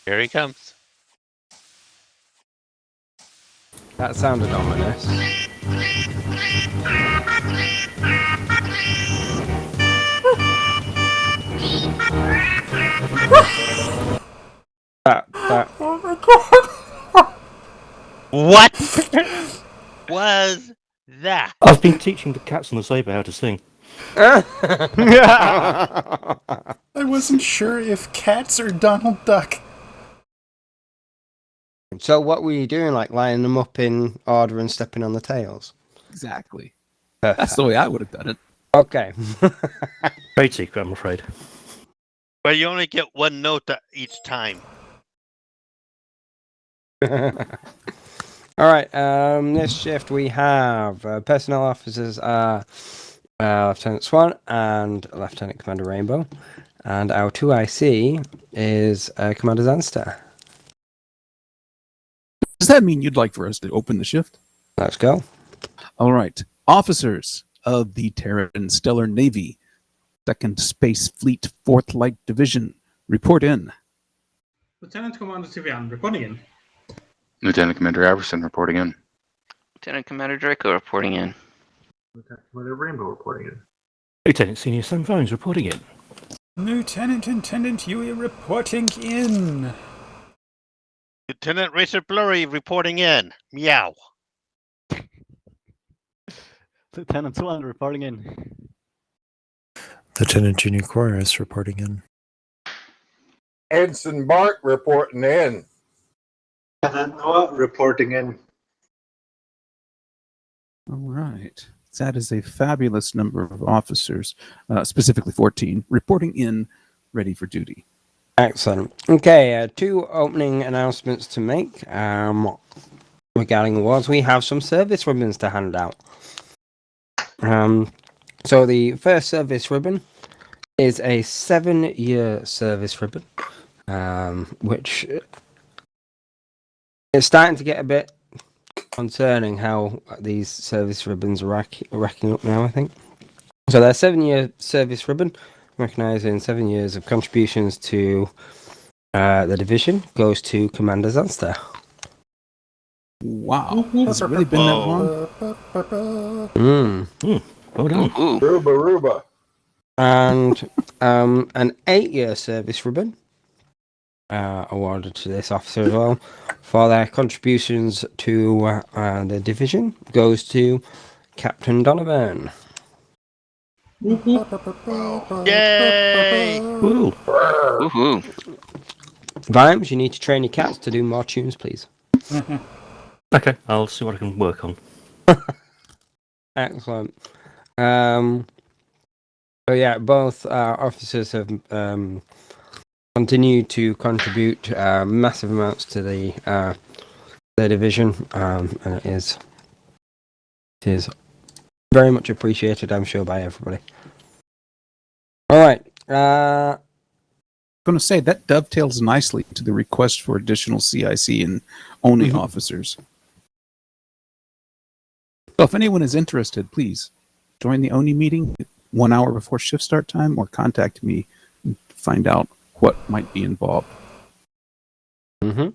Here he comes. That sounded ominous. That Oh my god! What was that? I've been teaching the cats on the saber how to sing. I wasn't sure if cats or Donald Duck. So what were you doing? Like lining them up in order and stepping on the tails? Exactly. Perfect. That's the way I would have done it. Okay. Trade secret, I'm afraid. But you only get one note each time. All right. This shift we have personnel officers are Lieutenant Swan and Lieutenant Commander Rainbow, and our 2IC is Commander Zanster. Does that mean you'd like for us to open the shift? Let's go. All right. Officers of the Terran Stellar Navy, Second Space Fleet, 4th Light Division, report in. Lieutenant Commander Tivian reporting in. Lieutenant Commander Iverson reporting in. Lieutenant Commander Draco reporting in. Lieutenant Commander Rainbow reporting in. Lieutenant Senior Sam Phones reporting in. Lieutenant Intendant Yui reporting in. Lieutenant Racer Blurry reporting in. Meow. Lieutenant Swan reporting in. Lieutenant Junior Chorus reporting in. Ensign Bart reporting in. Lieutenant Noah reporting in. All right. That is a fabulous number of officers, specifically 14, reporting in, ready for duty. Excellent. Okay, two opening announcements to make regarding awards. We have some service ribbons to hand out. So the first service ribbon is a 7-year service ribbon, which is starting to get a bit concerning how these service ribbons are racking up now, I think. So their 7-year service ribbon, recognising 7 years of contributions to the division, goes to Commander Zanster. Wow. Has it really been that long? Well done. Ruba. And an 8-year service ribbon awarded to this officer as well for their contributions to the division, goes to Captain Donovan. Yay! Woo. Woohoo! Vimes, you need to train your cats to do more tunes, please. Okay, I'll see what I can work on. Excellent. So yeah, both officers have continued to contribute massive amounts to the division, and it is very much appreciated, I'm sure, by everybody. All right. I'm going to say that dovetails nicely to the request for additional CIC and only officers. So if anyone is interested, please join the ONI meeting 1 hour before shift start time, or contact me and find out what might be involved. All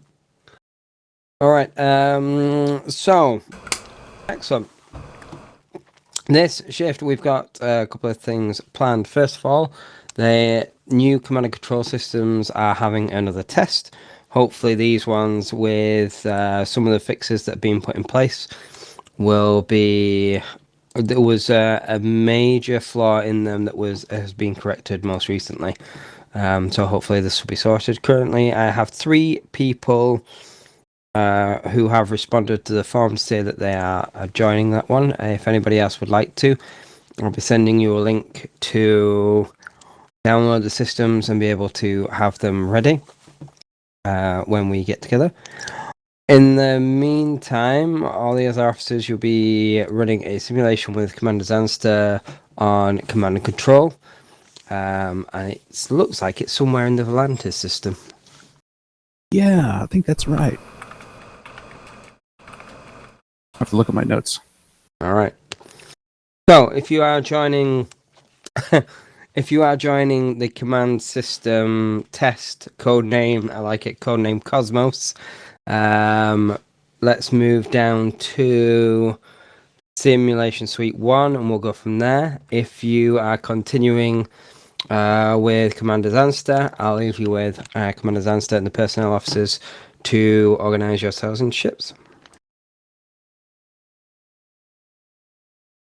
right. So, excellent. This shift, we've got a couple of things planned. First of all, the new command and control systems are having another test. Hopefully, these ones with some of the fixes that have been put in place will be. There was a major flaw in them that has been corrected most recently. So hopefully this will be sorted. Currently, I have 3 people who have responded to the form to say that they are joining that one. If anybody else would like to, I'll be sending you a link to download the systems and be able to have them ready when we get together. In the meantime, all the other officers, you'll be running a simulation with Commander Zanster on command and control. And it looks like it's somewhere in the Volantis system. Yeah, I think that's right. I have to look at my notes. All right. So, if you are joining if you are joining the command system test codename, I like it, codename Cosmos. Let's move down to Simulation Suite 1 and we'll go from there. If you are continuing with Commander Zanster, I'll leave you with Commander Zanster and the personnel officers to organize yourselves in ships.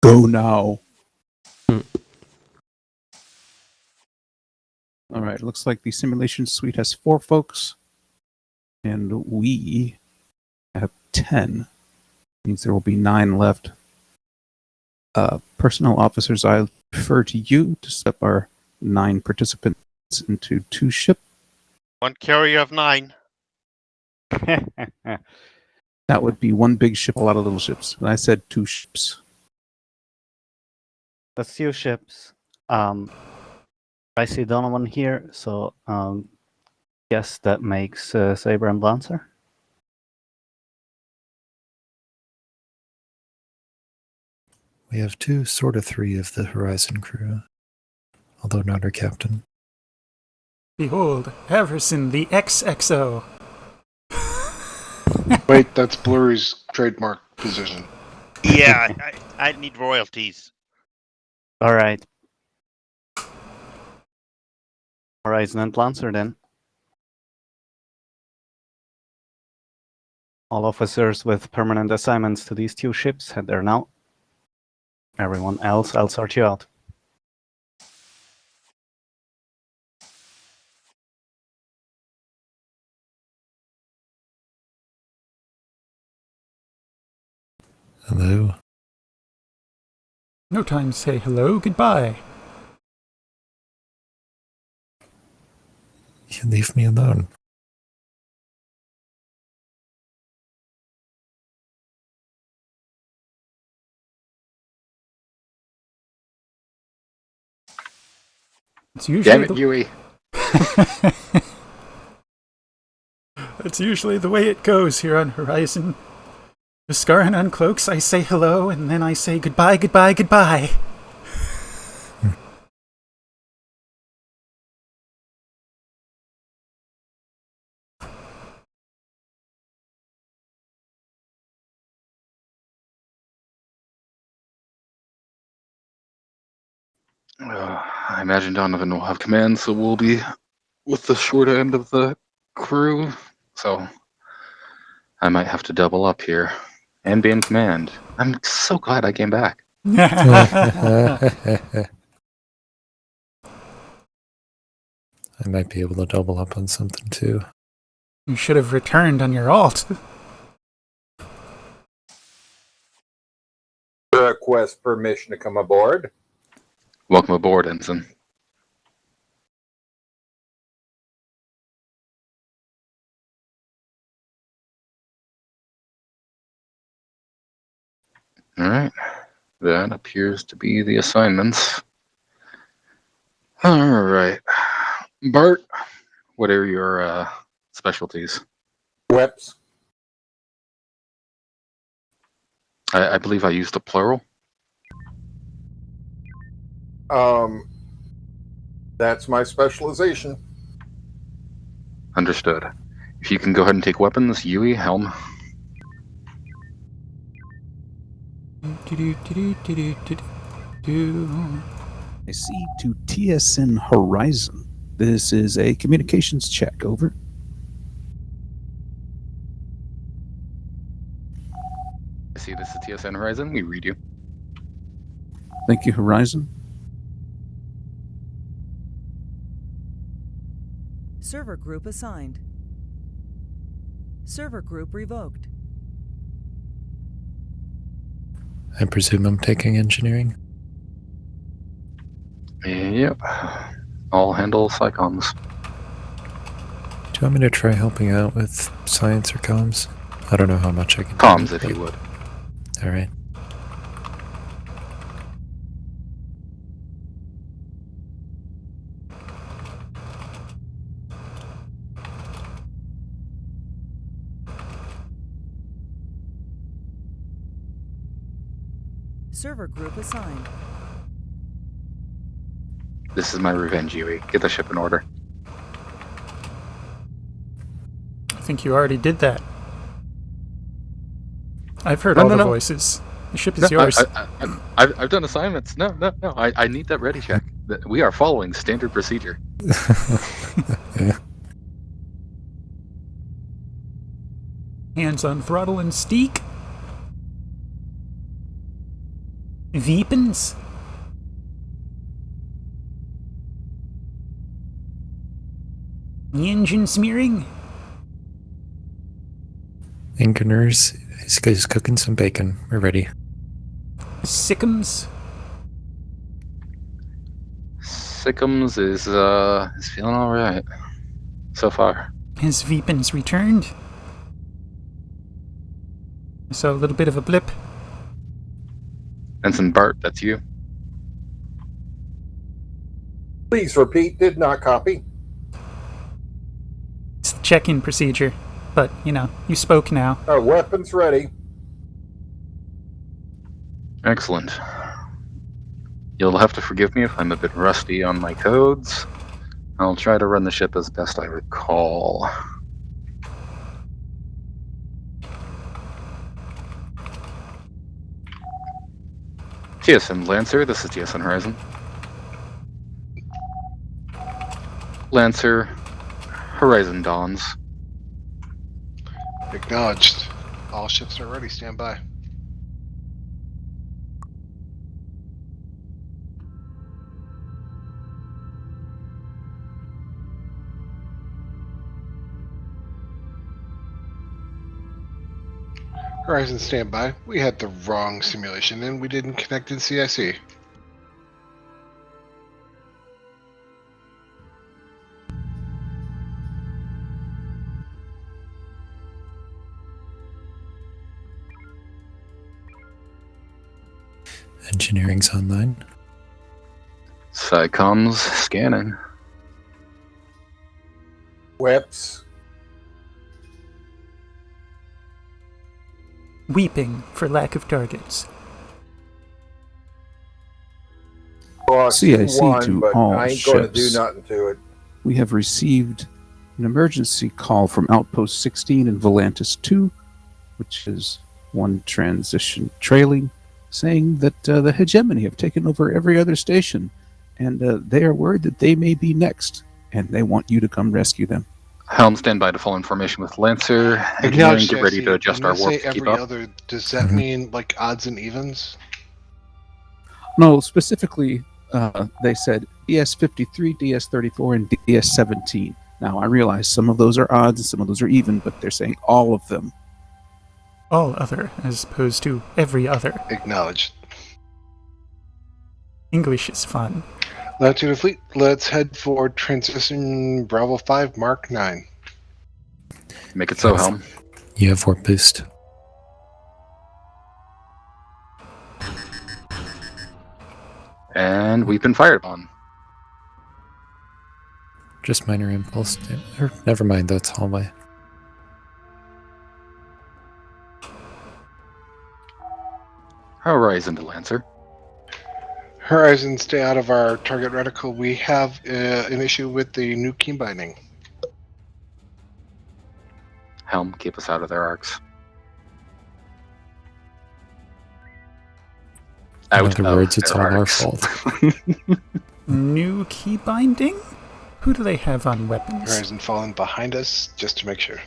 Go now. All right. Looks like the simulation suite has 4 folks, and we have 10. Means there will be 9 left. Personnel officers, I refer to you to set up our 9 participants into 2 ships. One carrier of 9. That would be 1 big ship, a lot of little ships. And I said 2 ships. That's 2 ships. I see Donovan here, so yes, that makes Saber and Lancer. We have 2, sort of 3 of the Horizon crew, although not our captain. Behold, Everson the XXO. Wait, that's Blurry's trademark position. Yeah, I need royalties. All right. Horizon and Lancer then. All officers with permanent assignments to these 2 ships head there now. Everyone else, I'll sort you out. Hello. No time to say hello, goodbye. You leave me alone. It's usually Damn it, Yui. That's usually the way it goes here on Horizon. Viscaran uncloaks, I say hello, and then I say goodbye, goodbye, goodbye. I imagine Donovan will have command, so we'll be with the short end of the crew. So I might have to double up here and be in command. I'm so glad I came back. I might be able to double up on something too. You should have returned on your alt. Request permission to come aboard. Welcome aboard, Ensign. All right. That appears to be the assignments. All right. Bart, what are your specialties? Whips. I believe I used the plural. That's my specialization. Understood. If you can go ahead and take weapons, Yui, helm. I see to TSN Horizon. This is a communications check. Over. I see this is TSN Horizon. We read you. Thank you, Horizon. Server group assigned. Server group revoked. I presume I'm taking engineering. Yep. I'll handle psychoms. Do you want me to try helping out with science or comms? I don't know how much I can do. Comms, if you would. All right. Server group assigned. This is my revenge, Yui. Get the ship in order. I think you already did that. I've heard No, all no, the no. voices. The ship is No, yours. I've done assignments. No. I need that ready check. We are following standard procedure. Yeah. Hands on throttle and steak. Weapons. Engine smearing. Engineers, he's cooking some bacon. We're ready. Sickums. Sickums is feeling all right so far. Has Weapons returned? I saw a little bit of a blip. Ensign Bart, that's you. Please repeat. Did not copy. It's the check-in procedure. But, you spoke now. Our weapons ready. Excellent. You'll have to forgive me if I'm a bit rusty on my codes. I'll try to run the ship as best I recall. TSN Lancer, this is TSN Horizon. Lancer, Horizon dawns. Acknowledged. All ships are ready. Stand by. Horizon, stand by. We had the wrong simulation and we didn't connect in CIC. Engineering's online. Psycoms scanning. Whips. Weeping for lack of targets. CIC One, to but all I ain't going to do ships. nothing to it. We have received an emergency call from Outpost 16 and Volantis 2, which is one transition trailing, saying that the hegemony have taken over every other station, and they are worried that they may be next, and they want you to come rescue them. Helm, stand by to full information with Lancer. Engineering, Acknowledged, get ready CIC. to adjust When our you warp say to keep every up. other, does that mean like odds and evens? No, specifically, they said DS53, DS34, and DS17. Now, I realize some of those are odds and some of those are even, but they're saying all of them. All other, as opposed to every other. Acknowledged. English is fun. Latitude of Fleet, let's head for transition Bravo 5 Mark 9. Make it so, Helm. You have warp boost. And we've been fired on. Just minor impulse. Or never mind, that's hallway. Horizon to Lancer. Horizon, stay out of our target reticle. We have an issue with the new key binding. Helm, keep us out of their arcs. In Out other of words, it's their all our arcs. fault. New key binding? Who do they have on weapons? Horizon falling behind us, just to make sure.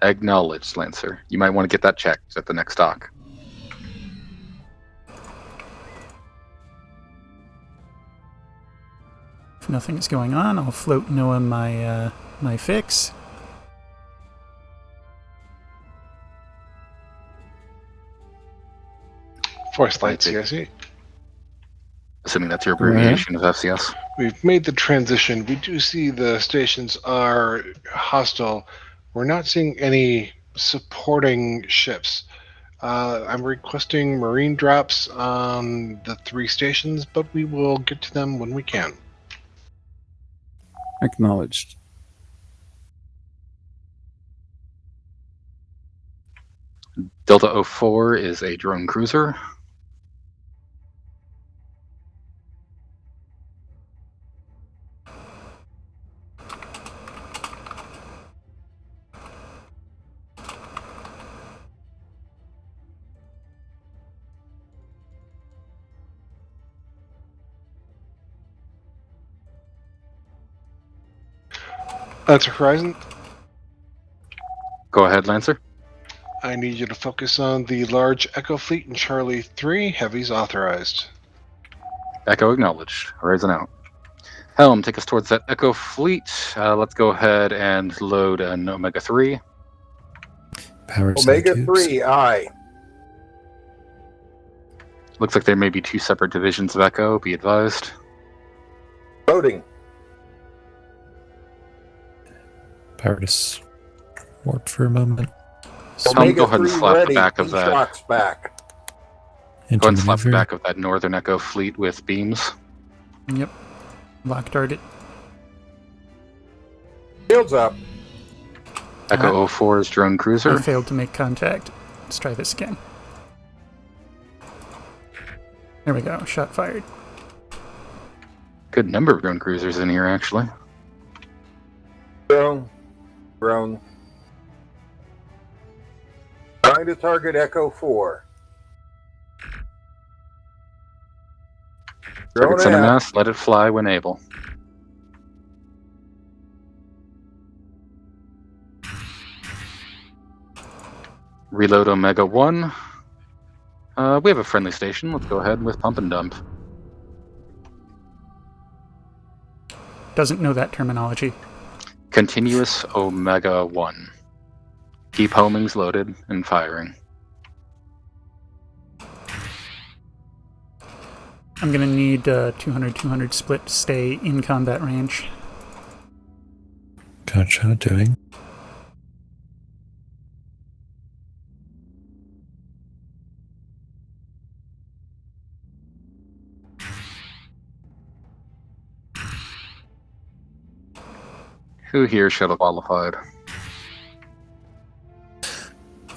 Acknowledged, Lancer. You might want to get that checked at the next dock. If nothing's going on, I'll float Noah my fix. Force light, CIC. Assuming that's your abbreviation of FCS. We've made the transition. We do see the stations are hostile. We're not seeing any supporting ships. I'm requesting marine drops on the 3 stations, but we will get to them when we can. Acknowledged. Delta 04 is a drone cruiser. Lancer Horizon, Go ahead, Lancer. I need you to focus on the large Echo Fleet in Charlie 3. Heavies authorized. Echo acknowledged. Horizon out. Helm, take us towards that Echo Fleet. Let's go ahead and load an Omega 3. Power Omega tubes. 3, aye. Looks like there may be 2 separate divisions of Echo. Be advised. Loading. Power to warp for a moment. Helm, go ahead and 3 slap ready. the back of that. Shocks back. Into Go ahead and slap the maneuver. back of that Northern Echo Fleet with beams. Yep. Lock target. Shields up. Echo 04's drone I cruiser. failed to make contact. Let's try this again. There we go. Shot fired. Good number of drone cruisers in here, actually. Drone. Drone. Trying to target Echo 4. Target Drone center out. mass, let it fly when able. Reload Omega 1. We have a friendly station. Let's go ahead with pump and dump. Doesn't know that terminology. Continuous Omega 1. Keep homings loaded and firing. I'm gonna need 200-200 split to stay in combat range. Gotcha, doing. Who here shuttle qualified?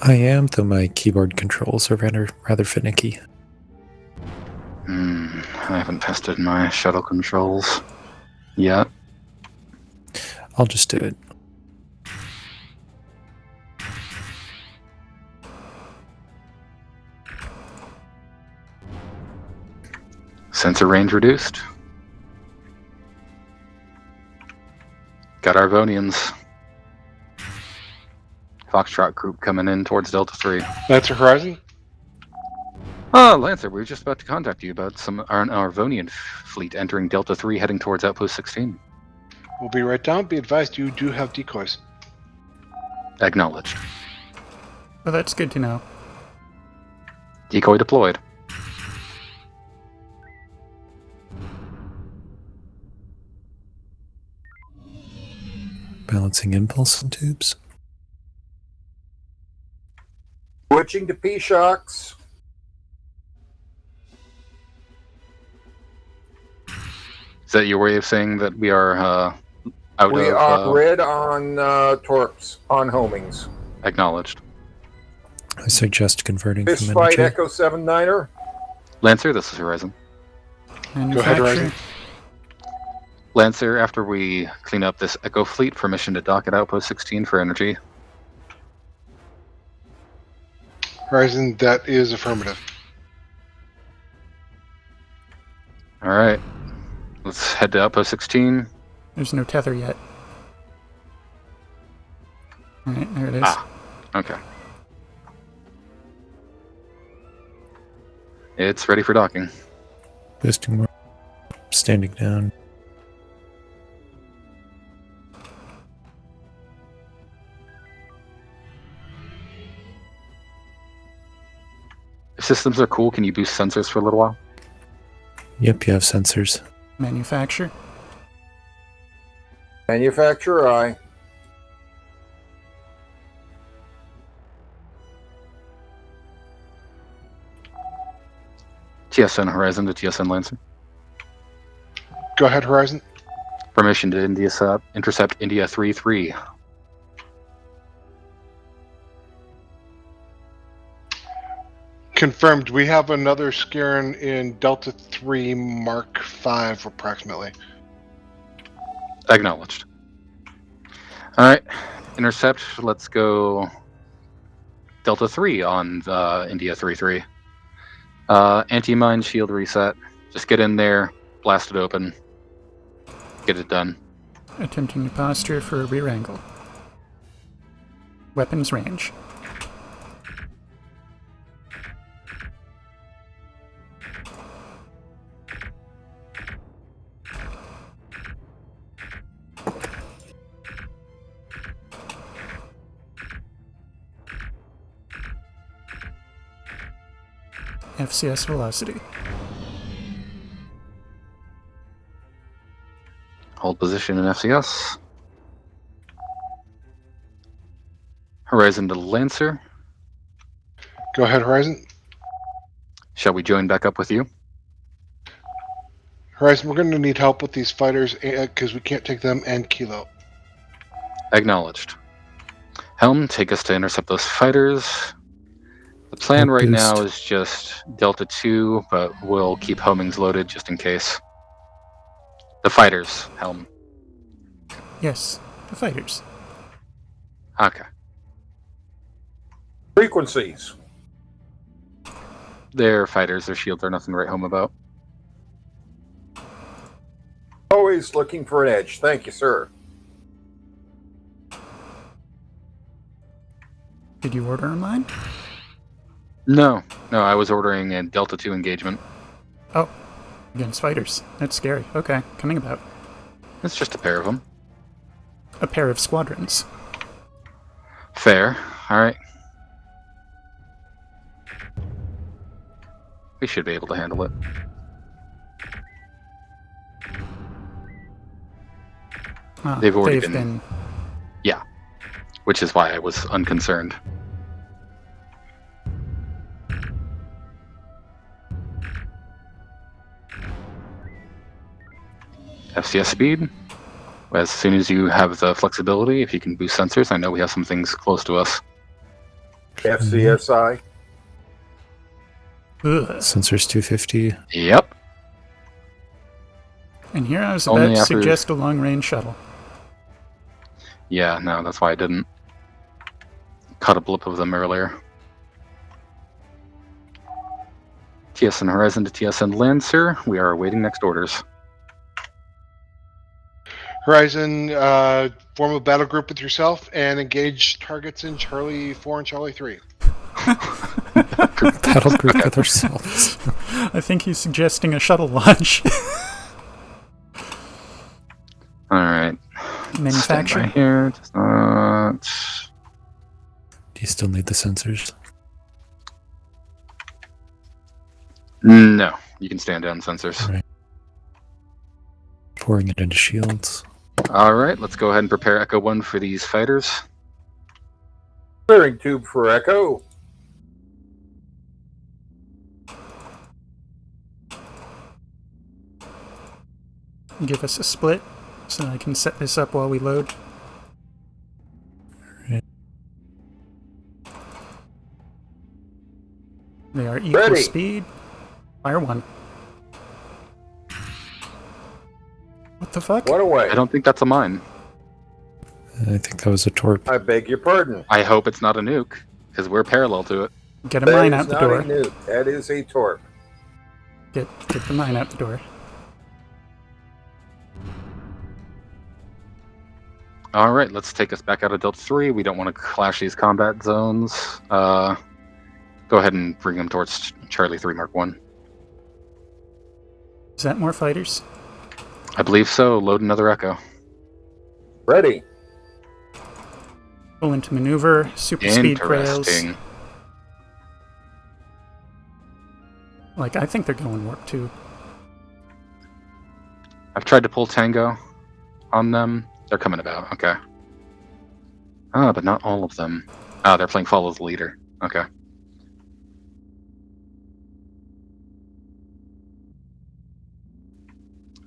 I am, though my keyboard controls are rather finicky. I haven't tested my shuttle controls yet. I'll just do it. Sensor range reduced. Got Arvonians. Foxtrot group coming in towards Delta 3. Lancer Horizon, Oh, Lancer, we were just about to contact you about some Arvonian fleet entering Delta 3 heading towards Outpost 16. we'll be right down. Be advised you do have decoys. Acknowledged. Well, that's good to know. Decoy deployed. Balancing impulse and tubes. Switching to P-Shocks. Is that your way of saying that we are out We of... are red on torps, on homings. Acknowledged. I suggest converting Fist from fight energy. Echo 7-9er. Lancer, this is Horizon. Go ahead, Manufacture. Horizon. Lancer, after we clean up this Echo fleet, permission to dock at Outpost 16 for energy. Horizon, that is affirmative. Alright. Let's head to Outpost 16. There's no tether yet. Alright, there it is. Ah, okay. It's ready for docking. Boosting more. Standing down. If systems are cool, can you boost sensors for a little while? Yep, you have sensors. Manufacture. Manufacturer aye. TSN Horizon to TSN Lancer. Go ahead, Horizon. Permission to intercept India 3-3. Confirmed. We have another Scaran in Delta 3 Mark 5 approximately. Acknowledged. Alright. Intercept. Let's go Delta 3 on India 3-3. Anti-mine shield reset. Just get in there, blast it open, get it done. attempting to posture for a rear angle. Weapons range. FCS velocity. Hold position in FCS. Horizon to Lancer. Go ahead, Horizon. Shall we join back up with you? Horizon, we're going to need help with these fighters because we can't take them and Kilo. Acknowledged. Helm, take us to intercept those fighters. The plan right now is just Delta 2, but we'll keep homings loaded just in case. The fighters, Helm. Yes, the fighters. Okay. Frequencies. They're fighters, their shields are nothing to write home about. Always looking for an edge. Thank you, sir. Did you order mine? No, I was ordering a Delta 2 engagement. Oh, against fighters. That's scary. Okay, coming about. It's just a pair of them. A pair of squadrons. Fair. Alright. We should be able to handle it. They've already been... Yeah. Which is why I was unconcerned. FCS speed. As soon as you have the flexibility, if you can boost sensors, I know we have some things close to us. FCSI. Sensors 250. Yep. And here I was about to suggest a long-range shuttle. Yeah, no, that's why I didn't. Caught a blip of them earlier. TSN Horizon to TSN Lancer. We are awaiting next orders. Horizon, form a battle group with yourself and engage targets in Charlie 4 and Charlie 3. Battle group with ourselves. I think he's suggesting a shuttle launch. Alright. Manufacture. Here. Does not... Do you still need the sensors? No. You can stand down sensors. Right. Pouring it into shields. Alright, let's go ahead and prepare Echo 1 for these fighters. Clearing tube for Echo. Give us a split so I can set this up while we load. Right. They are equal speed. Fire one. What the fuck? What away? I don't think that's a mine. I think that was a torp. I beg your pardon. I hope it's not a nuke, because we're parallel to it. Get a mine out the door. That is not a nuke. That is a torp. Get the mine out the door. Alright, let's take us back out of Delta 3. We don't want to clash these combat zones. Go ahead and bring them towards Charlie 3 Mark 1. Is that more fighters? I believe so. Load another Echo. Ready. Pull into maneuver, super speed rails. Interesting. Like, I think they're going warp 2. I've tried to pull Tango on them. They're coming about. Okay. Ah, but not all of them. Ah, they're playing follow the leader. Okay.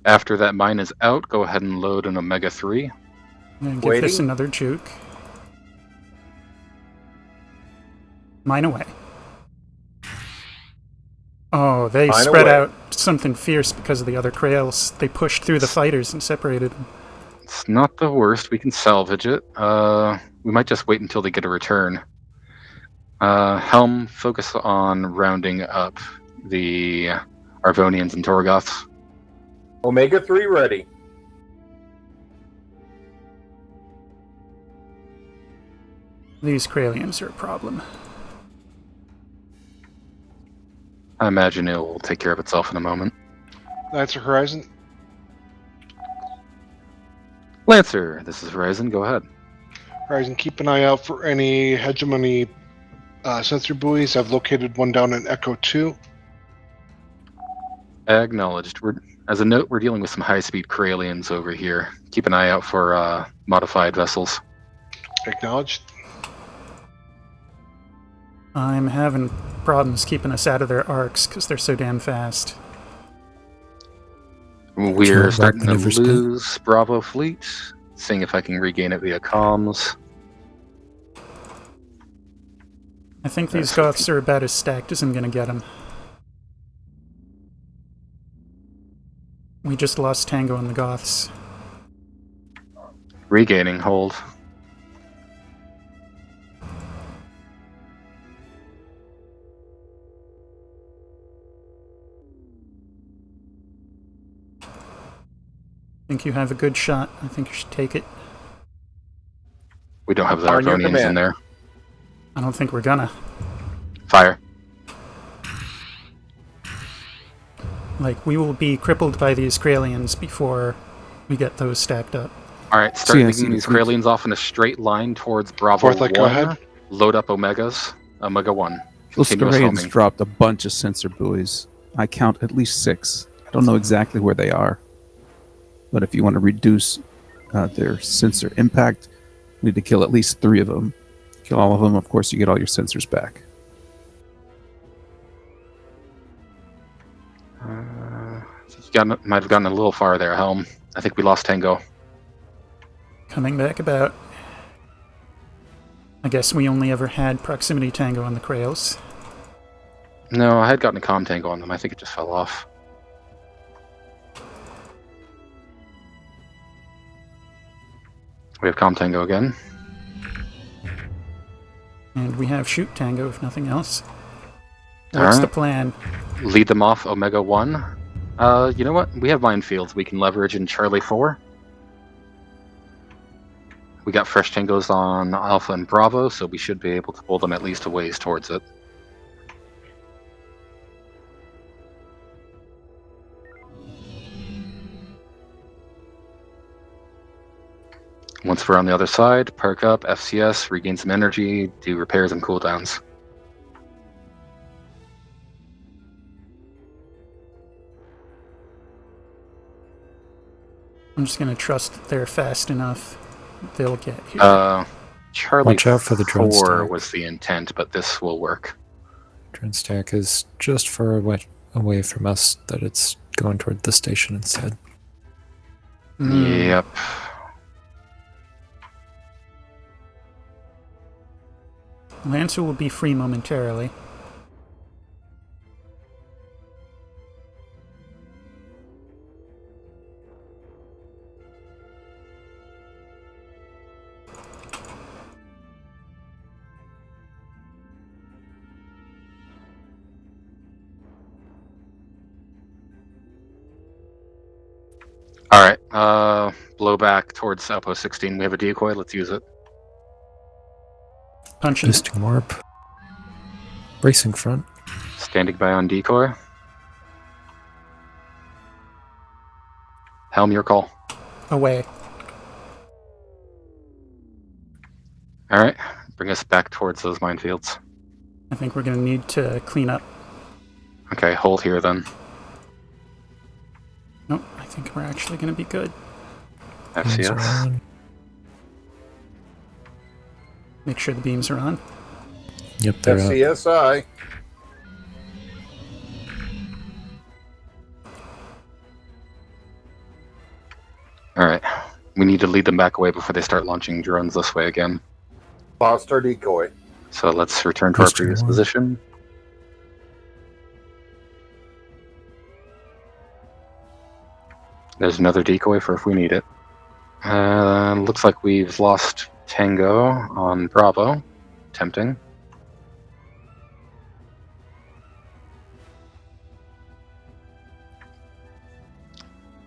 After that mine is out, go ahead and load an Omega 3. I'm gonna give this another juke. Mine away. Oh, they spread out something fierce because of the other Krails. They pushed through the fighters and separated them. It's not the worst. We can salvage it. We might just wait until they get a return. Helm, focus on rounding up the Arvonians and Torgoths. Omega 3 ready. These Kralians are a problem. I imagine it will take care of itself in a moment. Lancer Horizon. Lancer, this is Horizon. Go ahead. Horizon, keep an eye out for any hegemony sensor buoys. I've located one down in Echo 2. Acknowledged. As a note, we're dealing with some high-speed Kralians over here. Keep an eye out for modified vessels. Acknowledged. I'm having problems keeping us out of their arcs because they're so damn fast. We're starting to maneuvers, lose Bravo fleet. Seeing if I can regain it via comms. I think these Goths are about as stacked as I'm gonna get them. We just lost Tango on the Goths. Regaining hold. I think you have a good shot. I think you should take it. We don't have the On your Argonians in command. there. I don't think we're gonna. Fire. Like, we will be crippled by these Kralians before we get those stacked up. Alright, start CNC leading these fleet. Kralians off in a straight line towards Bravo Fourth, 1. go ahead. Load up Omegas. Omega 1. Those Continuous Skaraeans homing. dropped a bunch of sensor buoys. I count at least 6. I don't know exactly where they are. But if you want to reduce their sensor impact, you need to kill at least 3 of them. Kill all of them, of course, you get all your sensors back. You might have gotten a little far there, Helm. I think we lost Tango. Coming back about. I guess we only ever had proximity Tango on the Krails. No, I had gotten a comm Tango on them. I think it just fell off. We have comm Tango again. And we have shoot Tango, if nothing else. What's Alright. the plan? Lead them off Omega 1. You know what? We have minefields we can leverage in Charlie 4. We got fresh Tangos on Alpha and Bravo, so we should be able to pull them at least a ways towards it. Once we're on the other side, perk up, FCS, regain some energy, do repairs and cooldowns. I'm just gonna trust that they're fast enough. They'll get here. Charlie Watch out for the drone 4 stack. was the intent, but this will work. Drone stack is just far away from us that it's going toward the station instead. Yep. Lancer will be free momentarily. Alright, blow back towards Outpost 16. We have a decoy, let's use it. Punching. Boosting warp. Bracing front. Standing by on decoy. Helm, your call. Away. Alright, bring us back towards those minefields. I think we're gonna need to clean up. Okay, hold here then. Nope, I think we're actually gonna be good. Beams are FCS. on. Make sure the beams are on. Yep, they're up. FCSI. Alright, we need to lead them back away before they start launching drones this way again. Lost our decoy. So let's return to our Boosting previous warp. position. There's another decoy for if we need it. Looks like we've lost Tango on Bravo. Tempting.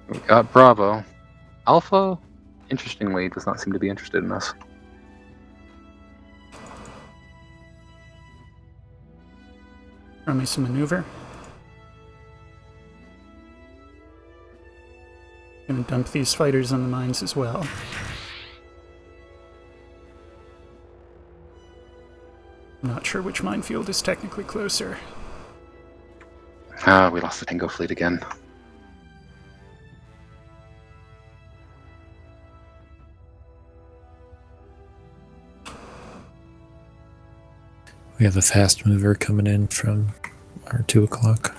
We got Bravo. Alpha, interestingly, does not seem to be interested in us. Throw me some maneuver. Gonna dump these fighters on the mines as well. Not sure which minefield is technically closer. We lost the Tango fleet again. We have a fast mover coming in from our 2 o'clock.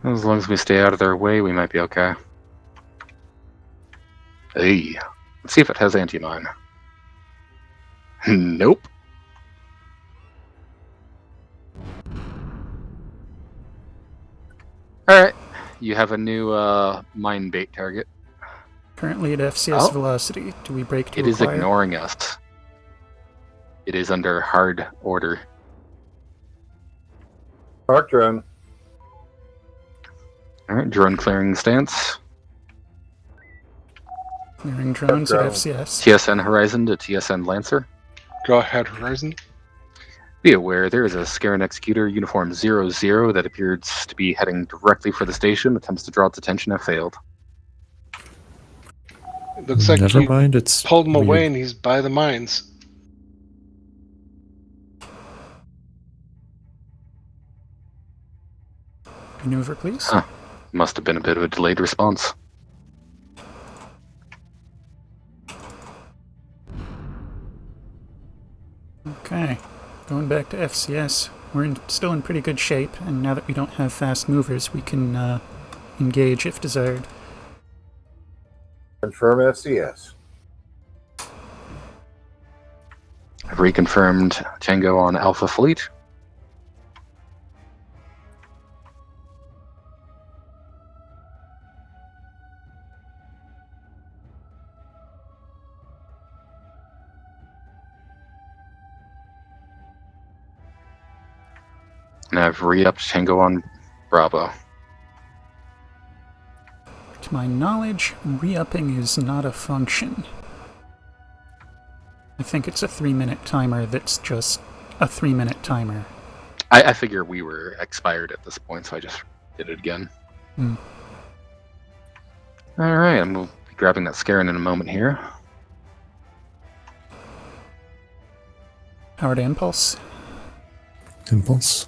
As long as we stay out of their way, we might be okay. Hey, let's see if it has anti-mine. Nope. Alright, you have a new mine bait target. Currently at FCS velocity. Do we break to It is acquire? ignoring us. It is under hard order. Mark drone. Alright, drone clearing stance. Clearing drones at FCS. TSN Horizon to TSN Lancer. Go ahead, Horizon. Be aware, there is a Scaran Executor Uniform 00 that appears to be heading directly for the station. Attempts to draw its attention have failed. It looks like Never you mind, it's pulled him away weird. and he's by the mines. Maneuver, please. Huh. Must have been a bit of a delayed response. Okay, going back to FCS. We're still in pretty good shape, and now that we don't have fast movers, we can engage if desired. Confirm FCS. I've reconfirmed Tango on Alpha Fleet. And I've re-upped Tango on Bravo. To my knowledge, re-upping is not a function. I think it's a 3-minute timer that's just a 3-minute timer. I figure we were expired at this point, so I just did it again. Alright, I'm going to be grabbing that Scaran in a moment here. Power to impulse. Impulse.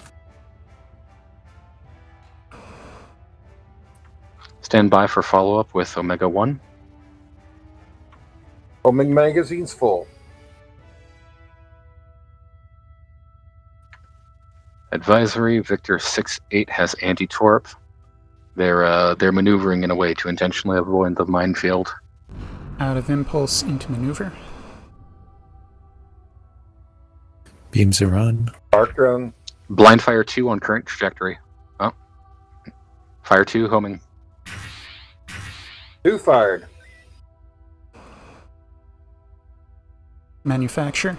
Stand by for follow-up with Omega 1. Homing magazine's full. Advisory, Victor 6-8 has anti-torp. They're maneuvering in a way to intentionally avoid the minefield. Out of impulse into maneuver. Beams are on. Mark drone. Blind fire 2 on current trajectory. Oh. Fire 2 homing. 2 fired. Manufacture.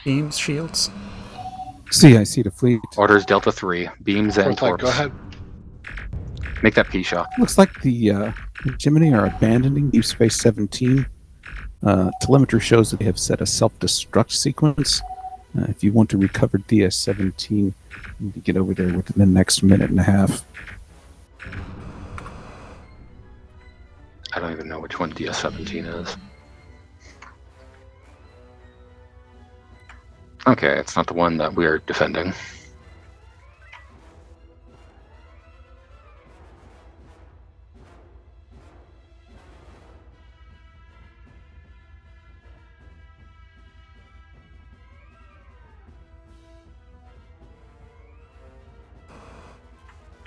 Beams, shields. CIC to fleet. Orders Delta 3. Beams and Fourth light, torps. go ahead. Make that P-shock. Looks like the Gemini are abandoning Deep Space 17. Telemetry shows that they have set a self-destruct sequence. If you want to recover DS-17, you need to get over there within the next minute and a half. I don't even know which one DS-17 is. Okay, it's not the one that we're defending.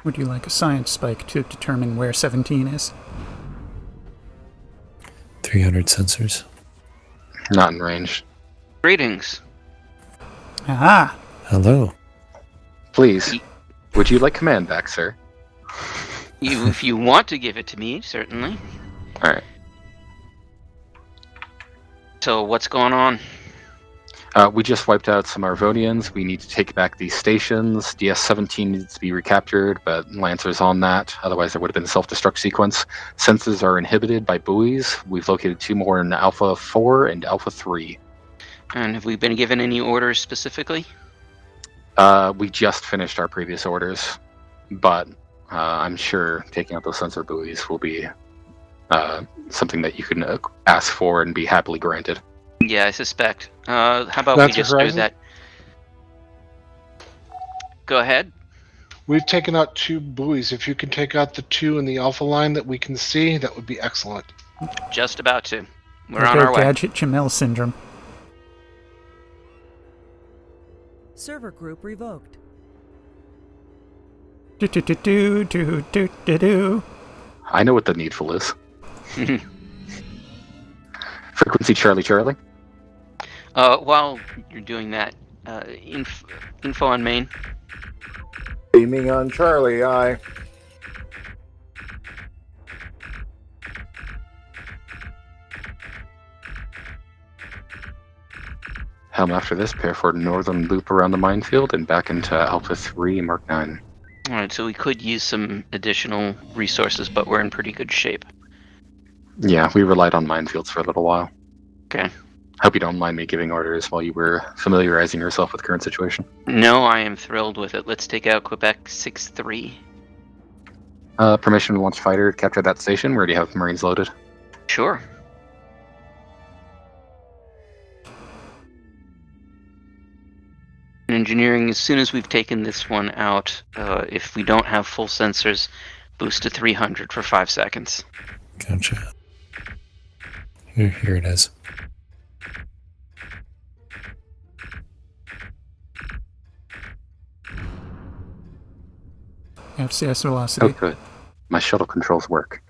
Would you like a science spike to determine where 17 is? 300 sensors. Not in range. Greetings. Aha! Hello. Please, would you like command back, sir? If you want to give it to me, certainly. Alright. So what's going on? We just wiped out some Arvonians. We need to take back these stations. DS-17 needs to be recaptured, but Lancer's on that. Otherwise, there would have been a self-destruct sequence. Sensors are inhibited by buoys. We've located 2 more in Alpha 4 and Alpha 3. And have we been given any orders specifically? We just finished our previous orders, but I'm sure taking out those sensor buoys will be something that you can ask for and be happily granted. Yeah, I suspect. How about Lancer we just Horizon? do that? Go ahead. We've taken out 2 buoys. If you can take out the 2 in the Alpha line that we can see, that would be excellent. Just about to. We're There on go our way. Gadget Jamel syndrome. Server group revoked. Do do do do do do do do. I know what the needful is. Frequency Charlie Charlie. While you're doing that, info on main. Beaming on Charlie, aye. Helm after this, pair for northern loop around the minefield and back into Alpha 3 Mark 9. Alright, so we could use some additional resources, but we're in pretty good shape. Yeah, we relied on minefields for a little while. Okay. Hope you don't mind me giving orders while you were familiarizing yourself with the current situation. No, I am thrilled with it. Let's take out Quebec 6-3. Permission to launch fighter to capture that station. Where do you have Marines loaded? Sure. Engineering, as soon as we've taken this one out, if we don't have full sensors, boost to 300 for 5 seconds. Gotcha. Here it is. FCS velocity. Oh, good. My shuttle controls work.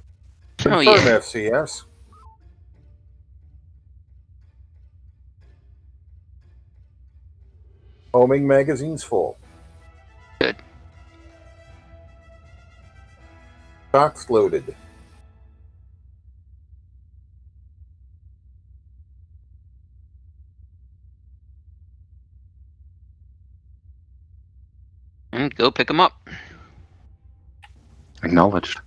Oh, Confirm yeah. FCS. Homing magazine's full. Good. Stocks loaded. And go pick them up. Acknowledged.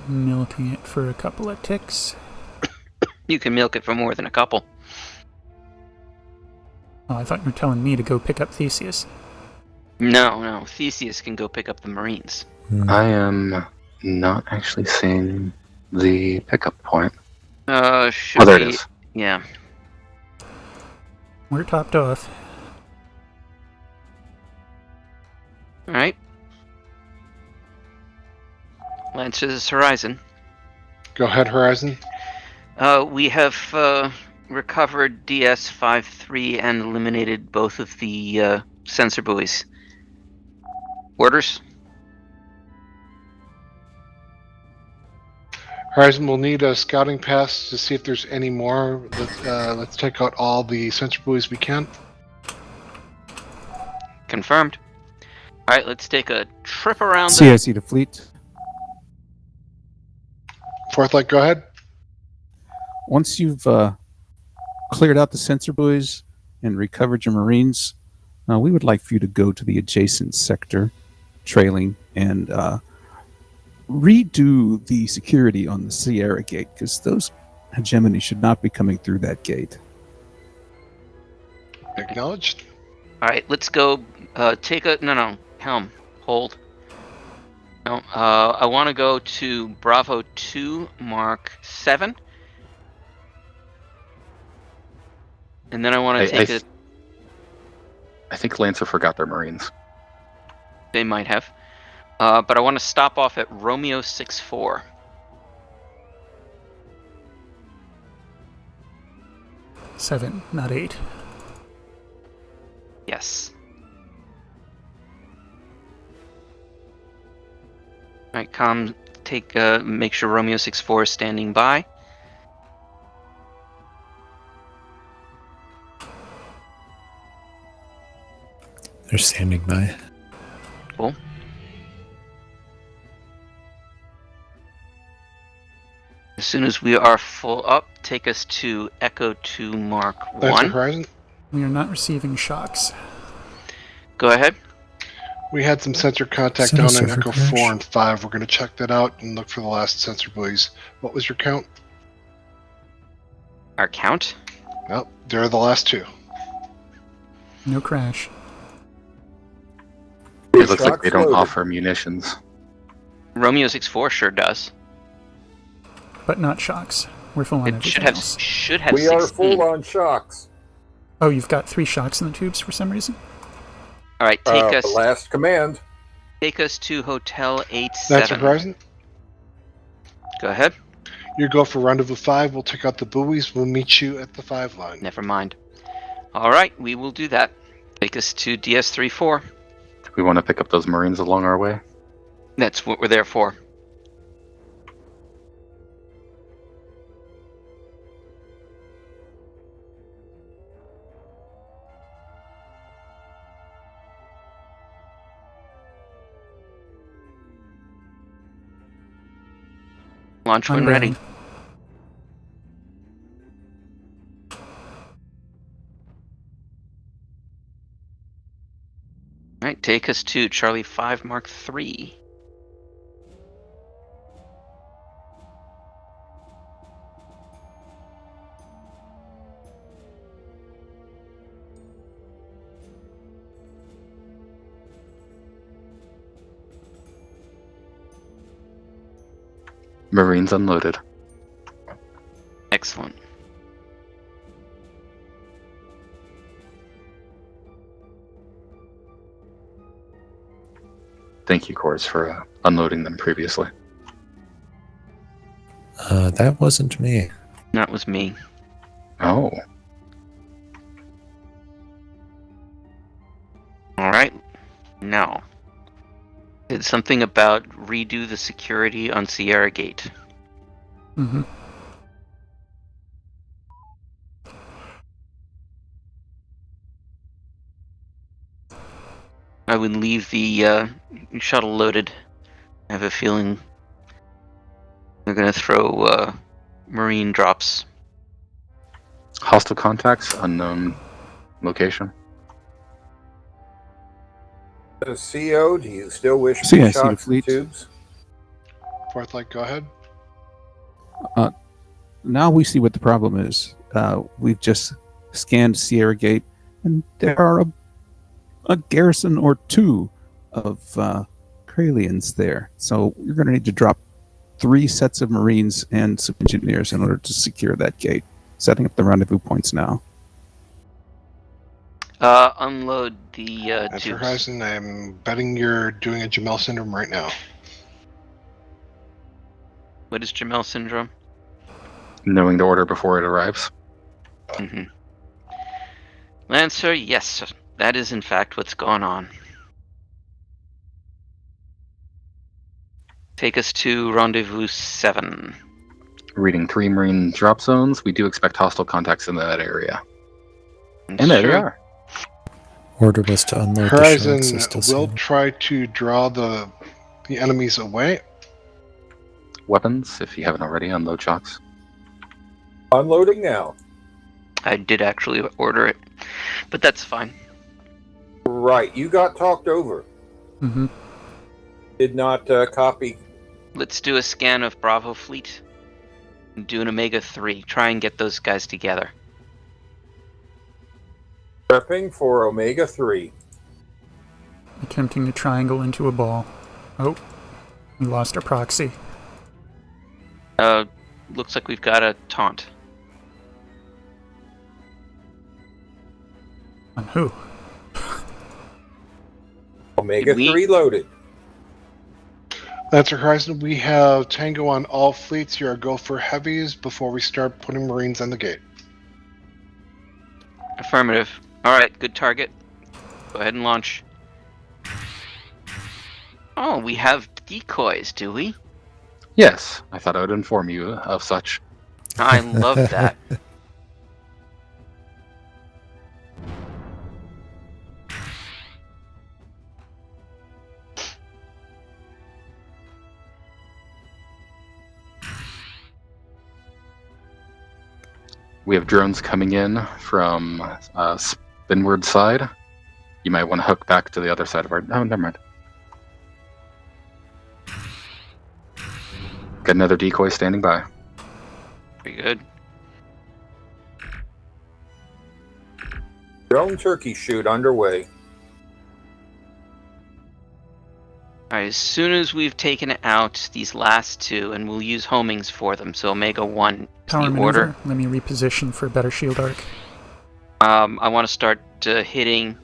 Milking it for a couple of ticks. You can milk it for more than a couple. Oh, I thought you were telling me to go pick up Theseus. No. Theseus can go pick up the Marines. I am not actually seeing the pickup point. Should There it be- is. Yeah. We're topped off. Alright. Lancer's Horizon. Go ahead, Horizon. We have recovered DS-53 and eliminated both of the sensor buoys. Orders? Horizon will need a scouting pass to see if there's any more. Let's take out all the sensor buoys we can. Confirmed. Alright, let's take a trip around the... CIC to fleet. Fourth light, go ahead. Once you've cleared out the sensor buoys and recovered your Marines, we would like for you to go to the adjacent sector, trailing, and redo the security on the Sierra Gate, because those hegemony should not be coming through that gate. Acknowledged. Alright, let's go take a... No. Helm. Hold. No, I want to go to Bravo 2, Mark 7. And then I want to take a... I think Lancer forgot their Marines. They might have. But I want to stop off at Romeo 6-4. Seven, not 8. Yes. Alright, make sure Romeo 6-4 is standing by. They're standing by. Cool. As soon as we are full up, take us to Echo 2 Mark 1. Lancer Horizon. We are not receiving shocks. Go ahead. We had some sensor contact Is that a down in server Echo crash? 4 and 5. We're going to check that out and look for the last sensor buoys. What was your count? Our count? Well, they're the last two. No crash. It looks like Shocks they don't loaded. offer munitions. Romeo 64 sure does. But not shocks. We're full on It everything should have else. We are 16. full on shocks. Oh, you've got 3 shocks in the tubes for some reason? All right, The last command. take us to Hotel 87. That's Horizon. Go ahead. You go for Rendezvous 5. We'll take out the buoys. We'll meet you at the 5 line. Never mind. All right, we will do that. Take us to DS34. We want to pick up those Marines along our way. That's what we're there for. Launch when ready. All right, take us to Charlie 5 Mark III. Marines unloaded. Excellent. Thank you, Cores, for unloading them previously. That wasn't me. That was me. Oh. All right. Now, did something about redo the security on Sierra Gate. Mm-hmm. I would leave the shuttle loaded. I have a feeling they're going to throw marine drops. Hostile contacts, unknown location. CO, do you still wish See, for I see the shocks and fleet. tubes? Fourth light, go ahead. Now we see what the problem is. We've just scanned Sierra Gate, and there are a garrison or two of Kralians there. So you're going to need to drop 3 sets of Marines and some engineers in order to secure that gate. Setting up the rendezvous points now. Unload the That's tubes. Horizon. I'm betting you're doing a Jamel syndrome right now. What is Jamel syndrome? Knowing the order before it arrives. Mm-hmm. Lancer, yes, that is in fact what's going on. Take us to Rendezvous 7. Reading 3 Marine drop zones. We do expect hostile contacts in that area. And there they are. Order was to unload the Horizon shocks. Is still will sealed. try to draw the enemies away. Weapons, if you haven't already, unload shocks. Unloading now. I did actually order it, but that's fine. Right, you got talked over. Mm-hmm. Did not copy. Let's do a scan of Bravo Fleet. And do an Omega 3. Try and get those guys together. Prepping for Omega 3. Attempting to triangle into a ball. Oh, we lost our proxy. Looks like we've got a taunt. On who? Omega 3 loaded. That's Horizon. We have Tango on all fleets. You're a go for heavies before we start putting Marines on the gate. Affirmative. Alright, good target. Go ahead and launch. Oh, we have decoys, do we? Yes, I thought I would inform you of such. I love that. We have drones coming in from spinward side. You might want to hook back to the other side of our... Oh, never mind. Got another decoy standing by. Pretty good. Drone turkey shoot underway. Alright, as soon as we've taken out these last two, and we'll use homings for them, so Omega 1 is Power the maneuver. order. Let me reposition for a better shield arc. I want to start hitting...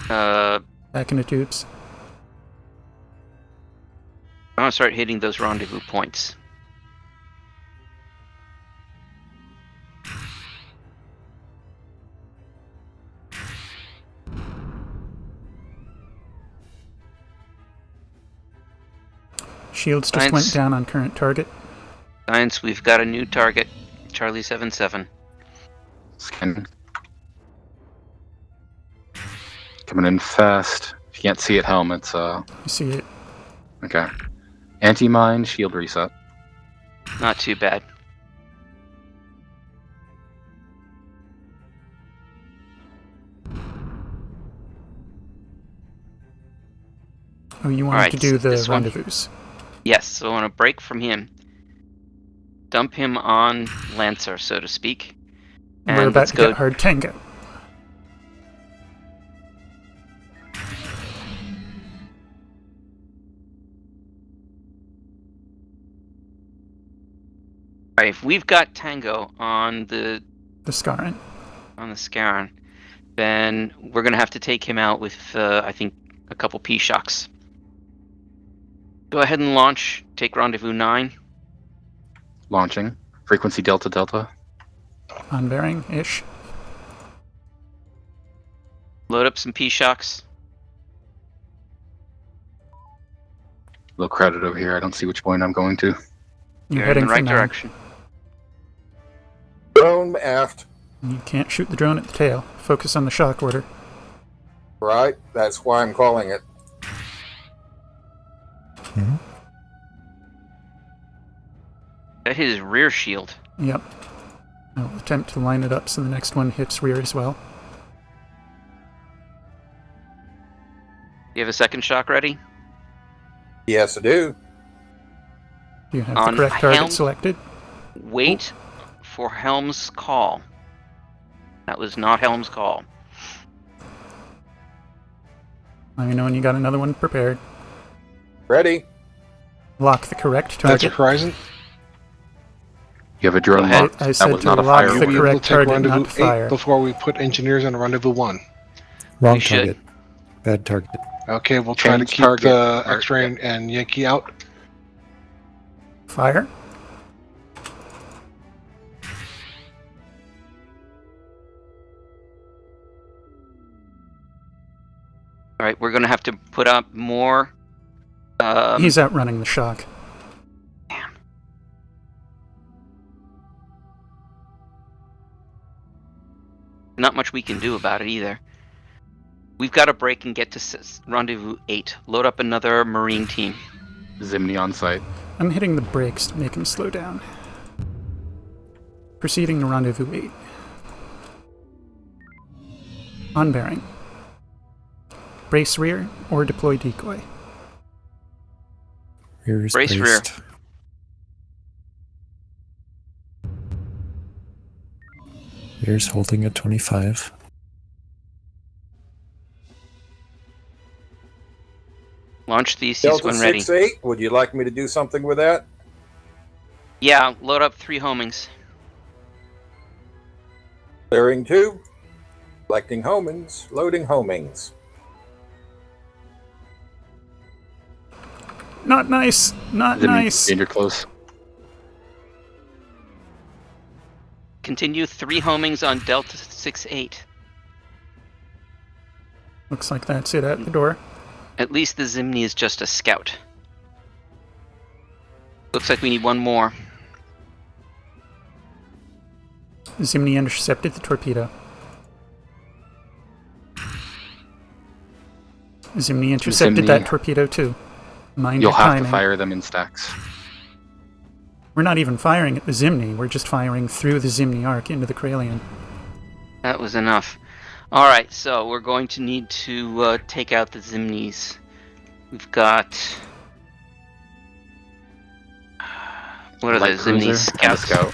Back into tubes. I want to start hitting those rendezvous points. Shields just Science. went down on current target. Science, we've got a new target. Charlie 77. Scanning. Coming in fast. If you can't see it, helm, it's You see it. okay. Anti-mine, shield reset. Not too bad. Oh, you wanted Alright, to do the this one. rendezvous. Yes, so I want to break from him. Dump him on Lancer, so to speak. We're And about let's to go. get hard tango. Alright, if we've got Tango on the Scaran. Scaran, then we're gonna have to take him out with I think a couple P-shocks. Go ahead and launch. Take Rendezvous 9. Launching. Frequency Delta Delta. On bearing-ish. Load up some P-shocks. A little crowded over here. I don't see which point I'm going to. You're in heading the for right 9. direction. Drone aft. You can't shoot the drone at the tail. Focus on the shock order. Right, that's why I'm calling it. That hit his rear shield. Yep. I'll attempt to line it up so the next one hits rear as well. You have a second shock ready? Yes, I do. Do you have On the correct target helm? selected? Wait for Helm's call. That was not Helm's call. Let me know when you got another one prepared. Ready? Lock the correct That's target. Horizon. You have a drone I- locked. I that said was to not a lock fire the You'll order. be able correct to take target, Rendezvous not fire. 8 before we put engineers on Rendezvous 1. Wrong We should. target. Bad target. Okay, we'll try to Change keep target. the Or- X-Ray and Yankee out. Fire. Alright, we're gonna have to put up more. He's outrunning the shock. Damn. Not much we can do about it either. We've got to break and get to Rendezvous 8. Load up another Marine team. Zimni on site. I'm hitting the brakes to make him slow down. Proceeding to Rendezvous 8. On bearing. Brace rear or deploy decoy. Rear is Brace rear. braced. Rear's holding at 25. Launch the Delta C-1 ready. 6-8, would you like me to do something with that? Yeah, load up 3 homings. Clearing 2. Selecting homings, loading homings. Not nice! Not Zimni, nice! danger close. Continue 3 homings on Delta 6-8. Looks like that's it at the door. At least the Zimni is just a scout. Looks like we need one more. Zimni intercepted the torpedo. Zimni intercepted Zimni- that torpedo too. Mind You'll your have timing. to fire them in stacks. We're not even firing at the Zimni, we're just firing through the Zimni arc into the Kralian. That was enough. Alright, so we're going to need to take out the Zimnis. We've got... What are Light the Zimni cruiser and a scouts? scout.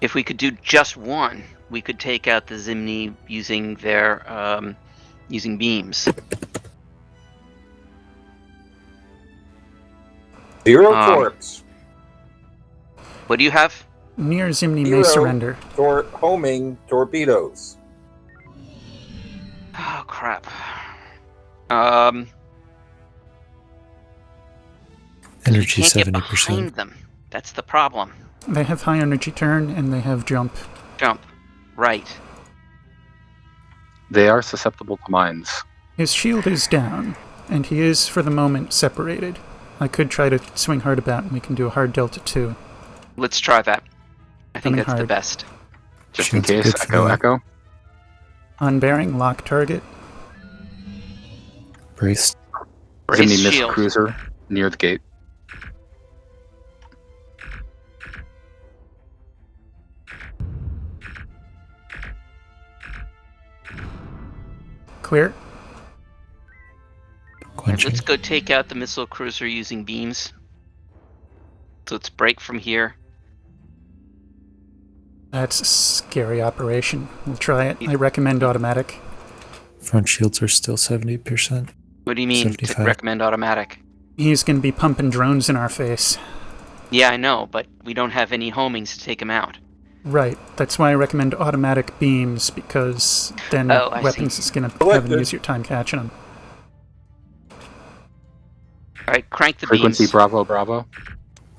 If we could do just one, we could take out the Zimni using their using beams. 0 torps. What do you have? Near Zimni may 0 surrender. homing torpedoes. Oh crap. Energy Can't get 70%. behind them. That's the problem. They have high energy turn and they have jump. Jump. Right. They are susceptible to mines. His shield is down, and he is, for the moment, separated. I could try to swing hard about and we can do a hard Delta 2. Let's try that. I think Coming that's the hard. best. Just in Shield's case, good for echo, that. echo. On bearing, lock target. Brace. Brace Zimni missile shield. cruiser near the gate. Clear. Quenching. Let's go take out the missile cruiser using beams. So let's break from here. That's a scary operation. We'll try it. I recommend automatic. Front shields are still 70%. What do you mean to 75. recommend automatic? He's going to be pumping drones in our face. Yeah, I know, but we don't have any homings to take him out. Right. That's why I recommend automatic beams, because then Oh, I weapons see. is going to have an easier time catching them. Alright, crank the Frequency beams. Bravo, Bravo.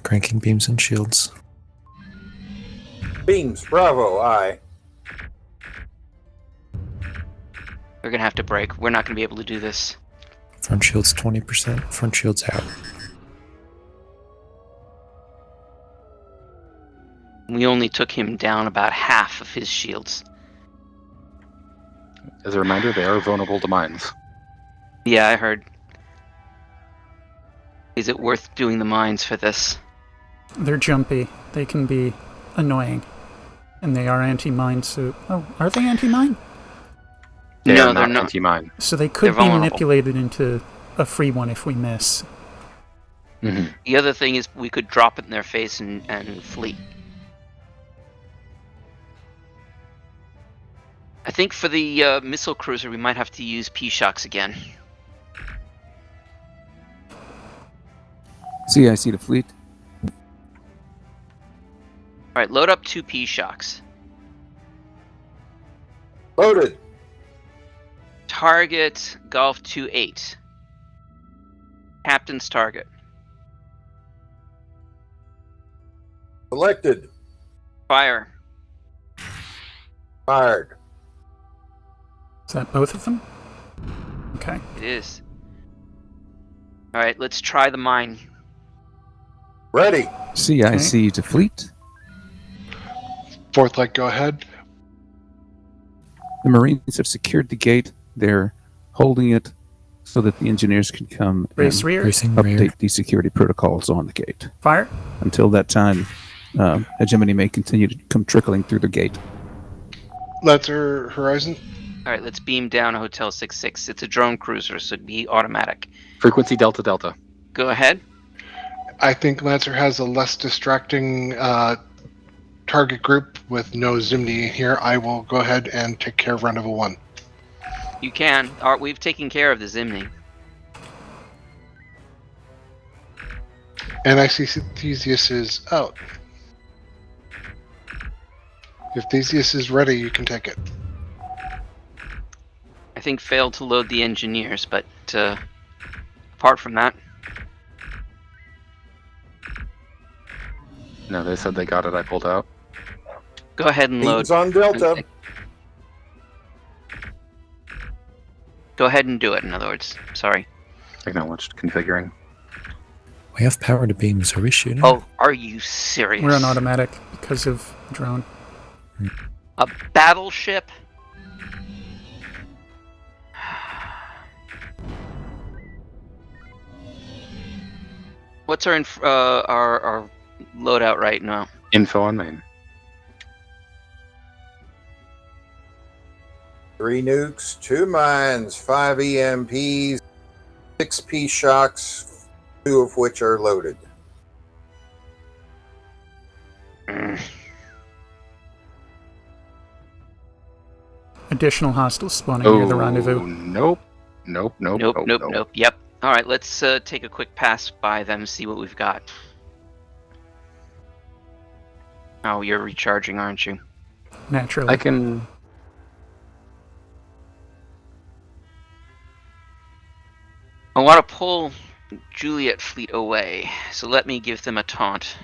Cranking beams and shields. Beams, bravo, aye. We're gonna have to break. We're not gonna be able to do this. Front shields 20%. Front shields out. We only took him down about half of his shields. As a reminder, they are vulnerable to mines. Yeah, I heard. Is it worth doing the mines for this? They're jumpy. They can be annoying. And they are anti-mine, so... Oh, are they anti-mine? They No, are they're not not. anti-mine. So they could They're be vulnerable. manipulated into a free one if we miss. Mm-hmm. The other thing is we could drop it in their face and flee. I think for the missile cruiser we might have to use P-Shocks again. CIC to fleet. Alright, load up 2 P-Shocks. Loaded. Target Golf 2-8. Captain's target. Selected. Fire. Fired. Is that both of them? Okay. It is. Alright, let's try the mine. Ready. CIC to fleet. Fourth light, go ahead. The Marines have secured the gate. They're holding it so that the engineers can come Race and rear. Racing update rear. the security protocols on the gate. Fire. Until that time, hegemony may continue to come trickling through the gate. Lancer Horizon. Alright, let's beam down Hotel 66. It's a drone cruiser, so it'd be automatic. Frequency Delta, Delta. Go ahead. I think Lancer has a less distracting target group with no Zimni here. I will go ahead and take care of Rendezvous 1. You can. We've taken care of the Zimni. And I see Theseus is out. If Theseus is ready, you can take it. I think failed to load the engineers, but apart from that, No, they said they got it. I pulled out. go ahead and load. Beams on Delta. Go ahead and do it, in other words. Sorry. Acknowledged. Configuring. We have power to beams. Are we shooting? Oh, are you serious? We're on automatic because of drone. A battleship? What's our loadout right now. Info on main. 3 nukes, 2 mines, 5 EMPs, 6 P shocks, 2 of which are loaded. Additional hostiles spawning near the rendezvous. Nope. Nope. Yep. All right, let's take a quick pass by them, see what we've got. Oh, you're recharging, aren't you? Naturally. I can. I want to pull Juliet fleet away, so let me give them a taunt.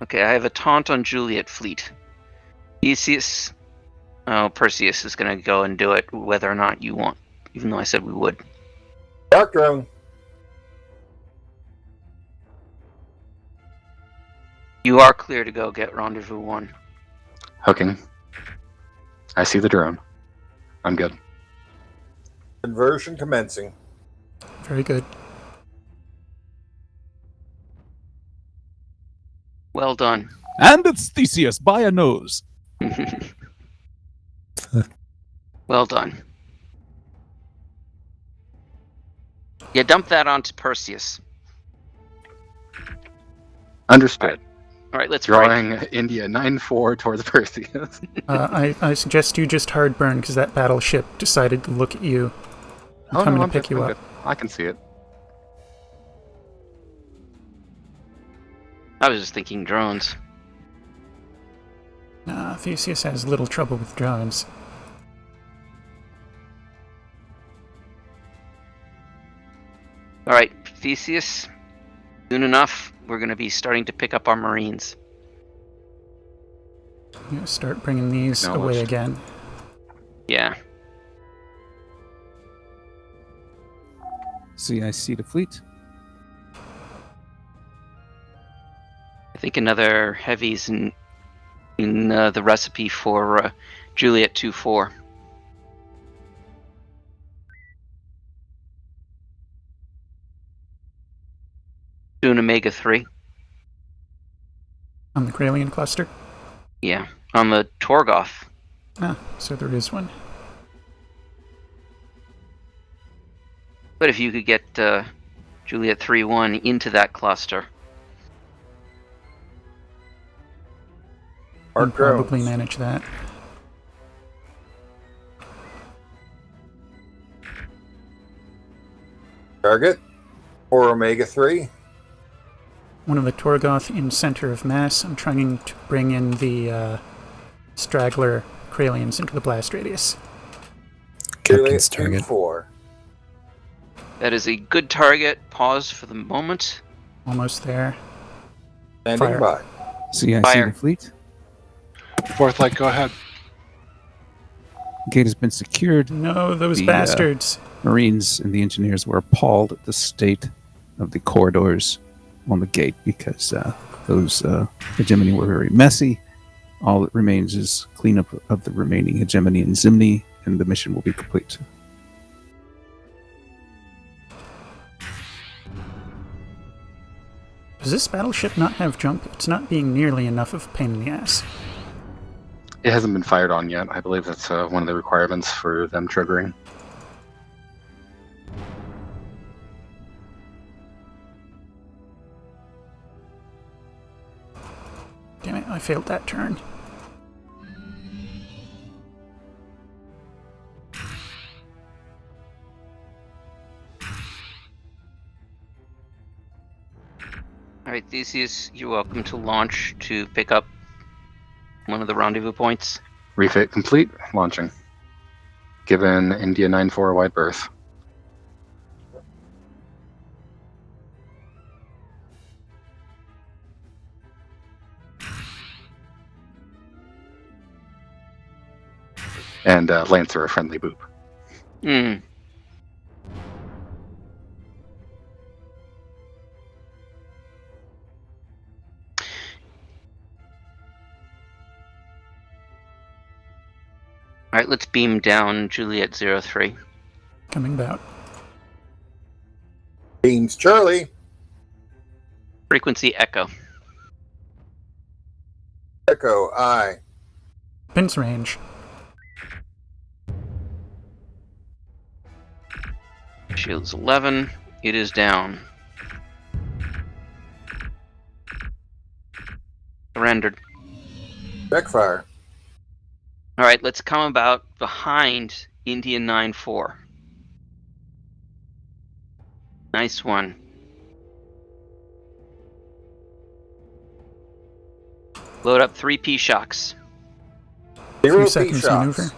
Okay, I have a taunt on Juliet fleet. Perseus is going to go and do it, whether or not you want, even though I said we would. Dark drone. You are clear to go get Rendezvous 1. Hooking. I see the drone. I'm good. Conversion commencing. Very good. Well done. And it's Theseus by a nose. Well done. Yeah, dump that onto Perseus. Understood. All right, let's drawing India 9-4 towards Perseus. I suggest you just hard burn because that battleship decided to look at you. I'm coming to pick you up. I can see it. I was just thinking drones. Theseus has little trouble with drones. All right, Theseus. Soon enough, we're going to be starting to pick up our Marines. You start bringing these away again. Yeah. CIC to fleet. I think another heavy's in the recipe for Juliet 2-4. Doing Omega 3. On the Kralian cluster? Yeah, on the Torgoth. Ah, so there is one. But if you could get Juliet 3-1 into that cluster. I'll probably manage that. Target for Omega 3. One of the Torgoth in center of mass. I'm trying to bring in the straggler Kralians into the blast radius. Captain's target. 4. That is a good target. Pause for the moment. Almost there. Standing by. CIC Fire. to fleet. Fourth light, go ahead. Gate has been secured. No, those bastards. Marines and the engineers were appalled at the state of the corridors on the gate because those hegemony were very messy. All that remains is cleanup of the remaining hegemony and Zimni, and the mission will be complete. Does this battleship not have jump? It's not being nearly enough of a pain in the ass. It hasn't been fired on yet. I believe that's one of the requirements for them triggering. Damn it, I failed that turn. Alright, Theseus, you're welcome to launch to pick up one of the rendezvous points. Refit complete. Launching. Given India 9-4 wide berth. And Lancer a friendly boop. Hmm. All right, let's beam down Juliet 03. Coming about. Beams Charlie. Frequency echo. Echo I. Weapons range. Shields 11. It is down. Surrendered. Backfire. All right, let's come about behind Indian 9-4. Nice one. Load up 3 P shocks. 2 P seconds shocks. maneuver.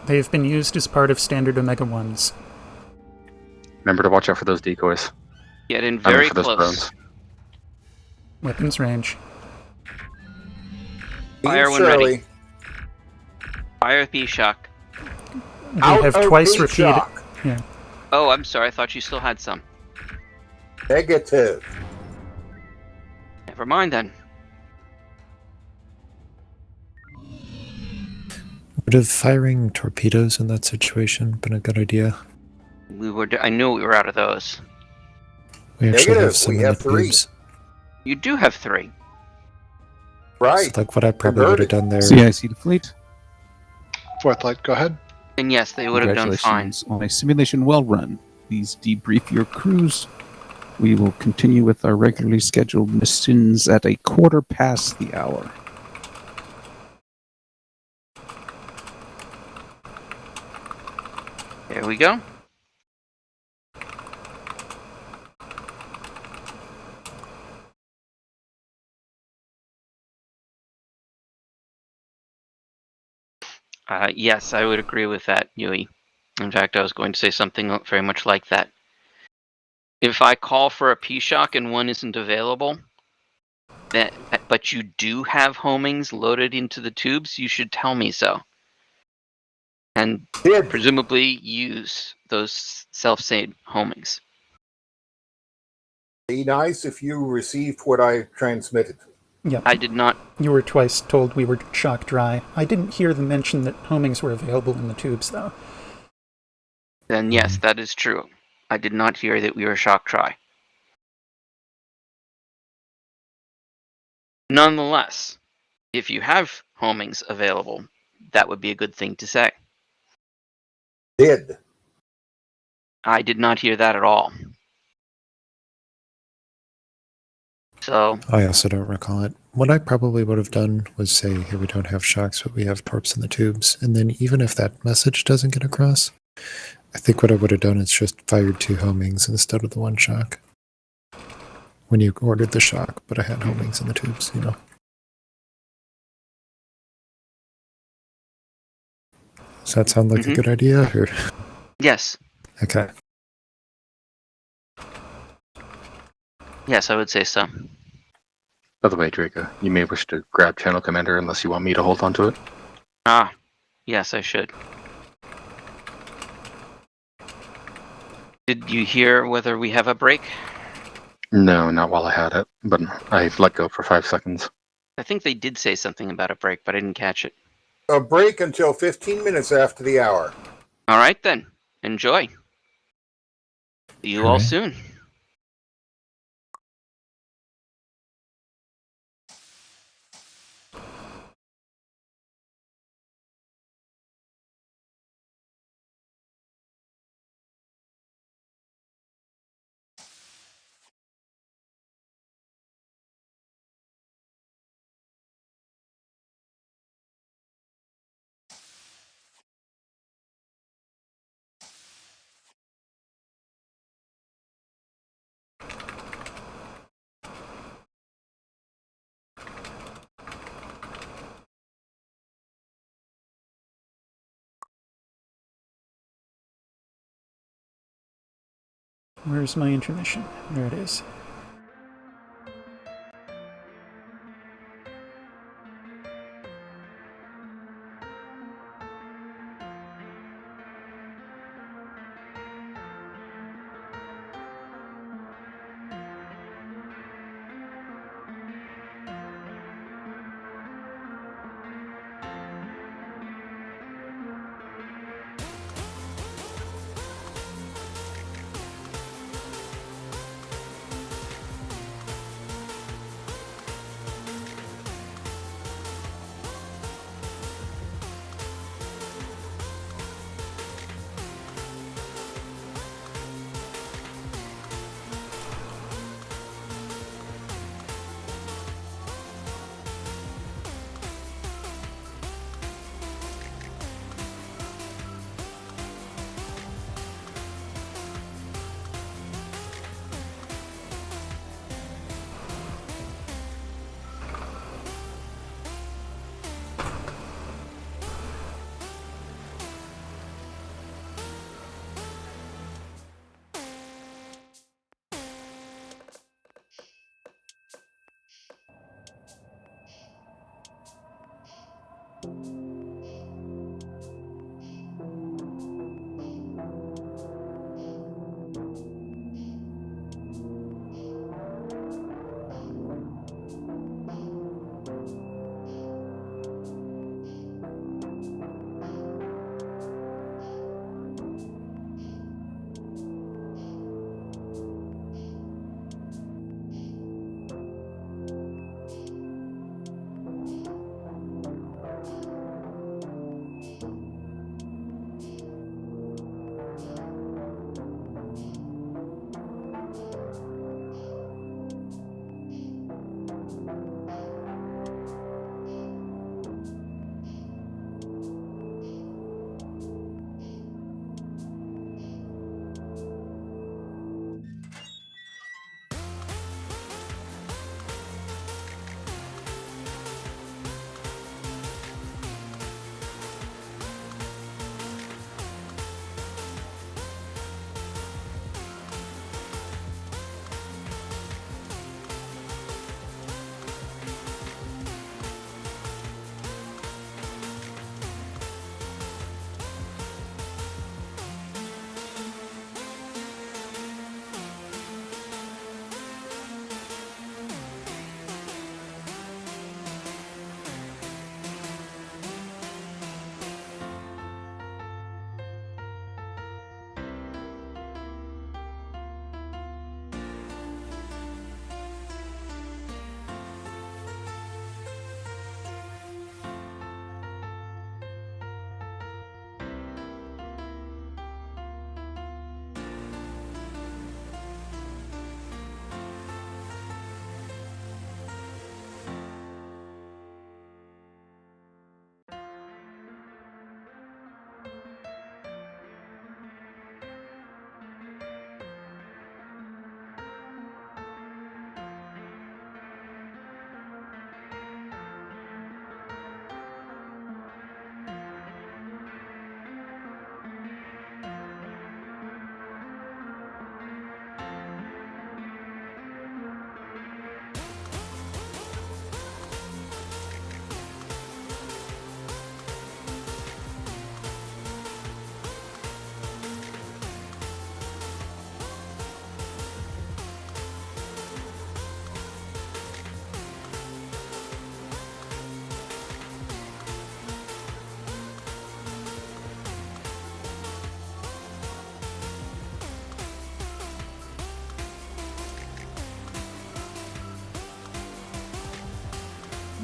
They have been used as part of standard Omega 1s. Remember to watch out for those decoys. Get in I mean, very for those close. drones. Weapons range. Fire Beams when ready. Charlie. Fire P shock. We Out have of twice P repeated. shock. Yeah. Oh, I'm sorry. I thought you still had some. Negative. Never mind then. Would have firing torpedoes in that situation been a good idea? I knew we were out of those. We actually Negative. have some We in have the 3. tubes. You do have 3. Right. So like what I probably would have done there. CIC to fleet. Fourth light, go ahead. And yes, they would have done fine. Congratulations on a simulation well run. Please debrief your crews. We will continue with our regularly scheduled missions at a quarter past the hour. There we go. Yes, I would agree with that, Yui. In fact, I was going to say something very much like that. If I call for a P-shock and one isn't available, but you do have homings loaded into the tubes, you should tell me so. And presumably use those self-save homings. Be nice if you received what I transmitted. Yep. I did not. You were twice told we were shock dry. I didn't hear the mention that homings were available in the tubes, though. Then yes, that is true. I did not hear that we were shock dry. Nonetheless, if you have homings available, that would be a good thing to say. Did. I did not hear that at all. So I also don't recall it. What I probably would have done was say, here we don't have shocks, but we have torps in the tubes. And then even if that message doesn't get across, I think what I would have done is just fired 2 homings instead of the 1 shock. When you ordered the shock, but I had homings in the tubes, you know. Does that sound like a good idea? Or? yes. Okay. Yes, I would say so. By the way, Draco, you may wish to grab Channel Commander unless you want me to hold on to it. Ah, yes, I should. Did you hear whether we have a break? No, not while I had it, but I let go for 5 seconds. I think they did say something about a break, but I didn't catch it. A break until 15 minutes after the hour. All right, then. Enjoy. See you all soon. Where's my intermission? There it is.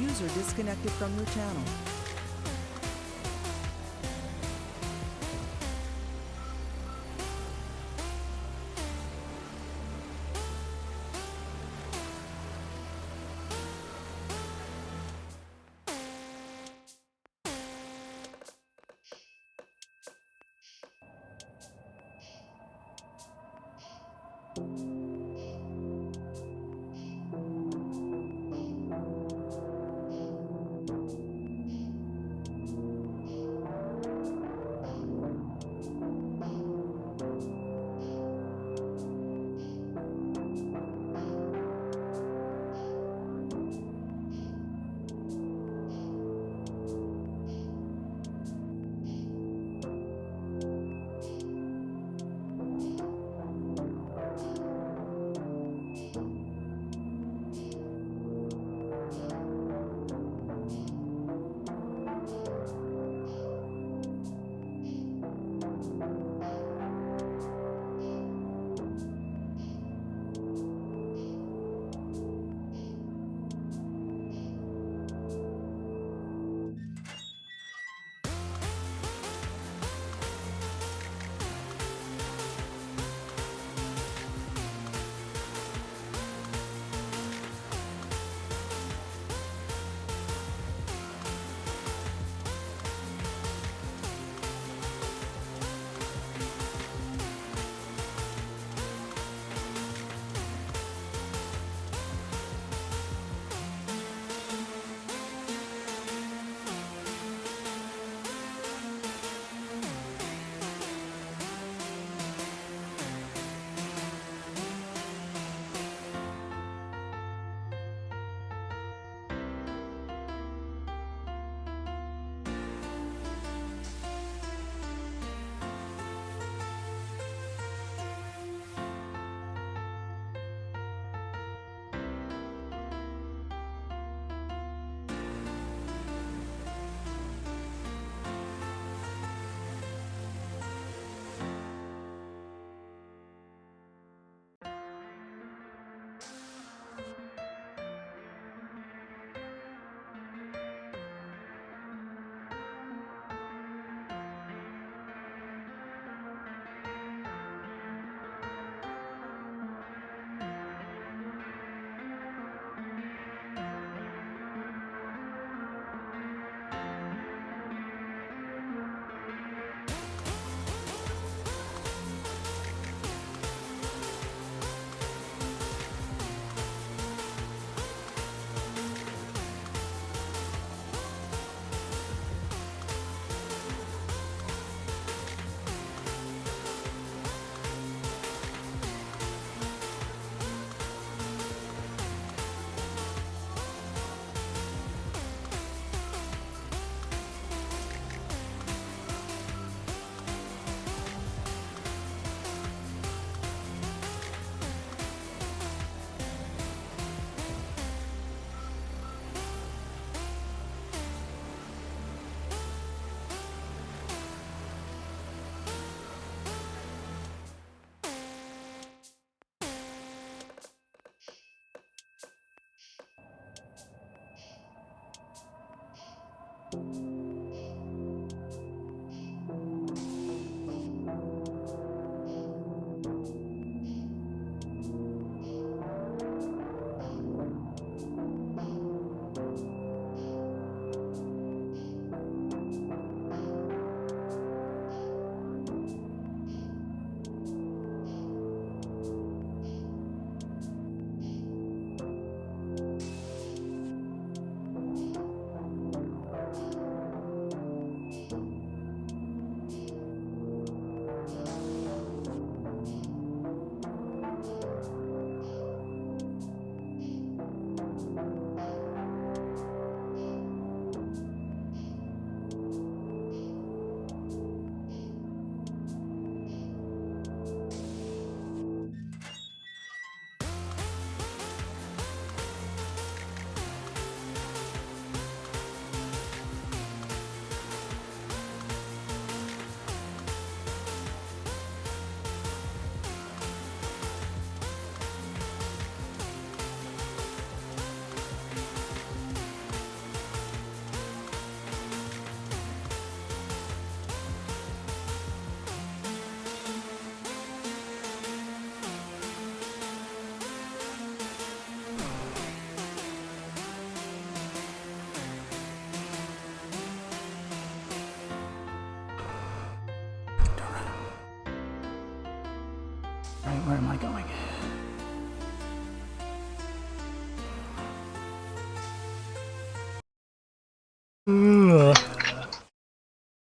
User disconnected from your channel.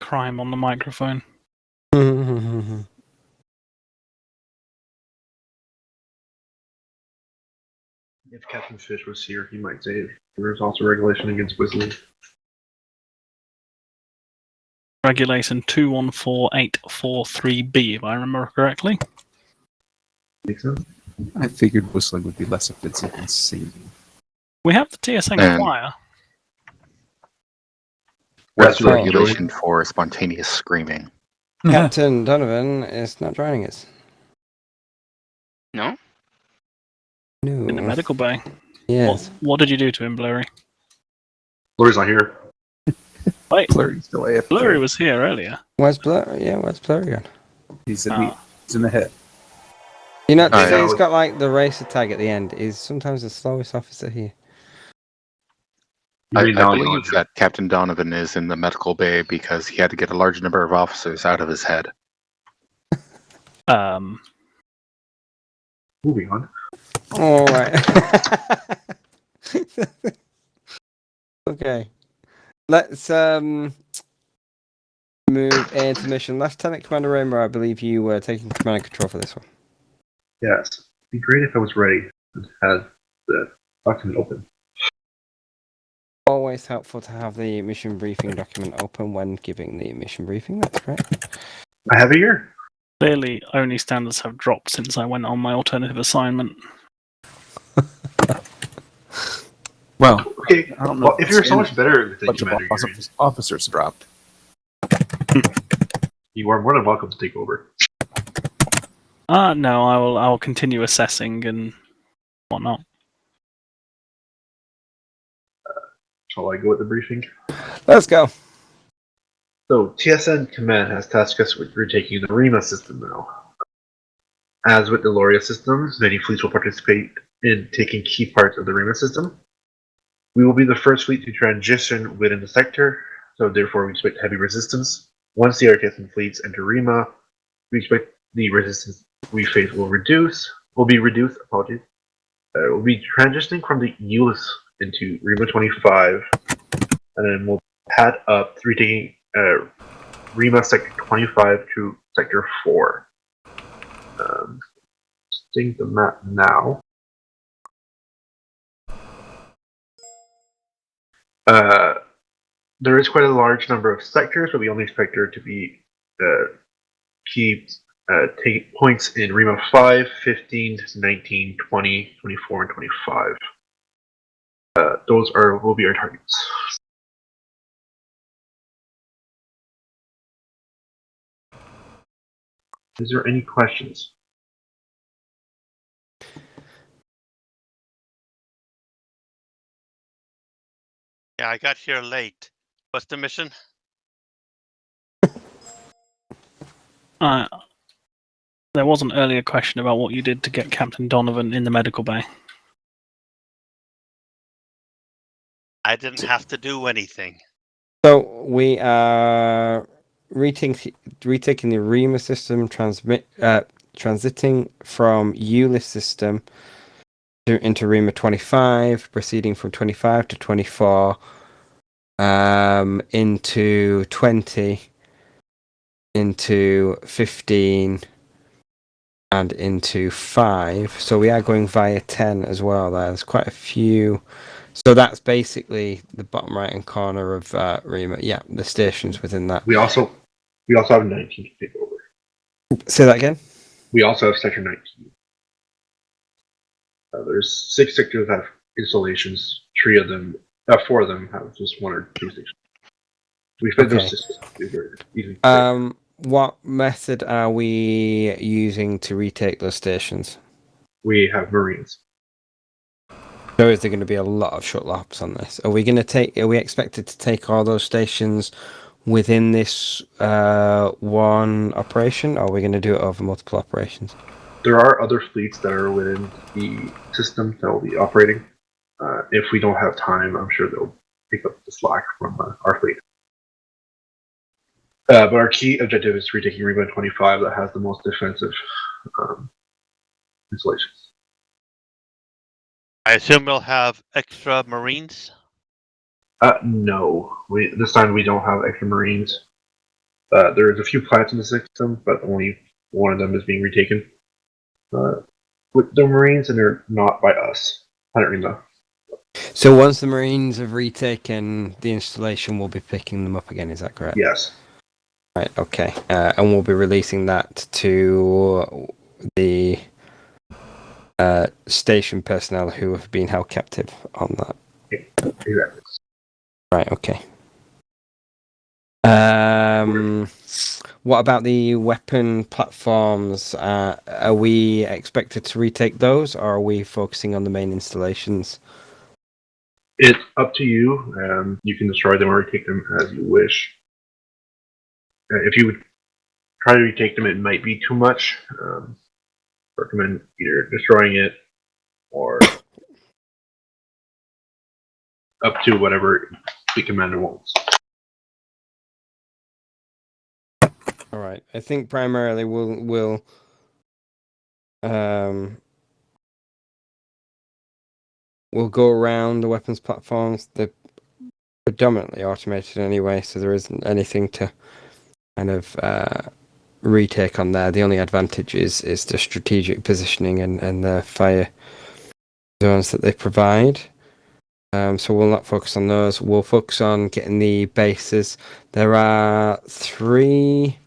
crime on the microphone. If Captain Fish was here, he might say there's also regulation against whistling. Regulation 214843B, if I remember correctly. Think so? I figured whistling would be less offensive than singing. We have the TSN And- choir. What's the right. regulation for spontaneous screaming? Captain Donovan is not joining us. No? No. In the medical bay. Yes. What did you do to him, Blurry? Blurry's not here. Wait, Blurry's still AFK. Blurry was here earlier. Where's Blur? Yeah, where's Blur again? He's in the head. You know, Aye. he's got like the racer tag at the end. He's sometimes the slowest officer here. I believe that Captain Donovan is in the medical bay because he had to get a large number of officers out of his head. Moving on. All right. Okay. Let's move into mission. Lieutenant Commander Raymer, I believe you were taking command and control for this one. Yes. It'd be great if I was ready and had the document open. Always helpful to have the mission briefing document open when giving the mission briefing. That's correct. I have it here. Clearly, only standards have dropped since I went on my alternative assignment. Well, Okay. I don't know. Well, if you're so much better with a bunch of Commander, officers dropped. you are more than welcome to take over. No, I will continue assessing and whatnot. Shall I go with the briefing? Let's go. So, TSN Command has tasked us with retaking the REMA system now. As with the Loria system, many fleets will participate in taking key parts of the REMA system. We will be the first fleet to transition within the sector, so therefore we expect heavy resistance. Once the TSN fleets enter REMA, we expect the resistance we face will be reduced. We'll be transitioning from the ULIS into REMA 25, and then we'll pad up through taking REMA Sector 25 to Sector 4. Seeing the map now. There is quite a large number of sectors, but we only expect there to be take points in REMA 5, 15, 19, 20, 24, and 25. Those will be our targets. Is there any questions? Yeah, I got here late. What's the mission? There was an earlier question about what you did to get Captain Donovan in the medical bay. I didn't have to do anything. So we are retaking the REMA system, transiting from ULIS system into REMA 25, proceeding from 25 to 24, into 20, into 15, and into 5. So we are going via 10 as well. There's quite a few. So that's basically the bottom right hand corner of REMA. Yeah, the stations within that. We also have 19 to take over. Say that again. We also have Sector 19. There's 6 sectors that have installations. 4 of them have just 1 or 2 stations. We fit those systems very easily. What method are we using to retake those stations? We have Marines. So is there going to be a lot of shuttle ops on this? Are we expected to take all those stations within this one operation, or are we going to do it over multiple operations? There are other fleets that are within the system that will be operating. If we don't have time, I'm sure they'll pick up the slack from our fleet. But our key objective is retaking REMA 25 that has the most defensive installations. I assume we'll have extra Marines? No. This time we don't have extra Marines. There's a few planets in the system, but only one of them is being retaken with the Marines, and they're not by us. Planet Rima. So once the Marines have retaken the installation, we'll be picking them up again. Is that correct? Yes. Right. Okay. And we'll be releasing that to the station personnel who have been held captive on that. Exactly. Right. Okay. What about the weapon platforms? Are we expected to retake those, or are we focusing on the main installations? It's up to you. You can destroy them or retake them as you wish. If you would try to retake them, it might be too much. Recommend either destroying it or up to whatever the commander wants. All right. I think primarily we'll go around the weapons platforms. They're predominantly automated anyway, so there isn't anything to kind of retake on there. The only advantage is the strategic positioning and the fire zones that they provide. So we'll not focus on those. We'll focus on getting the bases. There are 3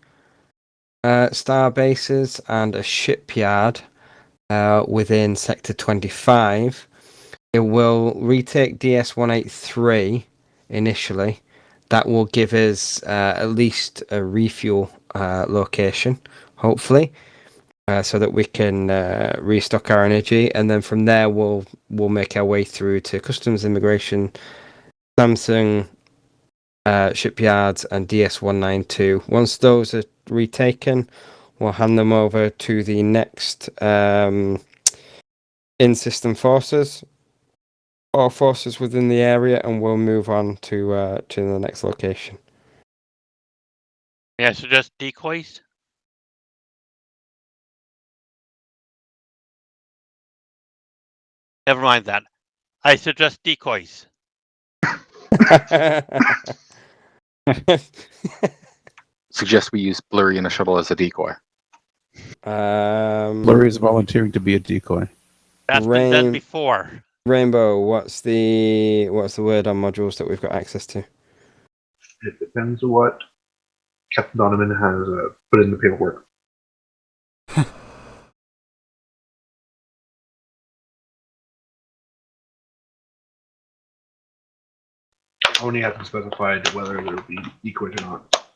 star bases and a shipyard within Sector 25. It will retake DS-183 initially. That will give us at least a refuel location, hopefully, so that we can restock our energy. And then from there, we'll make our way through to Customs, Immigration, Samsung shipyards, and DS-192. Once those are retaken, we'll hand them over to the next in-system forces or forces within the area, and we'll move on to the next location. Yeah, so just decoys. Never mind that. I suggest decoys. Suggest we use Blurry in a shuttle as a decoy. Blurry is volunteering to be a decoy. That's been done before. Rainbow, what's the word on modules that we've got access to? It depends on what Captain Donovan has put in the paperwork. Only hasn't specified whether there will be decoys or not.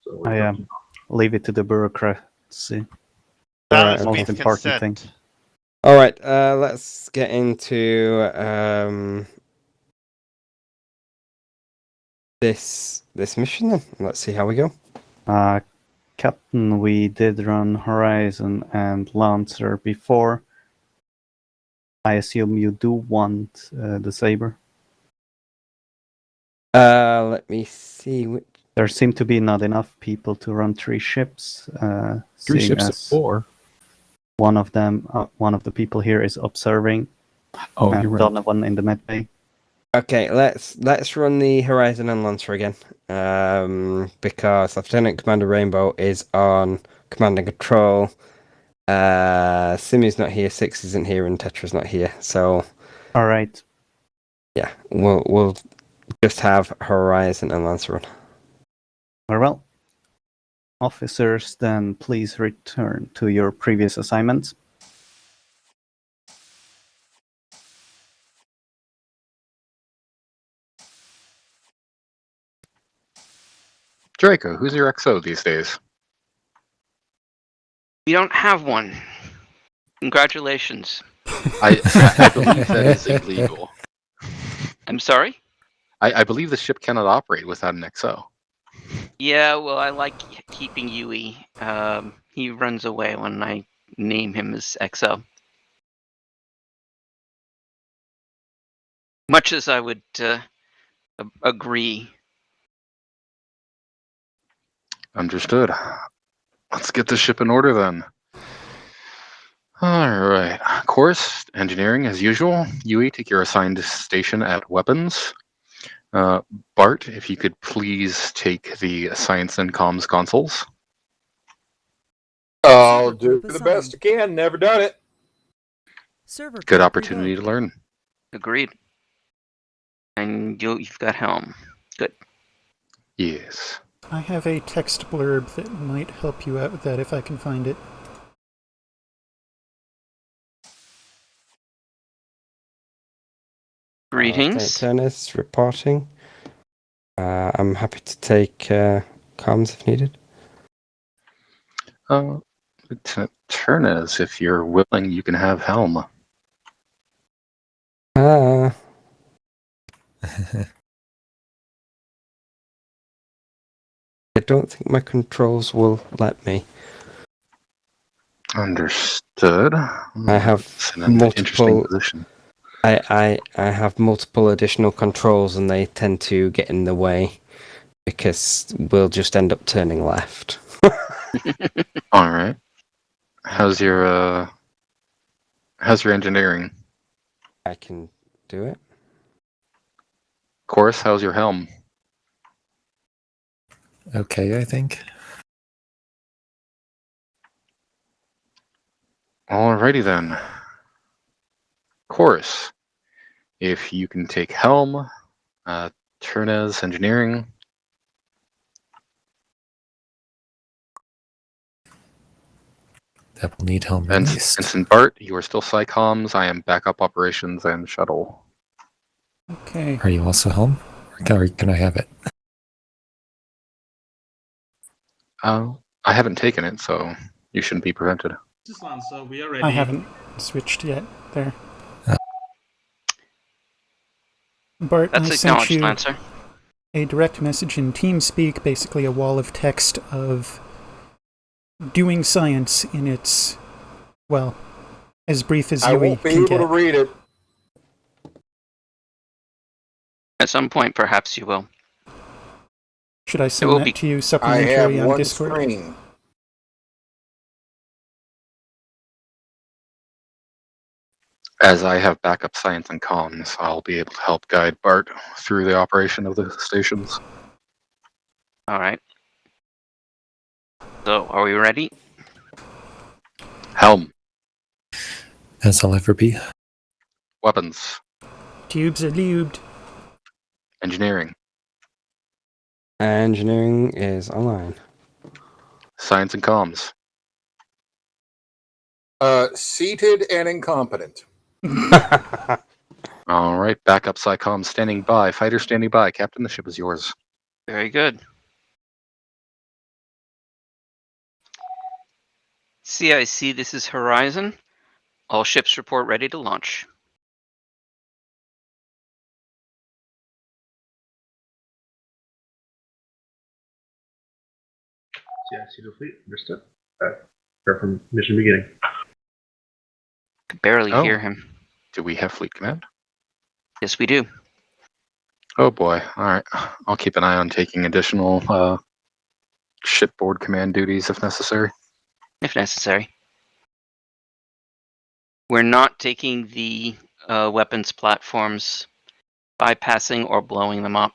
So I leave it to the bureaucracy. That The most important thing. All right, let's get into this mission then. Let's see how we go. Captain, we did run Horizon and Lancer before. I assume you do want the Saber. Let me see. There seem to be not enough people to run 3 ships. 3 ships of 4. One of them, one of the people here is observing. Oh, you're right. Donovan in the med bay. Okay, let's run the Horizon and Lancer again, because Lieutenant Commander Rainbow is on command and control. Simi's not here, Six isn't here, and Tetra's not here. So, all right, yeah, we'll just have Horizon and Lancer run. Very well. Officers, then please return to your previous assignments. Draco, who's your XO these days? We don't have one. Congratulations. I believe that is illegal. I'm sorry? I believe the ship cannot operate without an XO. Yeah, well, I like keeping Yui. He runs away when I name him as XO. Much as I would agree. Understood. Let's get the ship in order then. Alright. Course, engineering as usual. Yui, take your assigned station at weapons. Bart, if you could please take the science and comms consoles. I'll do the best I can. Never done it. Server Good group opportunity revoked. to learn. Agreed. And you've got helm. Good. Yes. I have a text blurb that might help you out with that if I can find it. Greetings. Tennis reporting. I'm happy to take comms if needed. Lieutenant Turnez, if you're willing, you can have helm. I don't think my controls will let me. Understood. I have It's an interesting multiple. position. I have multiple additional controls, and they tend to get in the way because we'll just end up turning left. All right. How's your engineering? I can do it. Chorus, how's your helm? Okay, I think. Alrighty then. Chorus, if you can take helm, Turnez engineering. That will need helm And released. Ensign Bart, you are still SciComms. I am backup operations and shuttle. Okay. Are you also helm? Or can I have it? I haven't taken it, so you shouldn't be prevented. This is Lancer. We are ready. I haven't switched yet. There. Bart, That's I sent acknowledged, you Lancer. a direct message in TeamSpeak, basically a wall of text of doing science in its, well, as brief as I Yui won't be can able get. to read it. At some point, perhaps you will. Should I send will that be- to you I have supplementary on one Discord? screen. As I have backup science and comms, I'll be able to help guide Bart through the operation of the stations. All right. So, are we ready? Helm, As I'll ever be. weapons, Tubes are lubed. engineering, Engineering is online. science and comms. Seated and incompetent. All right, backup SciComms standing by. Fighter standing by. Captain, the ship is yours. Very good. CIC, this is Horizon. All ships report ready to launch. Yeah, see the fleet. Understood. Start from mission beginning. Could barely Oh. hear him. Do we have fleet command? Yes, we do. Oh boy. All right. I'll keep an eye on taking additional shipboard command duties if necessary. If necessary. We're not taking the weapons platforms, bypassing or blowing them up.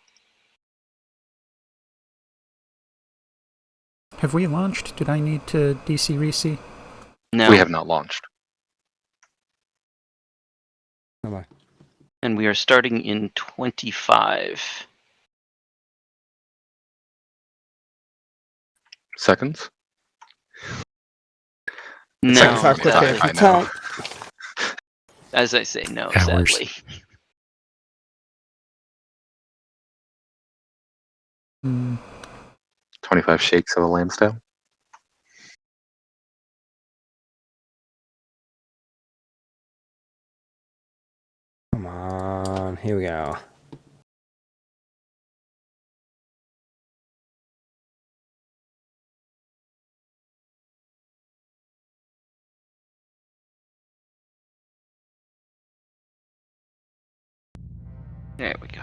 Have we launched? Did I need to DC Reci? No. We have not launched. Bye-bye. And we are starting in 25. Seconds? No, Seconds How quick sadly. if you I know. tank? As I say, no, Hours. sadly. Hmm. 25 shakes of a Lansdale. Come on, here we go. There we go.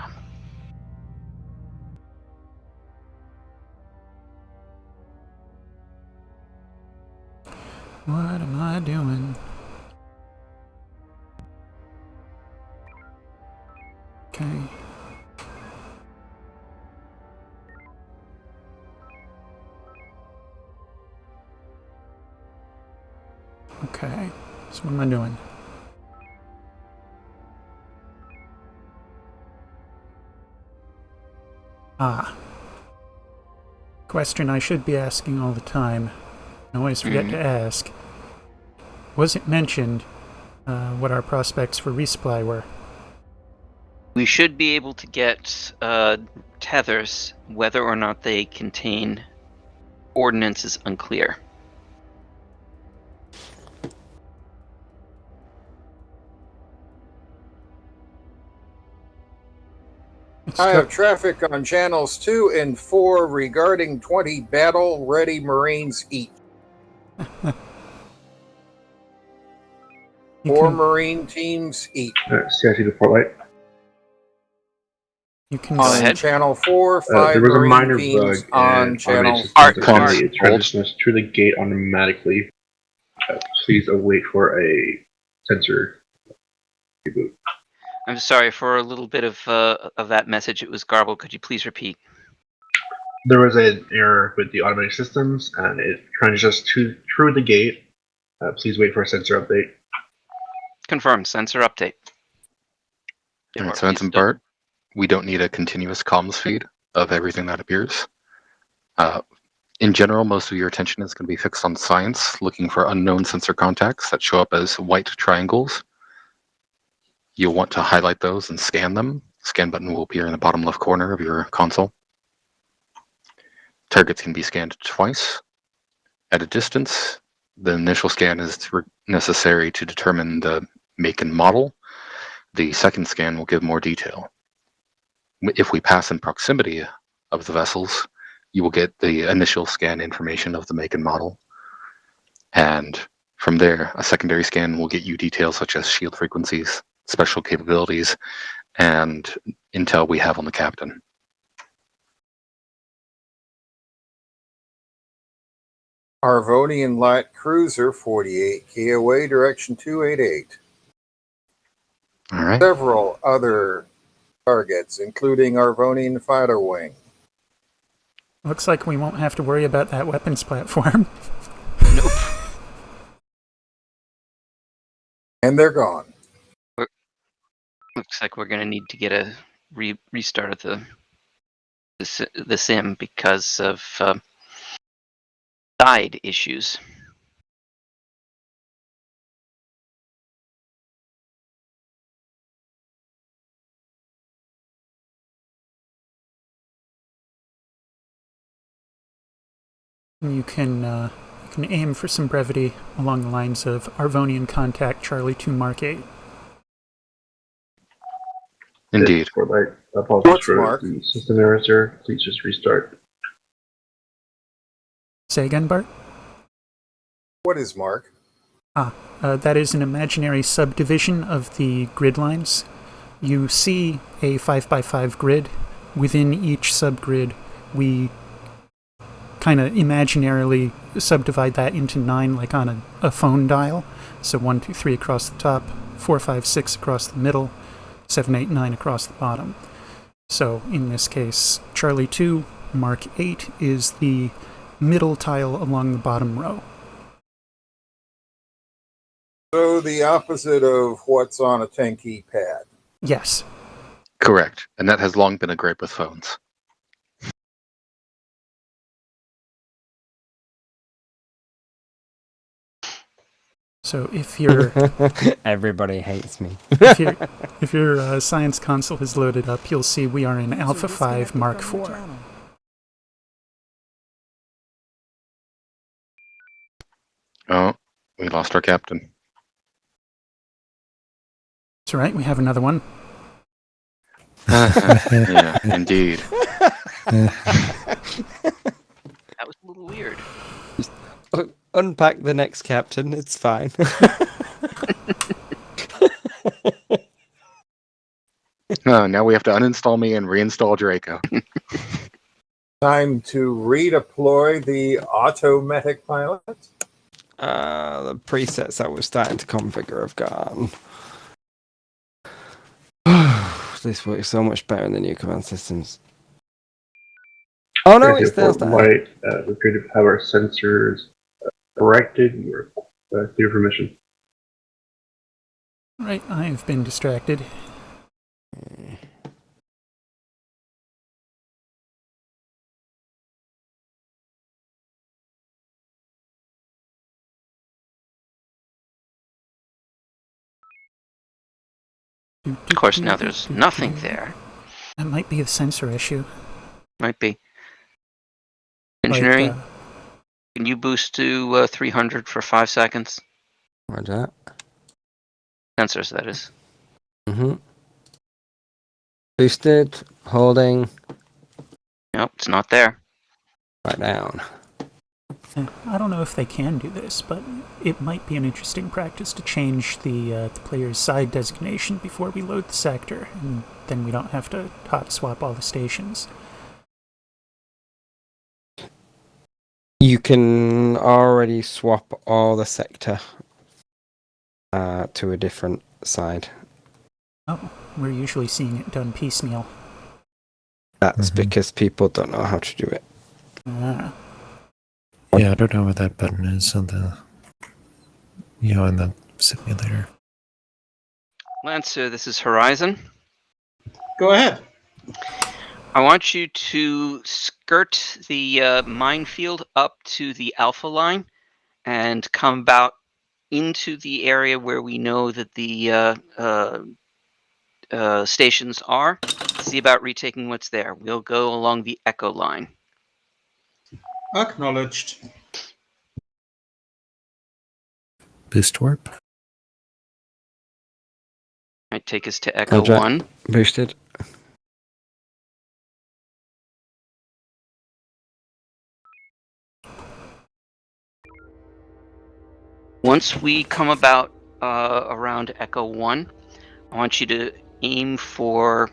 What am I doing? Okay. Okay. So what am I doing? Ah. Question I should be asking all the time. I always forget to ask. Was it mentioned what our prospects for resupply were? We should be able to get tethers. Whether or not they contain ordnance is unclear. I have traffic on channels 2 and 4 regarding 20 battle-ready Marines each. 4 Marine teams each. CIT report light. You can Go On ahead. channel 4, 5 there was a Marine minor teams bug on and channel automated Art, systems Art. it transitions through the gate automatically. Please await for a sensor reboot. I'm sorry for a little bit of that message. It was garbled. Could you please repeat? There was an error with the automated systems, and it transitions through the gate. Please wait for a sensor update. Confirmed. Sensor update. All right, so Ensign Bart, we don't need a continuous comms feed of everything that appears. In general, most of your attention is going to be fixed on science, looking for unknown sensor contacts that show up as white triangles. You'll want to highlight those and scan them. Scan button will appear in the bottom left corner of your console. Targets can be scanned twice. At a distance, the initial scan is necessary to determine the make and model. The second scan will give more detail. If we pass in proximity of the vessels, you will get the initial scan information of the make and model. And from there, a secondary scan will get you details such as shield frequencies, special capabilities, and intel we have on the captain. Arvonian light cruiser 48 KOA direction 288. All right. Several other targets, including Arvonian fighter wing. Looks like we won't have to worry about that weapons platform. Nope. And they're gone. Looks like we're going to need to get a restart of the sim because of side issues. You can aim for some brevity along the lines of Arvonian contact Charlie 2 Mark 8. Indeed. Apologies for the system error, sir. Please just restart. Say again, Bart? What is Mark? That is an imaginary subdivision of the grid lines. You see a 5x5 grid. Within each subgrid, we kind of imaginarily subdivide that into 9 like on a phone dial. So 1, 2, 3 across the top, 4, 5, 6 across the middle, 7, 8, 9 across the bottom. So in this case, Charlie 2, Mark 8 is the middle tile along the bottom row. So the opposite of what's on a 10-key pad. Yes. Correct. And that has long been a gripe with phones. So if you're everybody hates me. if your science console is loaded up, you'll see we are in Alpha 5 Mark 4. Oh, we lost our captain. That's right, we have another one. Yeah, indeed. That was a little weird. Just unpack the next captain, it's fine. No, now we have to uninstall me and reinstall Draco. Time to redeploy the automatic pilot. The presets I was starting to configure have gone. This works so much better in the new command systems. Oh no, it's still starting. We're going to have our sensors corrected. We're your permission. Right, I've been distracted. Of course, now there's nothing there. That might be a sensor issue. Might be. Engineering, Like, can you boost to 300 for 5 seconds? Roger that. Sensors, that is. Mm-hmm. Boosted, holding, Nope, it's not there. right down. I don't know if they can do this, but it might be an interesting practice to change the player's side designation before we load the sector, and then we don't have to hot swap all the stations. You can already swap all the sector to a different side. Oh, we're usually seeing it done piecemeal. That's because people don't know how to do it. Ah. Yeah, I don't know what that button is on the, in the simulator. Lancer, this is Horizon. Go ahead. I want you to skirt the minefield up to the Alpha line and come about into the area where we know that the stations are. See about retaking what's there. We'll go along the Echo line. Acknowledged. Boost warp. Might take us to Echo Roger. 1. Boosted. Once we come about around Echo 1, I want you to aim for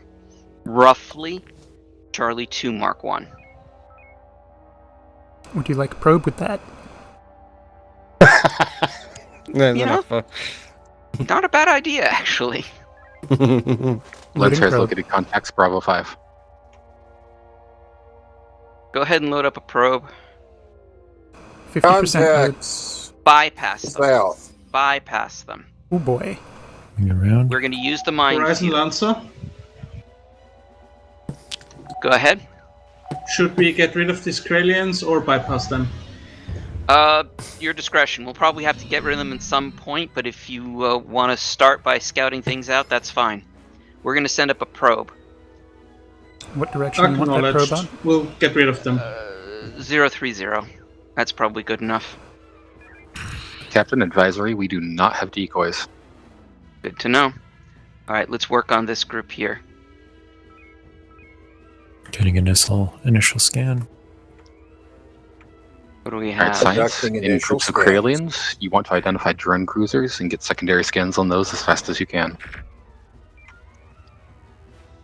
roughly Charlie 2 Mark 1. Would you like a probe with that? There's You enough. Not a bad idea, actually. Lancer has probe. located contacts Bravo 5. Go ahead and load up a probe. 50% load. Contacts Bypass them. south. Bypass them. Oh boy. Around. We're going to use the Horizon minefield. Lancer. Go ahead. Should we get rid of these Kralians or bypass them? Your discretion. We'll probably have to get rid of them at some point, but if you want to start by scouting things out, that's fine. We're going to send up a probe. What direction do you want that probe Acknowledged. on? We'll get rid of them. 030. That's probably good enough. Captain advisory, we do not have decoys. Good to know. Alright, let's work on this group here. Getting initial scan. What do we Alright, have? science. Conducting In initial groups of scans. Kralians, you want to identify drone cruisers and get secondary scans on those as fast as you can.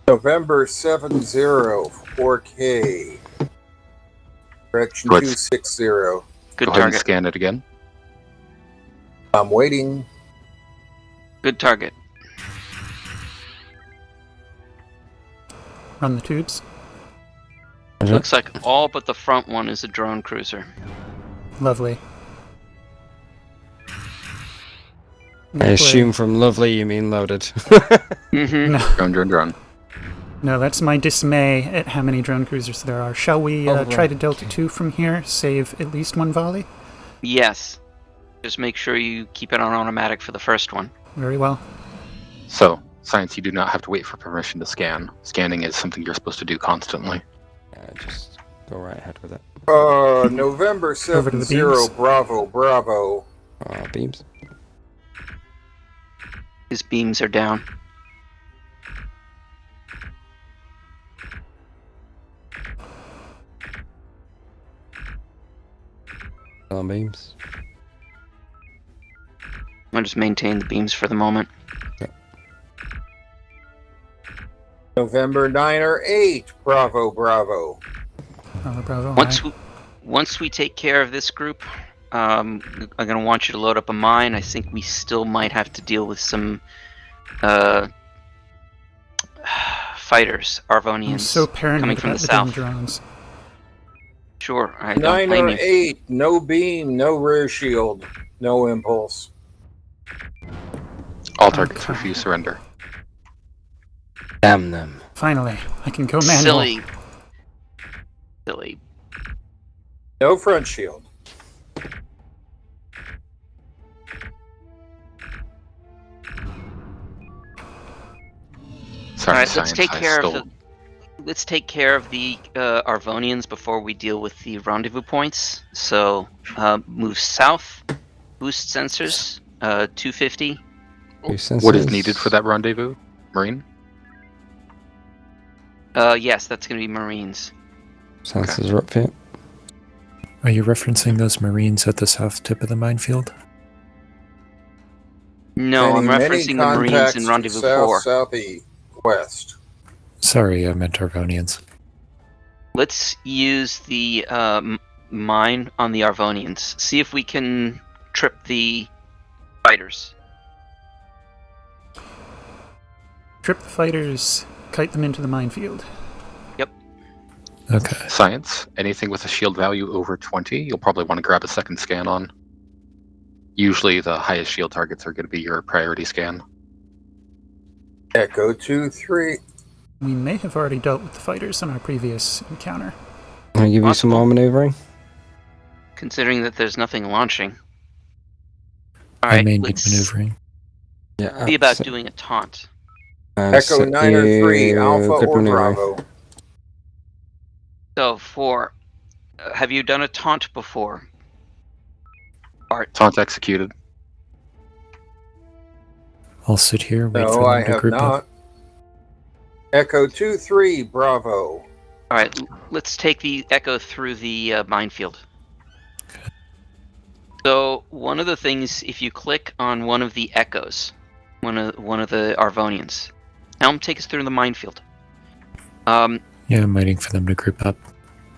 November 70, 4K. Correction Good. 260. Good Go ahead and target. scan it again. I'm waiting. Good target. Run the tubes. Looks like all but the front one is a drone cruiser. Lovely. I assume from lovely you mean loaded. Mm-hmm. No, Drone. no, that's my dismay at how many drone cruisers there are. Shall we try to Delta 2 from here? Save at least one volley? Yes. Just make sure you keep it on automatic for the first one. Very well. So, science, you do not have to wait for permission to scan. Scanning is something you're supposed to do constantly. Just go right ahead with it. November Over to the 70, beams. Bravo. Beams. His beams are down. On beams. I'll just maintain the beams for the moment. November 9 or 8, Bravo. Bravo, bravo. Once we take care of this group, I'm going to want you to load up a mine. I think we still might have to deal with some fighters, I'm Arvonians, so coming paranoid from about the the damn south. drones. Sure, I don't 9 blame or you. 8, no beam, no rear shield, no impulse. All targets Okay. refuse surrender. Damn them. Finally, I can go manual. Silly. No front shield. Sorry, All right, let's science. take I care of stole. the. Let's take care of the Arvonians before we deal with the rendezvous points. So move south, boost sensors, 250. What is needed for that rendezvous? Marine? Yes, that's going to be Marines. Sensors are up for it. Are you referencing those Marines at the south tip of the minefield? No, I'm referencing the Marines in Rendezvous 4. Southeast, west. Sorry, I meant Arvonians. Let's use the mine on the Arvonians. See if we can trip the fighters. Trip the fighters, kite them into the minefield. Yep. Okay. Science. Anything with a shield value over 20, you'll probably want to grab a second scan on. Usually the highest shield targets are going to be your priority scan. Echo 2-3. We may have already dealt with the fighters in our previous encounter. Can I give you some more maneuvering? Considering that there's nothing launching. I Alright, may need let's maneuvering. Yeah. see about doing a taunt. Echo 9 or 3, Alpha or Bravo. So for... have you done a taunt before? Art. Taunt executed. I'll sit here, wait No, for I them to have group not. up. Echo 2-3, Bravo. Alright, let's take the Echo through the minefield. So one of the things, if you click on one of the Echoes, one of the Arvonians, Helm, take us through the minefield. Yeah, I'm waiting for them to group up.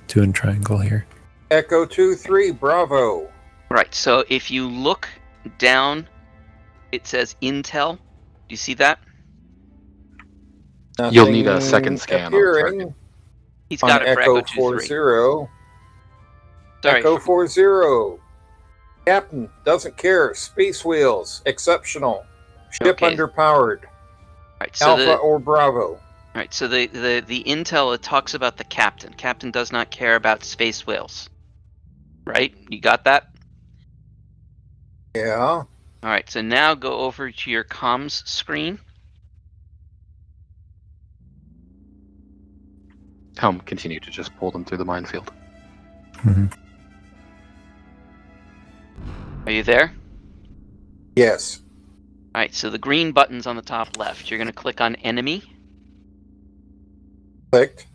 Doing triangle here. Echo 2-3, Bravo. Right, so if you look down, it says Intel. Do you see that? Nothing You'll need a second scan on the appearing target. He's got on it for Echo Echo 2-3. 4-0. Sorry. Echo 4-0. Captain, doesn't care. Space wheels, exceptional. Ship Okay. underpowered. Right, so Alpha or Bravo. Right, so the intel, it talks about the captain. Captain does not care about space whales. Right? You got that? Yeah. Alright, so now go over to your comms screen. Helm, continue to just pull them through the minefield. Mm-hmm. Are you there? Yes. Alright, so the green button's on the top left. You're going to click on enemy, Clicked.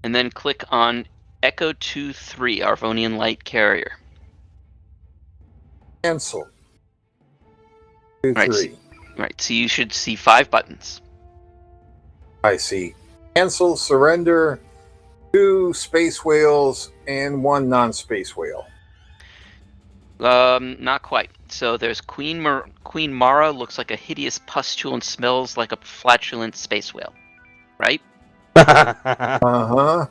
and then click on Echo 2-3, Arvonian Light Carrier. Cancel. 2-3. Right. Right, so you should see 5 buttons. I see. Cancel, surrender, 2 space whales, and 1 non-space whale. Not quite. So there's Queen Mara, looks like a hideous pustule and smells like a flatulent space whale. Right? Uh-huh.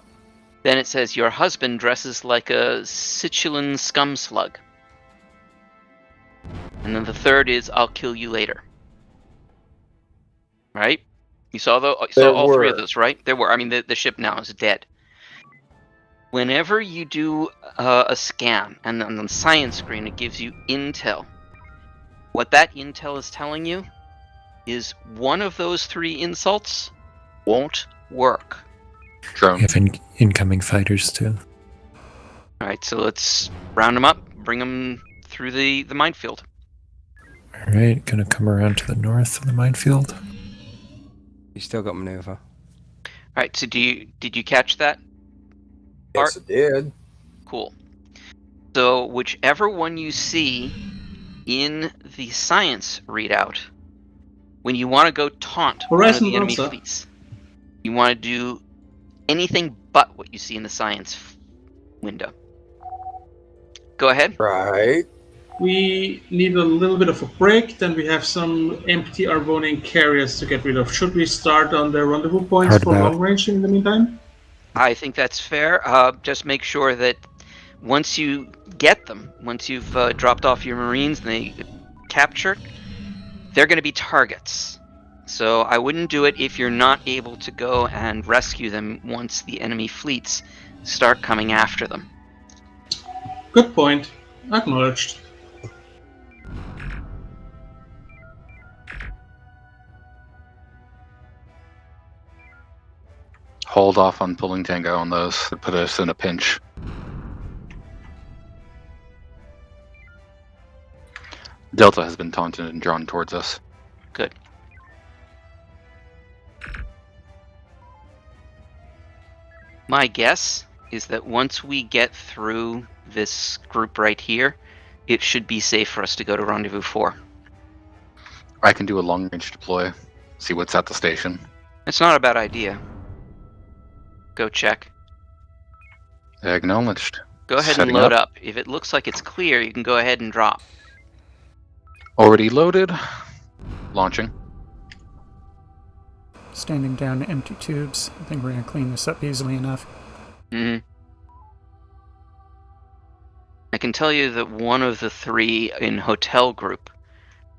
Then it says, your husband dresses like a Sichuan scum slug. And then the third is, I'll kill you later. Right? You saw all 3 of those, right? There were. I mean, the ship now is dead. Whenever you do a scan, and on the science screen it gives you intel, what that intel is telling you is one of those 3 insults won't work. Drone. We have incoming fighters too. Alright, so let's round them up, bring them through the minefield. Alright, gonna come around to the north of the minefield. You still got maneuver. Alright, so did you catch that? Yes, it did. Cool. So whichever one you see in the science readout, when you want to go taunt one of Horizon the enemy answer. fleets, you want to do anything but what you see in the science window. Go ahead. Right. We need a little bit of a break, then we have some empty Arvonian carriers to get rid of. Should we start on the rendezvous points Hard for about. long range in the meantime? I think that's fair. Just make sure that once you get them, once you've dropped off your Marines and they get captured, they're going to be targets. So I wouldn't do it if you're not able to go and rescue them once the enemy fleets start coming after them. Good point. Acknowledged. Hold off on pulling Tango on those to put us in a pinch. Delta has been taunted and drawn towards us. Good. My guess is that once we get through this group right here, it should be safe for us to go to Rendezvous 4. I can do a long-range deploy, see what's at the station. It's not a bad idea. Go check. Acknowledged. Go ahead Setting and load up. If it looks like it's clear, you can go ahead and drop. Already loaded. Launching. Standing down empty tubes. I think we're going to clean this up easily enough. Mm-hmm. I can tell you that one of the three in Hotel Group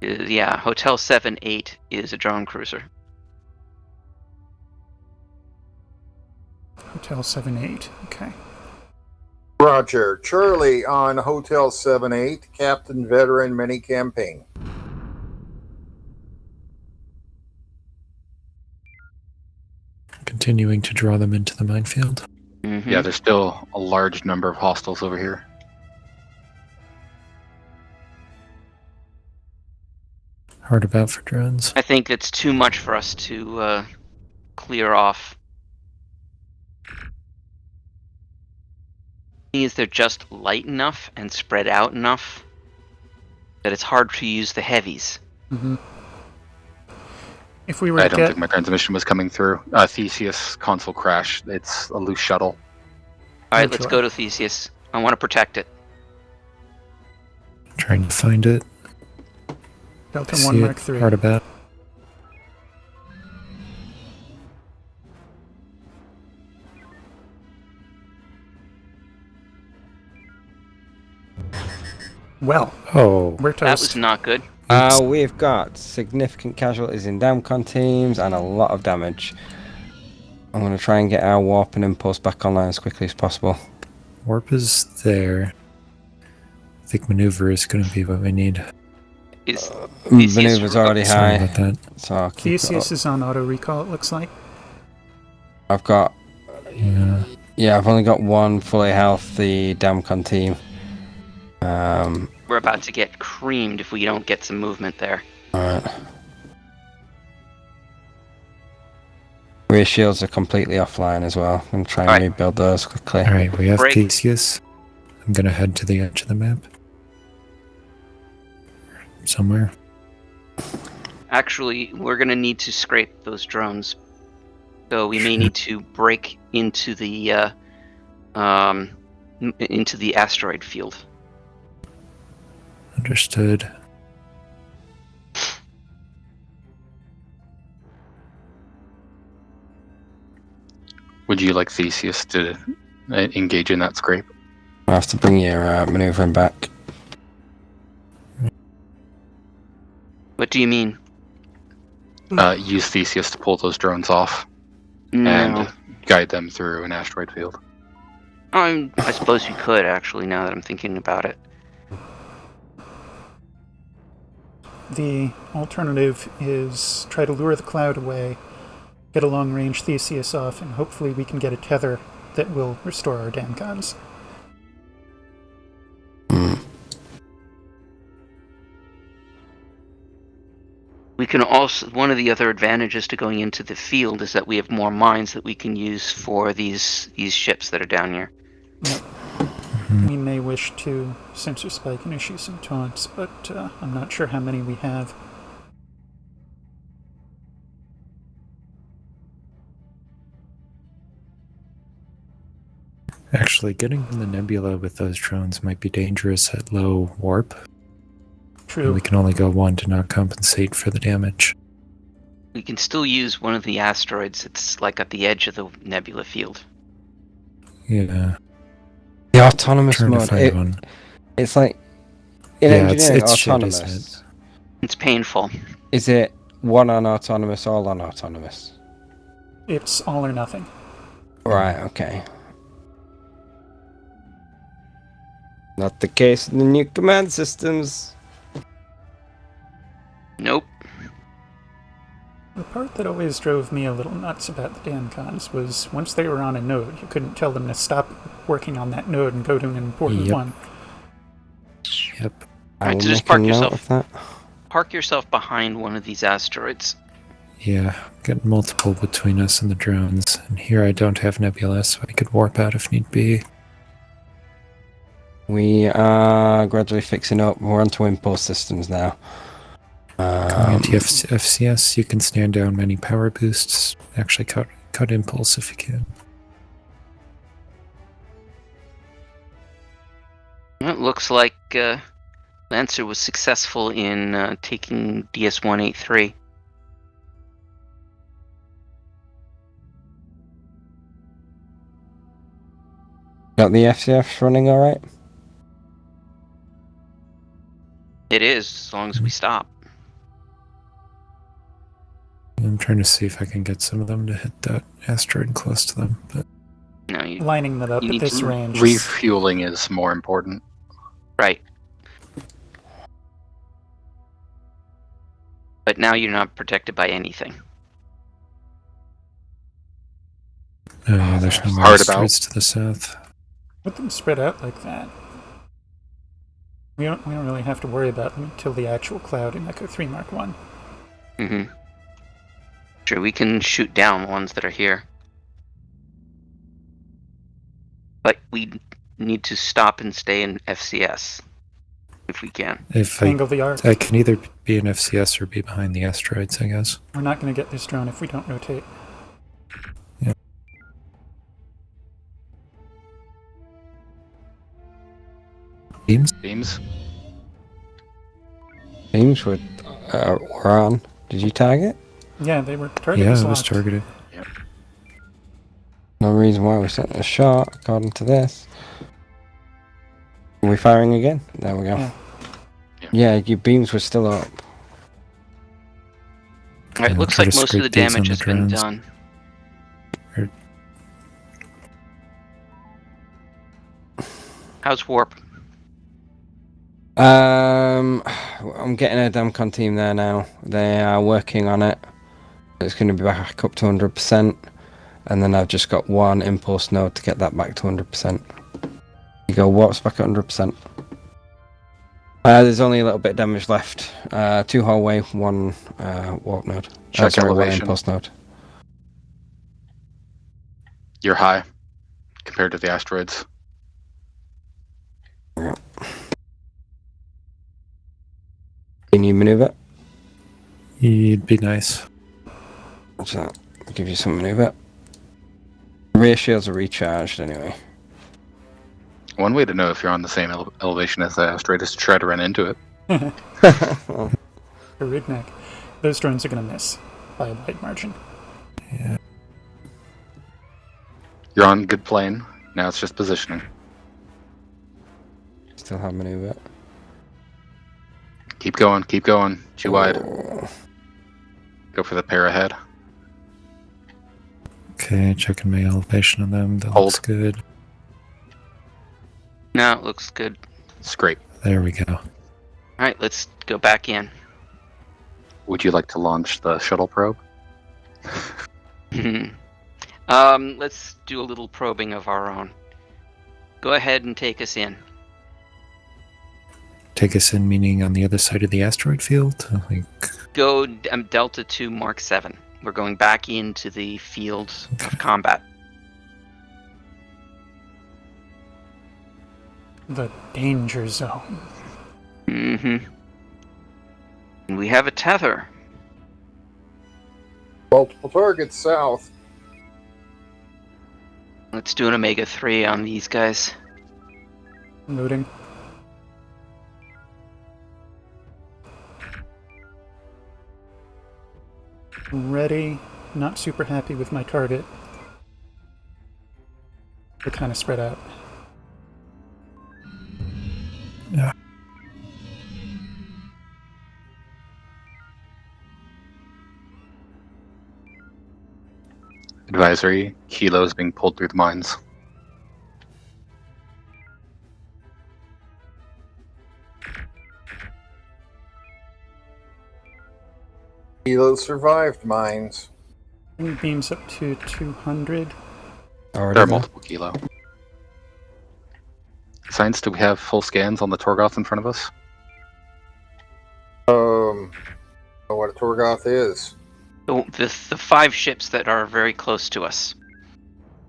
is, Hotel 7-8 is a drone cruiser. Hotel 7-8. Okay. Roger. Charlie on Hotel 7-8, Captain Veteran Mini Campaign. Continuing to draw them into the minefield. Mm-hmm. Yeah, there's still a large number of hostiles over here. Hard about for drones. I think it's too much for us to clear off. Is they're just light enough and spread out enough that it's hard to use the heavies. Mm-hmm. If we were I to don't get... think my transmission was coming through. Theseus console crash. It's a loose shuttle. Alright, let's go to Theseus. I want to protect it. Trying to find it. Delta I 1 see Mark it. 3. Hard about. Well, Oh, we're That toast. was not good. We've got significant casualties in Damcon teams and a lot of damage. I'm going to try and get our warp and impulse back online as quickly as possible. warp is there. I think maneuver is going to be what we need. Is Theseus Maneuver's already Sorry high, about that. so I'll keep it Theseus up. is on auto recall, it looks like. I've got... Yeah. Yeah, I've only got one fully healthy Damcon team. we're about to get creamed if we don't get some movement there. Alright. Rear shields are completely offline as well. I'm trying to rebuild those quickly. Alright, we have Break. Theseus. I'm going to head to the edge of the map. Somewhere. Actually, we're going to need to scrape those drones. So we may need to break into the asteroid field. Understood. Would you like Theseus to engage in that scrape? I have to bring your maneuvering back. What do you mean? Use Theseus to pull those drones off No. and guide them through an asteroid field. I suppose you could, actually, now that I'm thinking about it. The alternative is try to lure the cloud away, get a long-range Theseus off, and hopefully we can get a tether that will restore our Damcons. We can also, one of the other advantages to going into the field is that we have more mines that we can use for these ships that are down here. Yep. We may wish to sensor spike and issue some taunts, but I'm not sure how many we have. Actually, getting in the nebula with those drones might be dangerous at low warp. True. We can only go one to not compensate for the damage. We can still use one of the asteroids that's like at the edge of the nebula field. Yeah. The autonomous Trying to mode. find one. It's like in Yeah, engineering it's shit, autonomous. isn't it? It's painful. Is it one on autonomous, all on autonomous? It's all or nothing. Right, okay. Not the case in the new command systems. Nope. The part that always drove me a little nuts about the damn cons was once they were on a node, you couldn't tell them to stop working on that node and go to an important Yep. one. Yep. I Alright, will so just make a park note yourself. of that. Park yourself behind one of these asteroids. Yeah, got multiple between us and the drones. And here I don't have nebula, so I could warp out if need be. We are gradually fixing up. We're onto impulse systems now. Going into FCS, you can stand down many power boosts. Actually, cut impulse if you can. It looks like Lancer was successful in taking DS-183. Got the FCF running all right? It is, as long as we stop. I'm trying to see if I can get some of them to hit that asteroid close to them. But No, you Lining that up You at need this to range. Refueling is more important. right. But now you're not protected by anything. yeah, there's no more Hard about. asteroids to the south. Let them spread out like that. We don't really have to worry about them until the actual cloud in Echo 3 Mark 1. Mm-hmm. Sure, we can shoot down ones that are here. But we need to stop and stay in FCS. If we can. If Angle the arc. I can either be in FCS or be behind the asteroids, I guess. We're not going to get this drone if we don't rotate. Beams? Beams. Beams were on. Did you target? Yeah, they were targeted. Yeah, it was targeted. No reason why we're setting a shot, according to this. Are we firing again? There we go. Yeah. Yeah, your beams were still up. Alright, Yeah, looks try like to most of scrape the these on damage the has been drones. done. How's warp? I'm getting a Damcon team there now. They are working on it. It's going to be back up to 100%. And then I've just got one impulse node to get that back to 100%. You go warp's back at 100%. There's only a little bit of damage left. 2 hallway, 1 warp node. Check One elevation. impulse node. You're high compared to the asteroids. Yeah. Can you maneuver? It'd be nice. What's that? I'll give you some maneuver. Rear shields are recharged anyway. One way to know if you're on the same elevation as the asteroid is to try to run into it. Rignac. Those drones are going to miss by a wide margin. Yeah. You're on good plane. Now it's just positioning. Still have maneuver. Keep going, keep going. Too wide. Oh. Go for the pair ahead. Okay, checking my elevation on them. That Hold. looks good. No, it looks good. Scrape. There we go. Alright, let's go back in. Would you like to launch the shuttle probe? Let's do a little probing of our own. Go ahead and take us in. Take us in, meaning on the other side of the asteroid field? Like, Go Delta 2 Mark 7. We're going back into the field of combat. The danger zone. Mm-hmm. And we have a tether. Multiple targets south. Let's do an Omega 3 on these guys. Loading. Ready. Not super happy with my target. They're kind of spread out. Advisory: Kilos being pulled through the mines. Kilo survived mines. Bring beams up to 200. Already There are there. multiple Kilo. Science, do we have full scans on the Torgoth in front of us? Know what a Torgoth is. The 5 ships that are very close to us.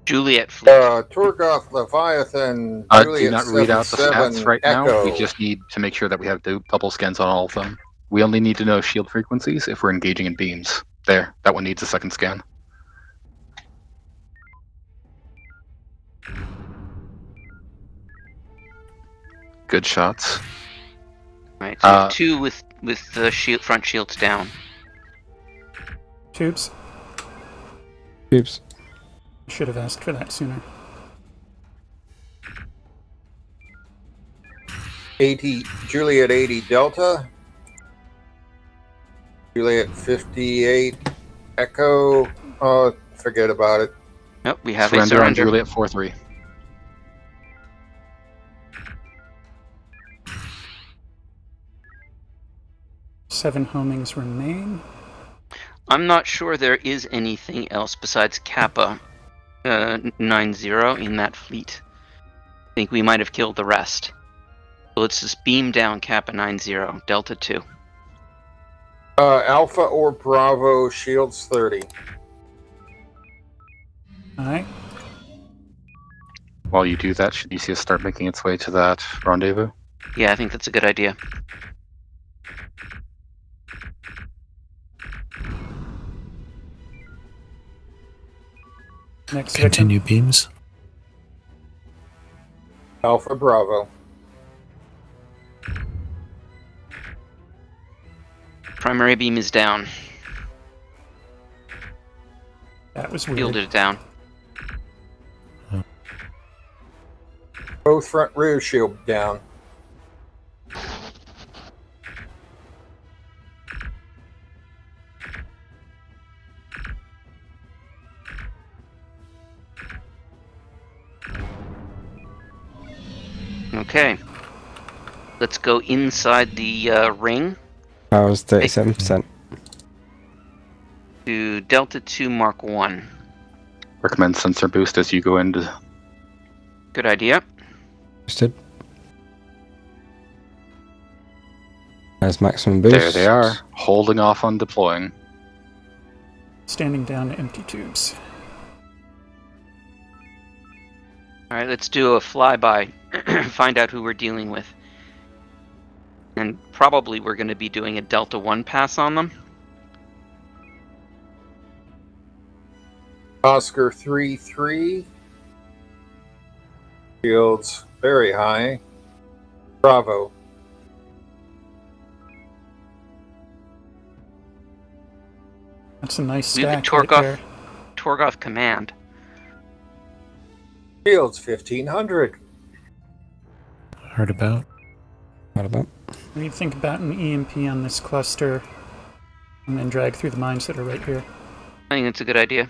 Juliet Fleet. Torgoth, Leviathan, Do Juliet not read out the 77, stats right Echo. now. We just need to make sure that we have double scans on all of them. We only need to know shield frequencies if we're engaging in beams. There, that one needs a second scan. Good shots. Right, so 2 with the front shields down. Tubes. Oops. Should have asked for that sooner. 80, Juliet 80 Delta. Juliet 58 Echo. Oh, forget about it. Nope, we have Surrender a on surrender. Juliet 4-3. Seven homings remain. I'm not sure there is anything else besides Kappa 90 in that fleet. I think we might have killed the rest. So let's just beam down Kappa 90, Delta 2. Alpha or Bravo shields 30. Alright. While you do that, should Theseus start making its way to that rendezvous? Yeah, I think that's a good idea. Next Continue beams. Alpha Bravo. Primary beam is down. That was weird. Shielded it down. Both front rear shield down. Okay. Let's go inside the ring I was 37%. to Delta 2 Mark 1. Recommend sensor boost as you go into. Good idea. Boosted. There's maximum boost. There they are, holding off on deploying. Standing down to empty tubes. Alright, let's do a flyby. Find out who we're dealing with. And probably we're going to be doing a Delta 1 pass on them. Oscar 3-3. Shields very high. Bravo. That's a nice We have a stack right there. Torgoth Command. Shields 1500. Heard about. What about? What do you think about an EMP on this cluster and then drag through the mines that are right here? I think that's a good idea.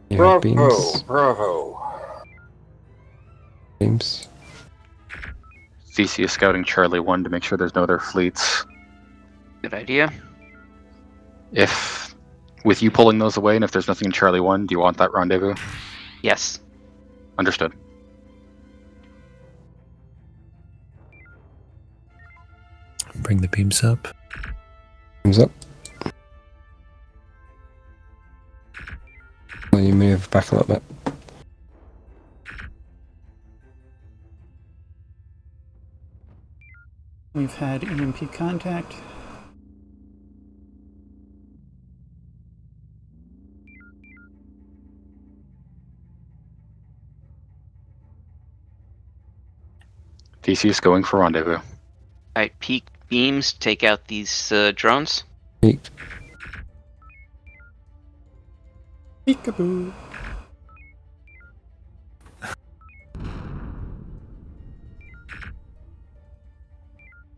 You have Bravo. beams. Bravo. Beams. Theseus scouting Charlie 1 to make sure there's no other fleets. Good idea. If, with you pulling those away, and if there's nothing in Charlie 1, do you want that rendezvous? Yes. Understood. Bring the beams up. Comes up. Then you move back a little bit. We've had EMP contact. Theseus going for rendezvous. Alright, peak beams, take out these drones. Peaked. Peekaboo.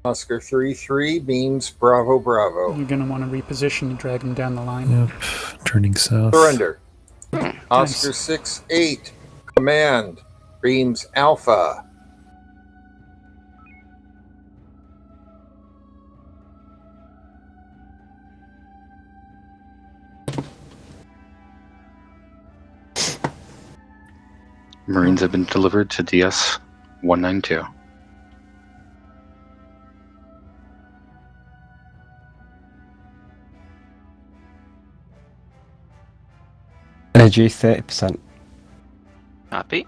Oscar 3-3 beams Bravo Bravo. You're going to want to reposition to drag him down the line. Yep. Turning south. Surrender. Nice. Oscar 6-8 command beams Alpha. Marines have been delivered to DS 192. Energy 30%. Copy.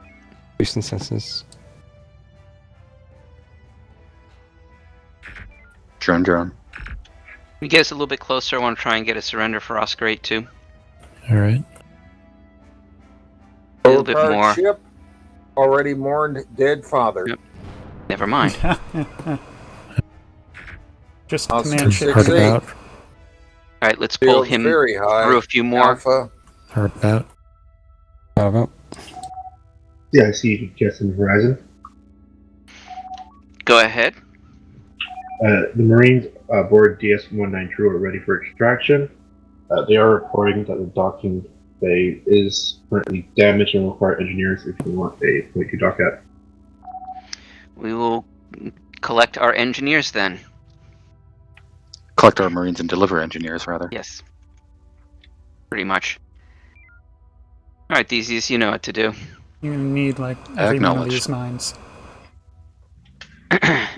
Boosting sensors. Drone. We get us a little bit closer. I want to try and get a surrender for Oscar 8 too. All right. A little bit Overpowered more. ship already mourned dead father. Yep. Never mind. Just Oscar command ship. Hard 6-8. about. All right, let's pull Shields him very high. through a few more. Alpha. Hard about. Bravo. Yeah, I see TSN Horizon. Go ahead. The Marines aboard DS-192 are ready for extraction. They are reporting that the docking bay is currently damaged and require engineers if you want a point to dock at. We will collect our engineers then. Collect our Marines and deliver engineers, rather. Yes. Pretty much. Alright, Theseus, you know what to do. You need like every one of Acknowledged. these mines.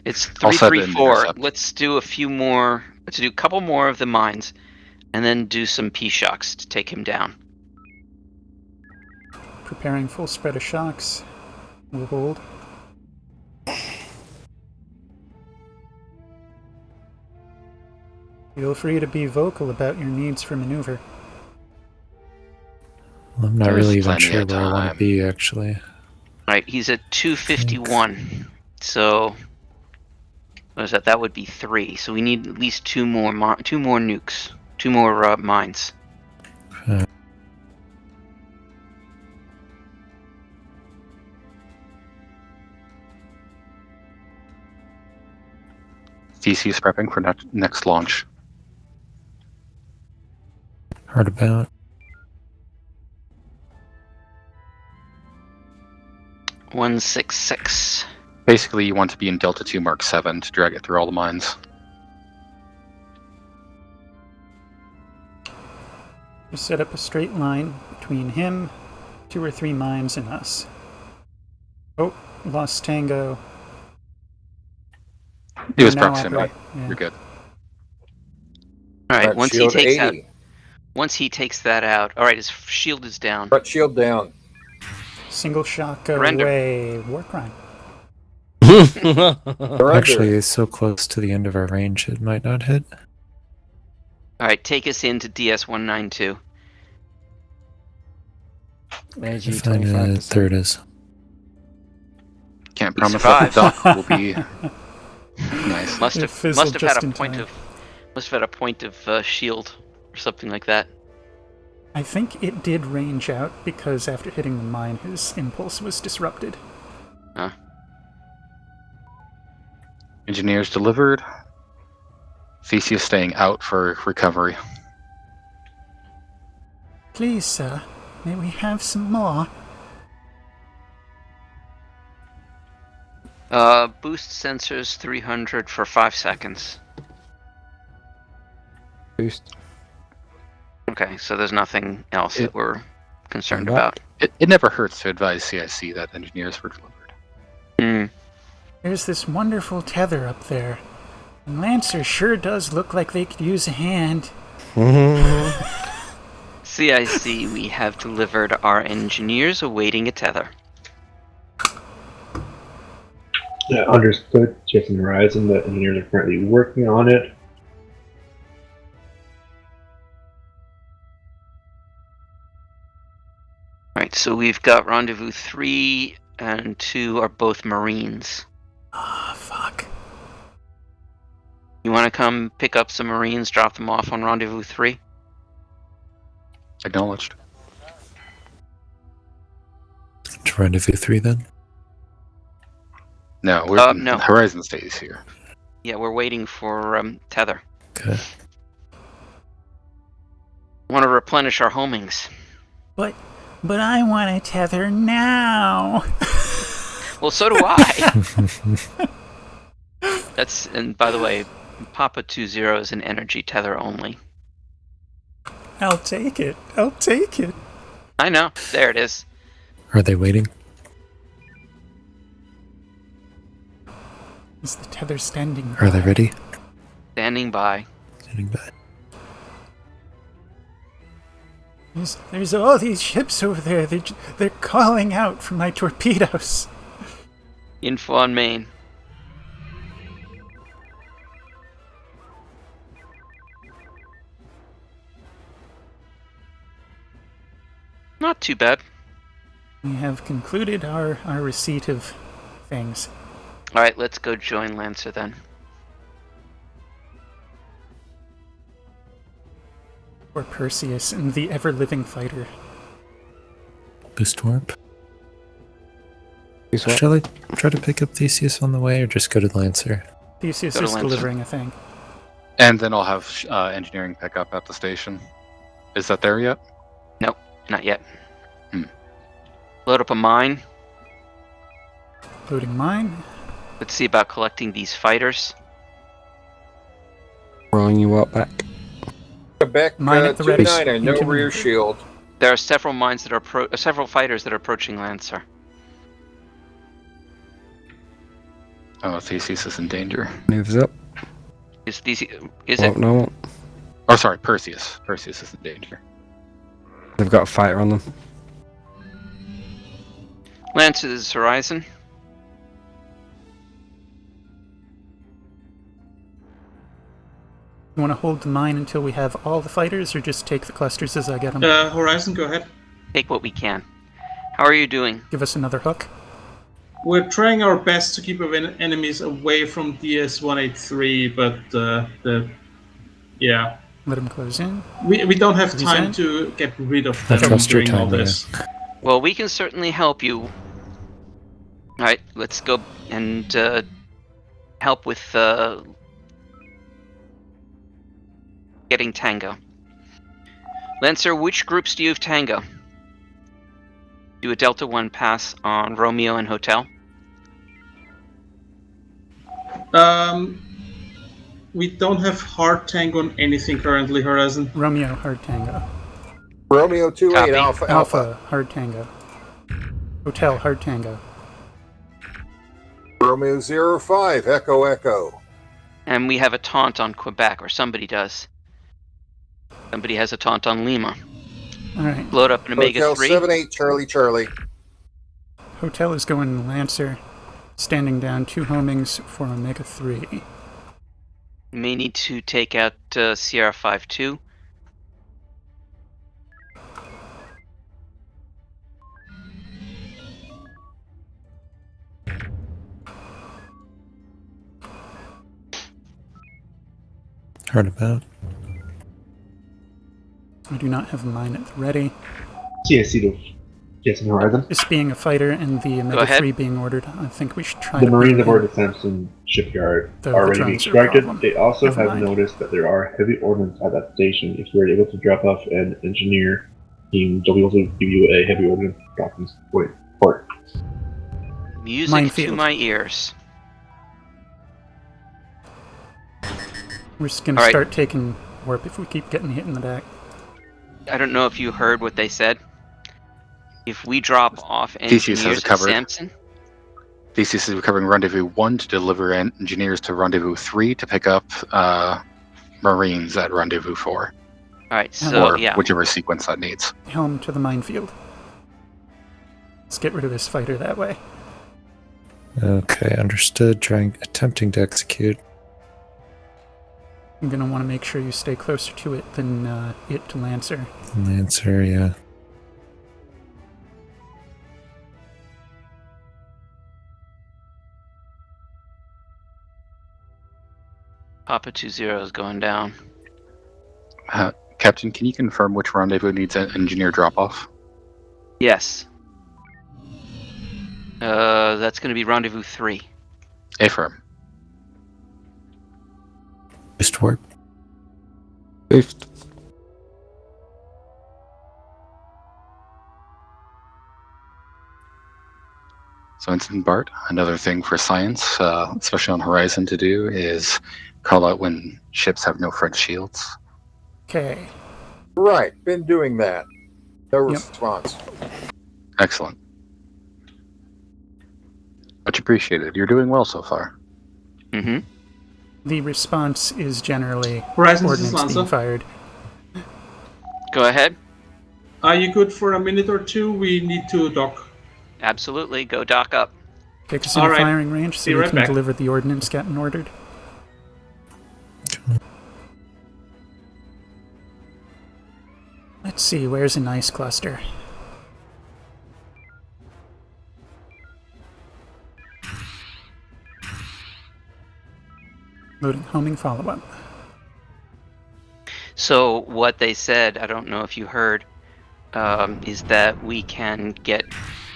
It's I'll set an 334. intercept. Let's do a few more. Let's do a couple more of the mines, and then do some P-shocks to take him down. Preparing full spread of shocks. We'll hold. Feel free to be vocal about your needs for maneuver. Well, I'm not There's really even plenty sure of where I want time. to be, actually. Alright, he's at 251. So, what is that? That would be 3. So we need at least two more nukes. 2 more mines. Theseus prepping for next launch. Hard about. One 6-6. Basically, you want to be in Delta 2 Mark 7 to drag it through all the mines. We set up a straight line between him, 2 or 3 mines, and us. Oh, lost Tango. It was Now proximity. operate. Yeah. You're good. Alright, Threat once he shield takes 80. once he takes that out. Alright, his shield is down. Threat shield down. Single shock Surrender. away. War crime. Surrender. Actually, it's so close to the end of our range, it might not hit. Alright, take us into DS-192. Energy Fine, 25%. there it is. Can't We promise that the survived. dock will be nice. Must It have fizzled had just a in point time. of shield or something like that. I think it did range out because after hitting the mine, his impulse was disrupted. Huh. Engineers delivered. Theseus staying out for recovery. Please, sir, may we have some more? Boost sensors 300 for 5 seconds. Boost. Okay, so there's nothing else that we're concerned Back. about. It never hurts to advise CIC that engineers were delivered. There's this wonderful tether up there. And Lancer sure does look like they could use a hand. CIC, we have delivered our engineers awaiting a tether. Understood, TSN Horizon. The engineers are currently working on it. Alright, so we've got Rendezvous 3 and 2 are both Marines. Ah, fuck. You want to come pick up some Marines, drop them off on Rendezvous 3? Acknowledged. To Rendezvous 3 then? No, we're No. Horizon stays here. Yeah, we're waiting for tether. Okay. Want to replenish our homings. But I want a tether now. Well, so do I. And by the way, Papa 20 is an energy tether only. I'll take it. I'll take it. I know. There it is. Are they waiting? Is the tether standing? Are they ready? Standing by. Standing by. There's all these ships over there. They're calling out for my torpedoes. Info on main. Not too bad. We have concluded our receipt of things. Alright, let's go join Lancer then. Or Perseus and the ever-living fighter. Boost warp. Boost warp. Shall I try to pick up Theseus on the way, or just go to Lancer? Theseus Go to is Lancer. delivering a thing. And then I'll have engineering pick up at the station. Is that there yet? Nope, not yet. Load up a mine. Loading mine. Let's see about collecting these fighters. Rolling you up back. Quebec Mine at the ready. 2-9, no Into- rear shield. There are several mines that are several fighters that are approaching Lancer. Oh, Theseus is in danger. Moves up. Is it? No. Oh, sorry, Perseus. Perseus is in danger. They've got a fighter on them. Lancer's Horizon. You want to hold the mine until we have all the fighters, or just take the clusters as I get them? Horizon, go ahead. Take what we can. How are you doing? Give us another hook. We're trying our best to keep our enemies away from DS-183, but yeah, Let them close in. we don't have Have you time sent? to get rid of That's them cluster during all time, this. Well, we can certainly help you. Alright, let's go and help with getting Tango. Lancer, which groups do you have Tango? Do a Delta 1 pass on Romeo and Hotel. We don't have hard tango on anything currently, Horizon. Romeo, hard tango. Romeo 2-8, Copy. Alpha. Alpha, hard tango. Hotel, hard tango. Romeo 05, Echo Echo. And we have a taunt on Quebec, or somebody does. Somebody has a taunt on Lima. Alright. Load up an Omega Hotel 3. 78, Charlie Charlie. Hotel is going Lancer. Standing down 2 homings for Omega 3. You may need to take out Sierra 5-2. Heard about. I do not have mine at the ready. TSC to TSN Horizon. This being a fighter and the Omega ahead. 3 being ordered, I think we should try The to Marines beat have them. ordered Samson shipyard The already being drones are a extracted. problem. They also Never have mind. noticed that there are heavy ordnance at that station. If you're able to drop off an engineer team, they'll be able to give you a heavy ordnance dropping port. Music Minefield. to my ears. We're just gonna Alright. start taking warp if we keep getting hit in the back. I don't know if you heard what they said. If we drop off Theseus has engineers it at covered. Samson, Theseus is recovering Rendezvous 1 to deliver engineers to Rendezvous 3 to pick up Marines at Rendezvous 4. alright, so or yeah. whichever sequence that needs. Helm to the minefield. Let's get rid of this fighter that way. Okay, understood. Attempting to execute. I'm gonna want to make sure you stay closer to it than it to Lancer. Lancer, yeah. Papa 20 is going down. Captain, can you confirm which rendezvous needs an engineer drop-off? Yes. That's going to be Rendezvous 3. Affirm. Boost warp. Boost. So, Ensign Bart, another thing for science, especially on Horizon, to do is call out when ships have no front shields. Okay. Right, been doing that. No Yep. response. Excellent. Much appreciated. You're doing well so far. Mm-hmm. The response is generally Horizon, this is ordnance being Lanza. fired. Go ahead. Are you good for a minute or two? We need to dock. Absolutely. Go dock up. Take us in All right. firing range so Be we right can back. deliver the ordnance Captain ordered. Let's see, where's an ice cluster? Loading homing follow-up. So what they said, I don't know if you heard, is that we can get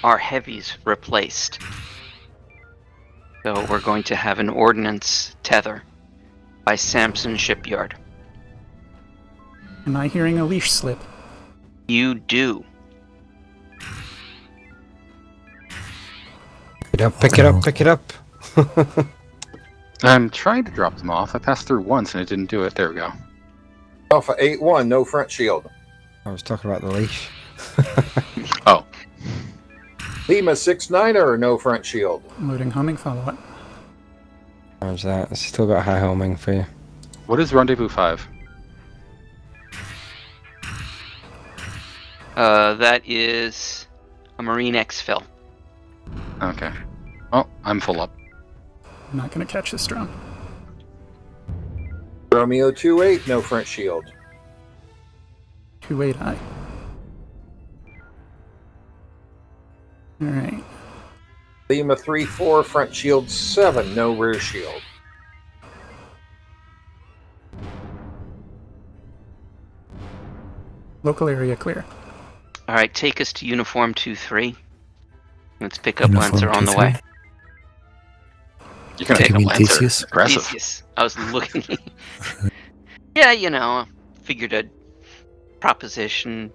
our heavies replaced. So we're going to have an ordnance tether by Samson Shipyard. Am I hearing a leash slip? You do. Pick it up, pick it up, pick it up. I'm trying to drop them off. I passed through once and it didn't do it. There we go. Alpha 8-1, no front shield. I was talking about the leash. Oh, Lima 6-9er, no front shield. Loading homing follow-up. How's that? It's still got high homing for you. what is Rendezvous 5? That is a Marine exfil. Okay. Well, I'm full up. I'm not going to catch this drone. Romeo 2-8, no front shield. 2-8-I. Alright. Lima 3-4, front shield 7, no rear shield. Local area clear. Alright, take us to Uniform 2-3. Let's pick up Uniform Lancer on the 2-3. way. You're gonna Take take You mean Lancer. Theseus? Aggressive. Theseus. I was looking. Yeah, you know, figured a proposition.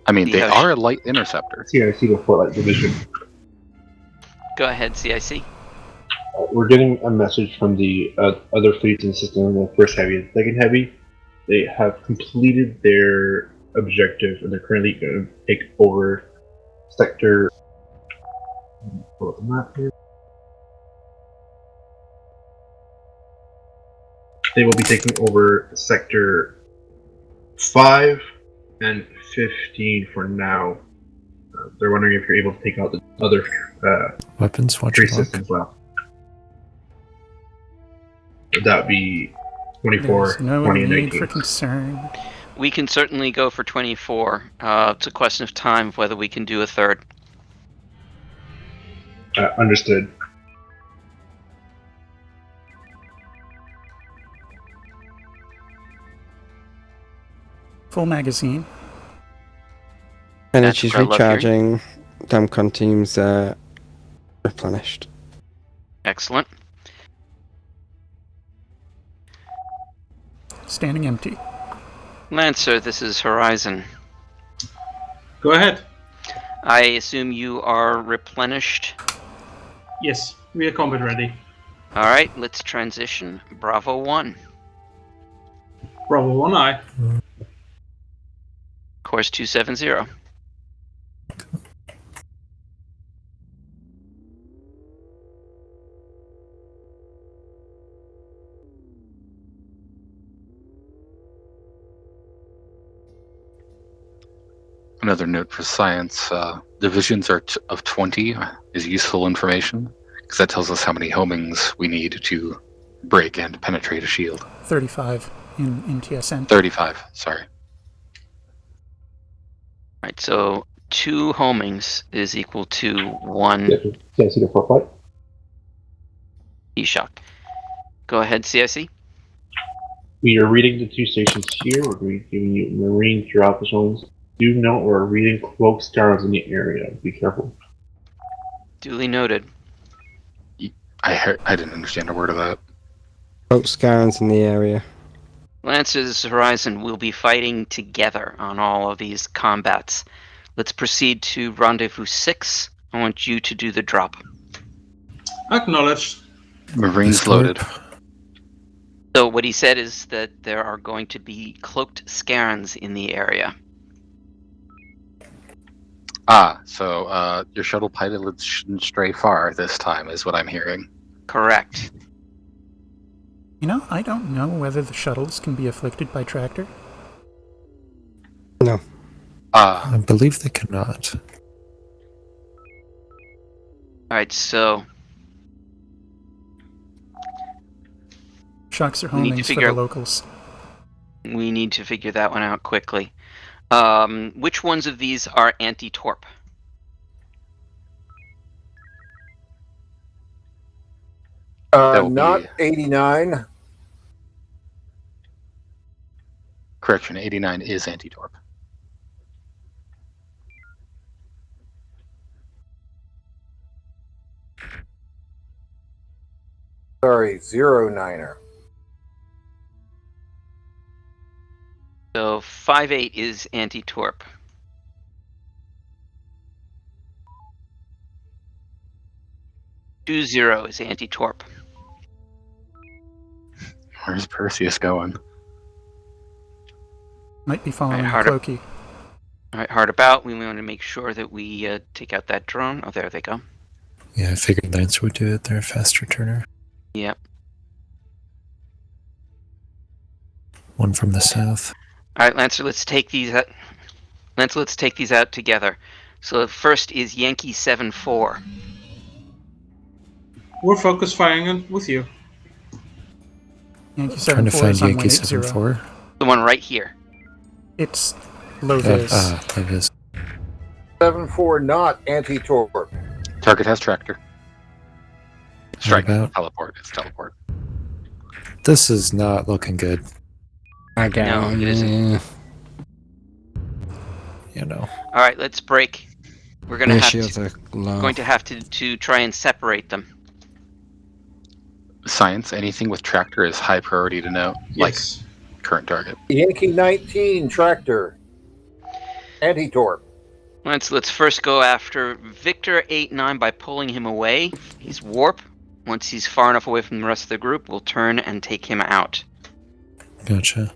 I mean, they Yeah, are a light interceptor. CIC to Fort Light Division. Go ahead, CIC. We're getting a message from the other fleets in the system, the first heavy and second heavy. They have completed their objective and they're currently going to take over sector. Pull up the map here. They will be taking over sector 5 and 15 for now. They're wondering if you're able to take out the other Weapons, watch three your lock. systems left. That would be 24, There's no 20, and need 19. for concern. We can certainly go for 24. It's a question of time of whether we can do a third. Understood. Full magazine. Energy's what I love hearing. recharging. Damcon team's replenished. Excellent. Standing empty. Lancer, this is Horizon. Go ahead. I assume you are replenished. Yes, we are combat ready. Alright, let's transition. Bravo 1. Bravo 1-I. Course 270. Another note for science: divisions of 20 is useful information because that tells us how many homings we need to break and penetrate a shield. 35 in TSN. 35. Sorry. Right, so 2 homings is equal to 1 CIC to Fort Light. E-shock. Go ahead, CIC. We are reading the 2 stations here. We're giving you marine drop zones. Do note we're reading cloak stars in the area. Be careful. Duly noted. I didn't understand a word of that. Boat Scarans in the area. Lancers Horizon will be fighting together on all of these combats. Let's proceed to Rendezvous 6. I want you to do the drop. Acknowledged. Marines This torp. loaded. So what he said is that there are going to be cloaked Scarans in the area. So your shuttle pilots shouldn't stray far this time, is what I'm hearing. Correct. You know, I don't know whether the shuttles can be afflicted by tractor. No. I believe they cannot. Alright, so Shocks are We need to homings for figure the out- locals. we need to figure that one out quickly. Which ones of these are anti-torp? That will Not be 89. correction. 89 is anti-torp. Sorry, 09er. So 5-8 is anti-torp. Two 0 is anti-torp. Where's Perseus going? Might be following Alright, Cloaky. Alright, hard about. We want to make sure that we take out that drone. Oh, there they go. Yeah, I figured Lancer would do it. They're a fast returner. Yep. One from the south. Alright, Lancer, let's take these out. Lancer, let's take these out together. So first is Yankee 7-4. We're focus firing with you. Yankee Trying to 7-4 find is on Yankee 180. 7-4. The one right here. It's low vis. That is. 7-4 not anti-torp. Target has tractor. Strike. about? Teleport. It's teleport. This is not looking good. I got No, it isn't. You know. Alright, let's break. We're gonna Their have shields to, are low. going to have to try and separate them. Science. Anything with tractor is high priority to know. Yes. Like current target. Yankee 19 tractor. Anti-torp. Let's first go after Victor 8-9 by pulling him away. He's warp. Once he's far enough away from the rest of the group, we'll turn and take him out. Gotcha.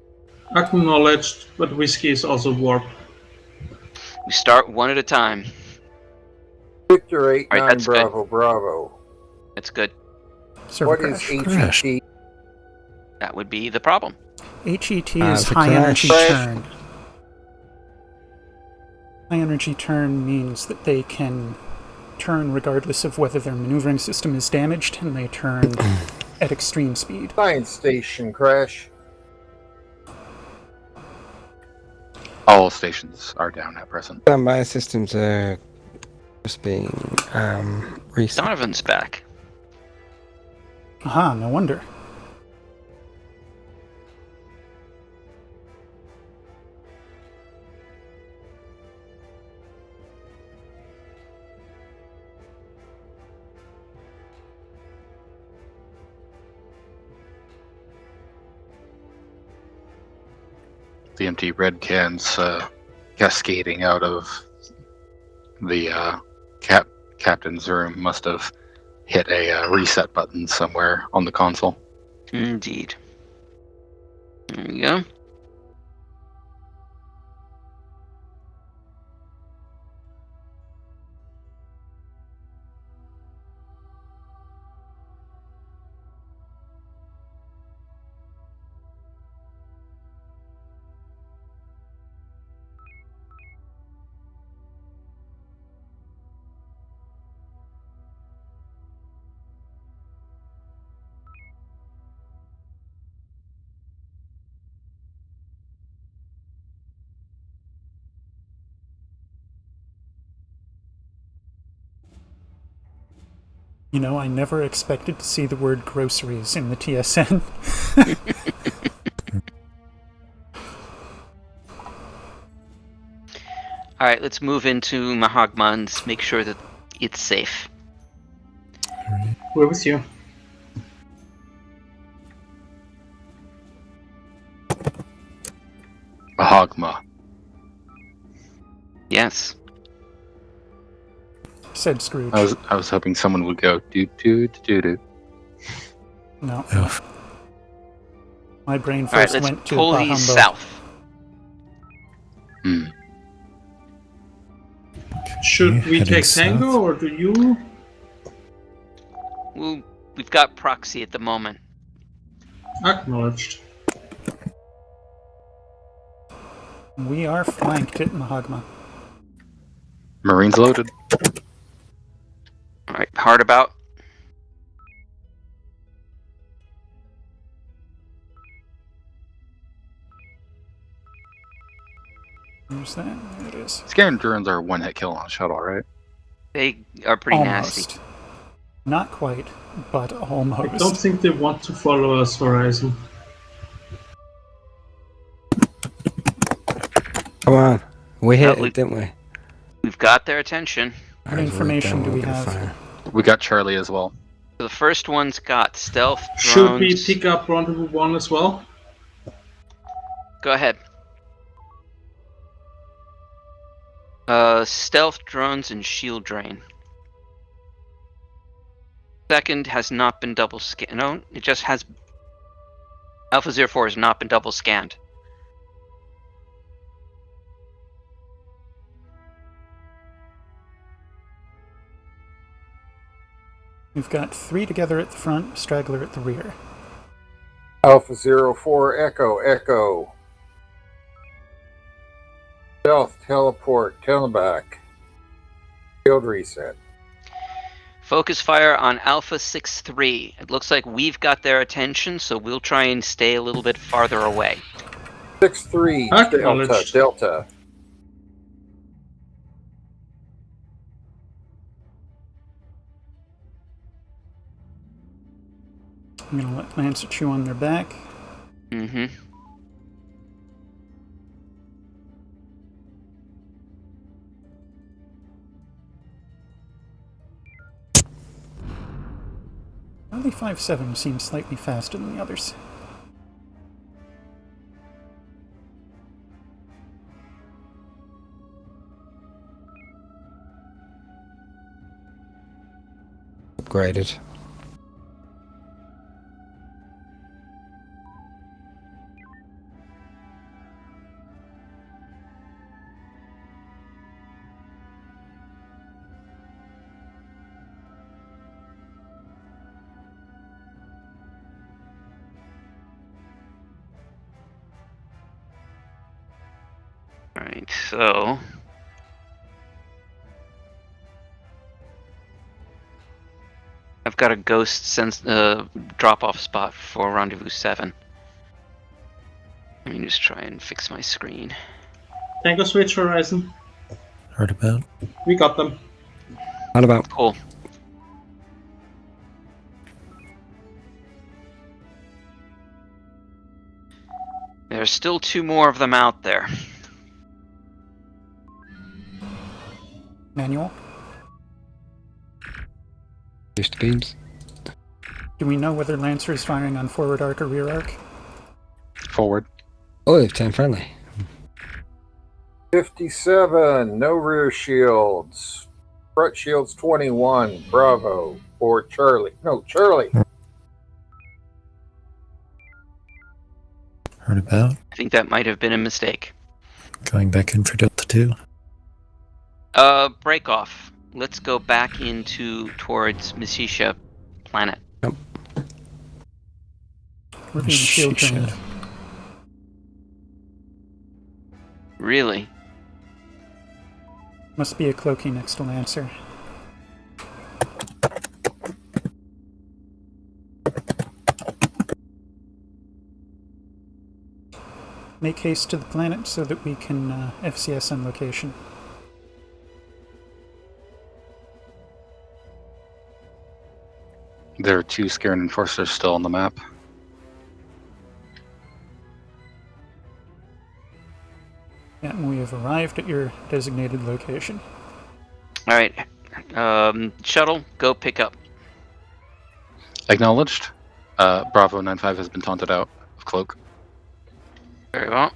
Acknowledged, but Whiskey is also warp. We start one at a time. Victor 8-9 Alright, that's good. Bravo Bravo. That's good. Server What is crash. HET? That would be the problem. HET it's is a high crash. energy Crash. turn. High energy turn means that they can turn regardless of whether their maneuvering system is damaged, and they turn at extreme speed. Science station crash. All stations are down at present. Standby systems are just being reset. Donovan's back. Aha, no wonder. The empty red cans cascading out of the captain's room must have hit a reset button somewhere on the console. Indeed. There we go. You know, I never expected to see the word groceries in the TSN. Alright, let's move into Mahagmans, make sure that it's safe. We're with you. Mahagma. Yes. Said Scrooge. I was hoping someone would go do do do do. No. Oh. My brain All right, first let's went to pull Bahumbo. these south. Hmm. Should we heading take Tango south. or do you? Well, we've got proxy at the moment. Acknowledged. We are flanked at Mahagma. Marines loaded. All right, hard about. Where's that? There it is. Scaring drones are one hit kill on a shuttle, right? They are pretty Almost. nasty. Not quite, but almost. I don't think they want to follow us, Horizon. Come on. We hit we- it, didn't we? We've got their attention. What information do we have? We got Charlie as well. So the first one's got stealth drones. Should we pick up Rendezvous 1 as well? Go ahead. Stealth drones and shield drain. Second has not been double scanned. No, it just has. Alpha 04 has not been double scanned. We've got 3 together at the front, straggler at the rear. Alpha 04 Echo, Echo. Stealth, teleport, teleback. Field reset. Focus fire on Alpha 6-3. It looks like we've got their attention, so we'll try and stay a little bit farther away. 6-3, Delta, Acknowledged. Delta. I'm going to let Lancer chew on their back. Mm-hmm. Only 5-7 seems slightly faster than the others. Upgraded. Alright, so. I've got a ghost drop-off spot for Rendezvous 7. Let me just try and fix my screen. Tango switch, Horizon. Heard about. We got them. What about? Cool. There's still 2 more of them out there. Manual? Boost beams. Do we know whether Lancer is firing on forward arc or rear arc? Forward. Oh, they've turned friendly. 57, no rear shields. Front shields 21, Bravo. Or Charlie. No, Charlie. Heard about. I think that might have been a mistake. Going back in for Delta 2. Break off. Let's go back towards Mesisha planet. We're being shield trained. Really? Must be a cloaky next to Lancer. Make haste to the planet so that we can FCS on location. There are 2 Scaran Enforcers still on the map. Yeah, and we have arrived at your designated location. Alright. Shuttle, go pick up. Acknowledged. Bravo 95 has been taunted out of cloak. Very well.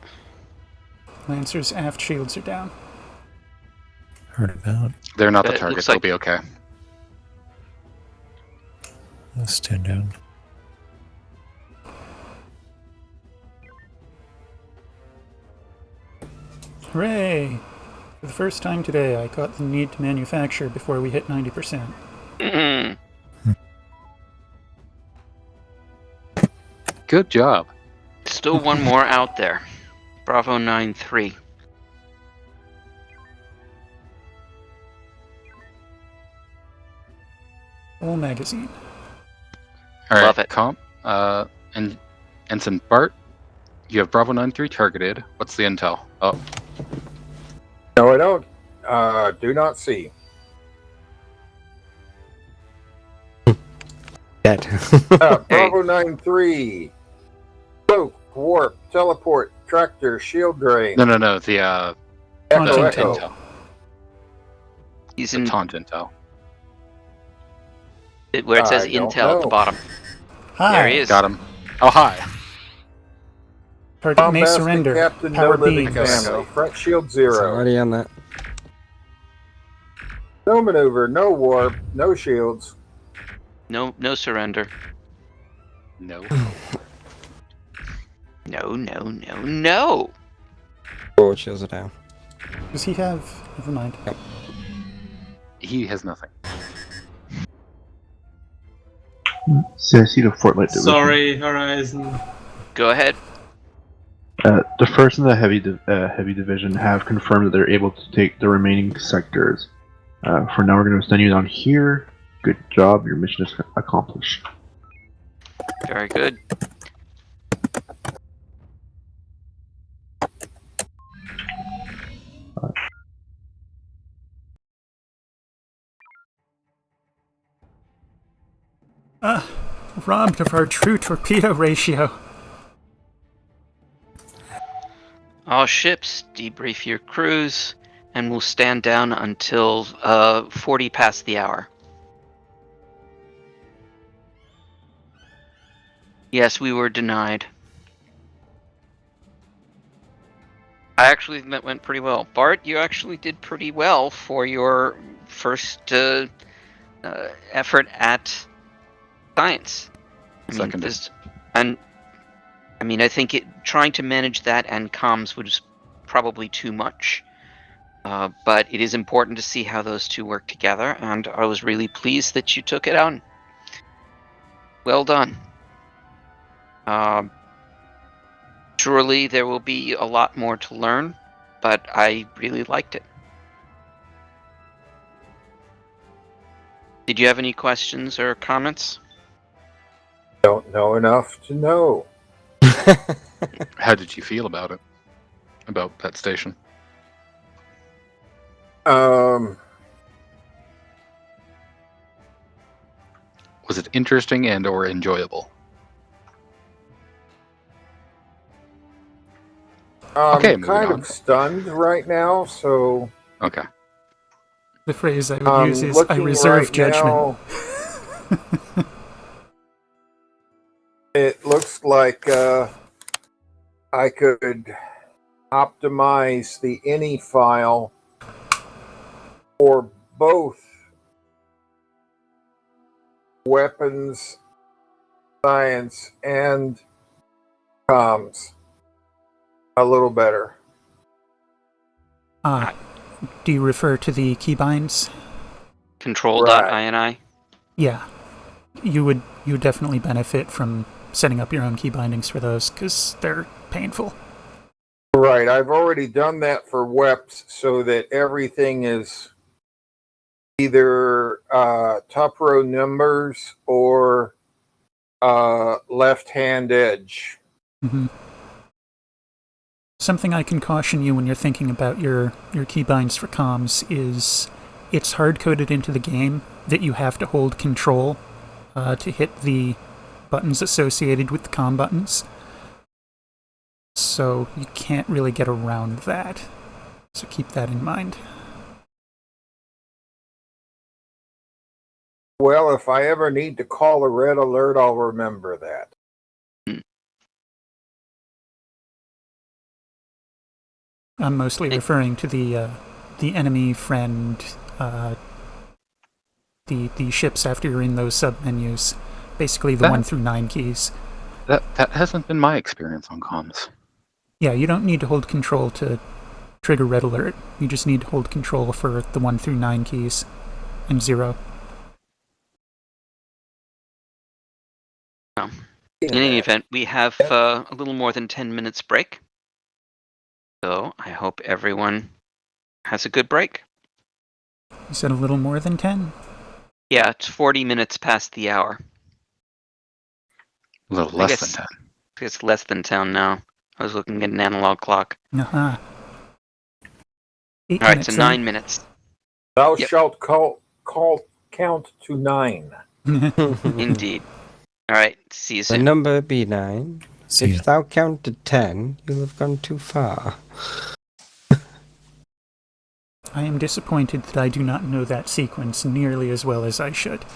Lancers aft shields are down. Heard about. They're not the But it target. looks They'll like- be okay. I'll stand down. Hooray! For the first time today, I caught the need to manufacture before we hit 90%. Mhm. Good job. Still one more out there. Bravo 9-3. Whole magazine. All right, Love it. Comp, and Ensign Bart, you have Bravo 9-3 targeted. What's the intel? Oh, No, I don't. Do not see. Dead. Bravo 9-3. Cloak, warp, teleport, tractor, shield drain. no. The Echo, Content echo. intel. He's The in taunt intel. where it says I don't Intel at the know. bottom. Hi! There he is. Got him. Oh, hi. Target may Bombastic surrender. Captain, Power no living beams. family. Front shield It's 0. already on that. No maneuver, no warp, no shields. No surrender. No. No. Forward shields are down. Does he have... Never mind. He has nothing. Sassy to Fort Light Division. Sorry, Horizon. Go ahead. The first and the heavy division have confirmed that they're able to take the remaining sectors. For now, we're going to send you down here. Good job. Your mission is accomplished. Very good. Robbed of our true torpedo ratio. All ships, debrief your crews, and we'll stand down until 40 past the hour. Yes, we were denied. I actually think that went pretty well. Bart, you actually did pretty well for your first effort at science. Second. I think trying to manage that and comms was probably too much. But it is important to see how those two work together, and I was really pleased that you took it on. Well done. Surely there will be a lot more to learn, but I really liked it. Did you have any questions or comments? Don't know enough to know. How did you feel about it? About that station? Um, Was it interesting and or enjoyable? I'm Okay, moving kind on. of stunned right now, so Okay. The phrase I would use is, I looking reserve right judgment. now, it looks like I could optimize the INI file for both weapons, science, and comms a little better. Do you refer to the keybinds? Control.ini? Yeah. You would definitely benefit from setting up your own key bindings for those, because they're painful. Right, I've already done that for WEPs so that everything is either top row numbers or left hand edge. Mm-hmm. Something I can caution you when you're thinking about your keybinds for comms is it's hard-coded into the game that you have to hold control to hit the buttons associated with the comm buttons. So you can't really get around that. So keep that in mind. Well, if I ever need to call a red alert, I'll remember that. I'm mostly referring to the enemy friend, the ships after you're in those sub-menus. Basically the 1 through 9 keys. That hasn't been my experience on comms. Yeah, you don't need to hold control to trigger red alert. You just need to hold control for the 1 through 9 keys and 0. In any event, we have a little more than 10 minutes break. So I hope everyone has a good break. You said a little more than 10? Yeah, it's 40 minutes past the hour. A little less than 10. It's less than 10 now. I was looking at an analog clock. Uh-huh. All right, so 9 minutes. Thou shalt count to 9. Indeed. All right, see you The soon. number be 9. See ya. If thou count to 10, you'll have gone too far. I am disappointed that I do not know that sequence nearly as well as I should.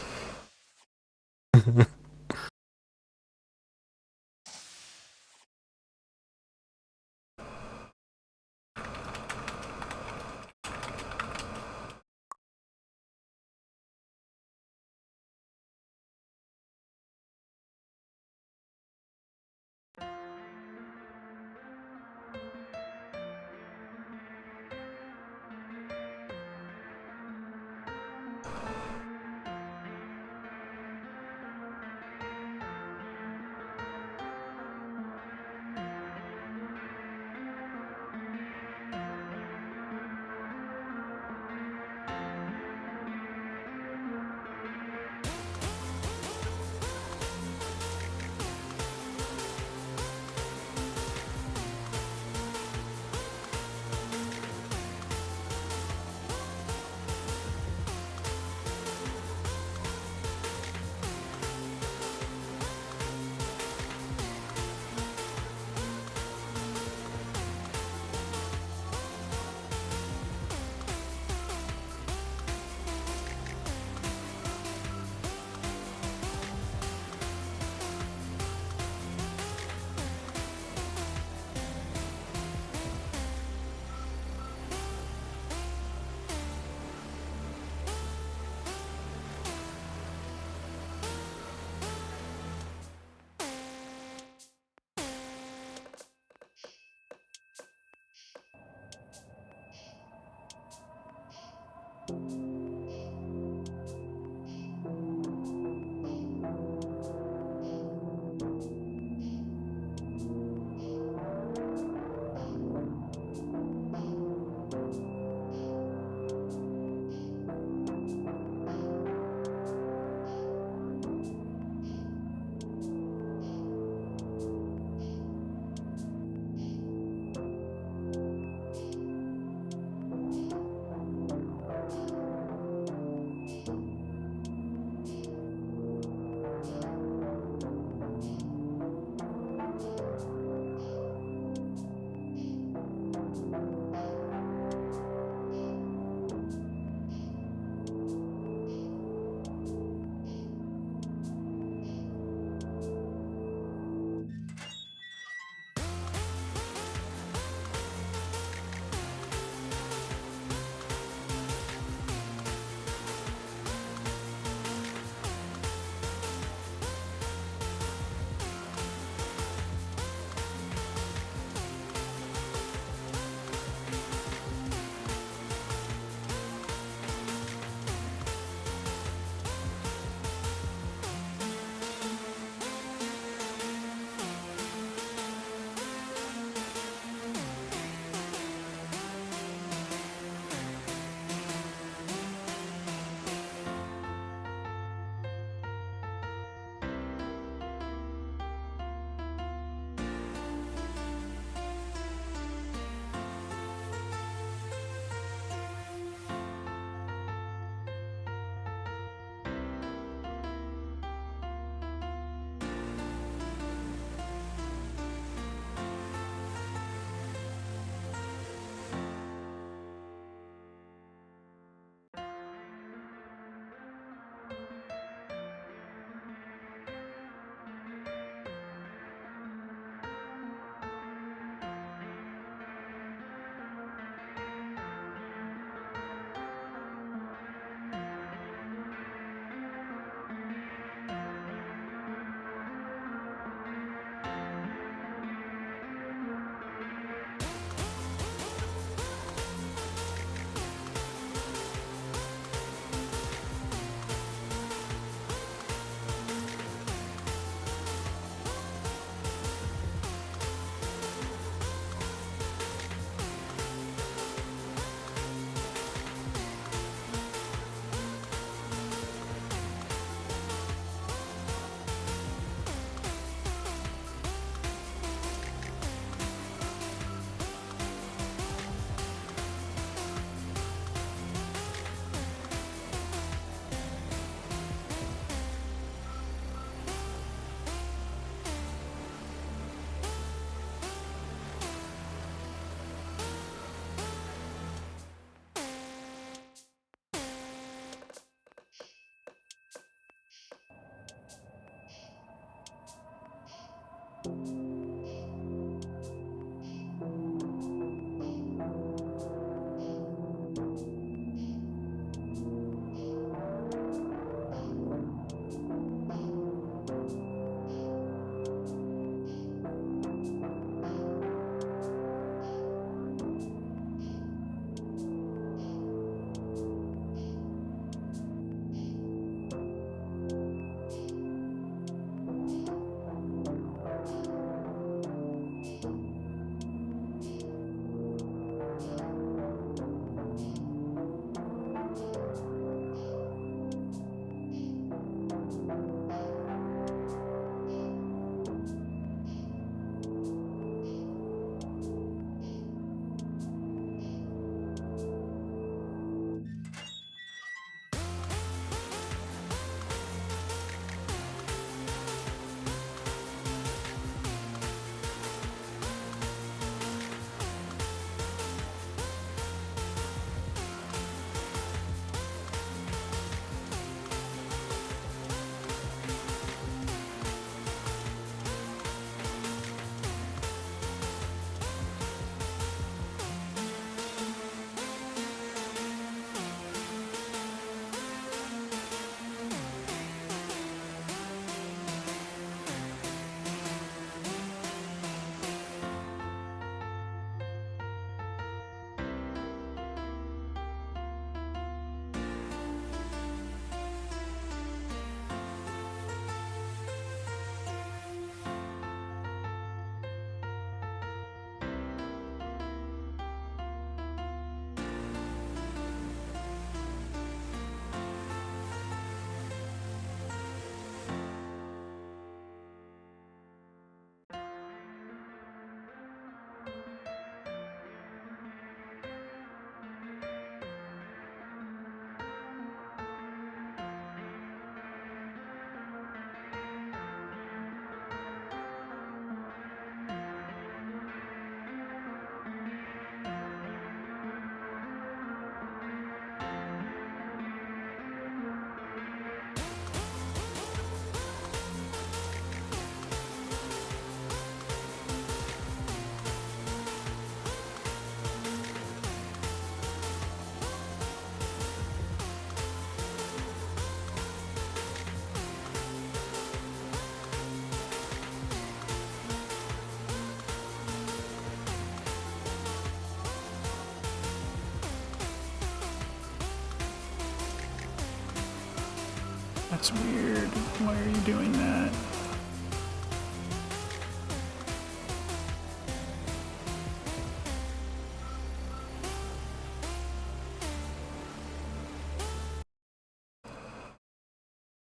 That's weird. Why are you doing that?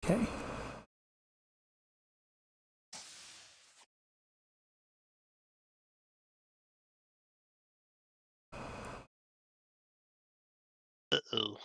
Okay. Uh-oh.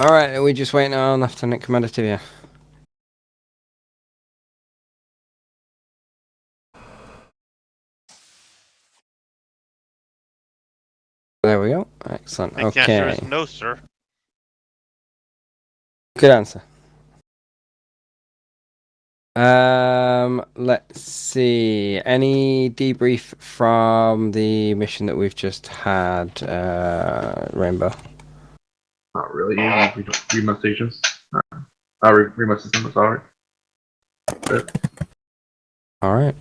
Alright, are we just waiting on Lieutenant Commander Tibia? There we go. Excellent. The answer Okay. is no, sir. Good answer. Let's see. Any debrief from the mission that we've just had, Rainbow? Not really. We don't remote stations. Remote system. Sorry. All right.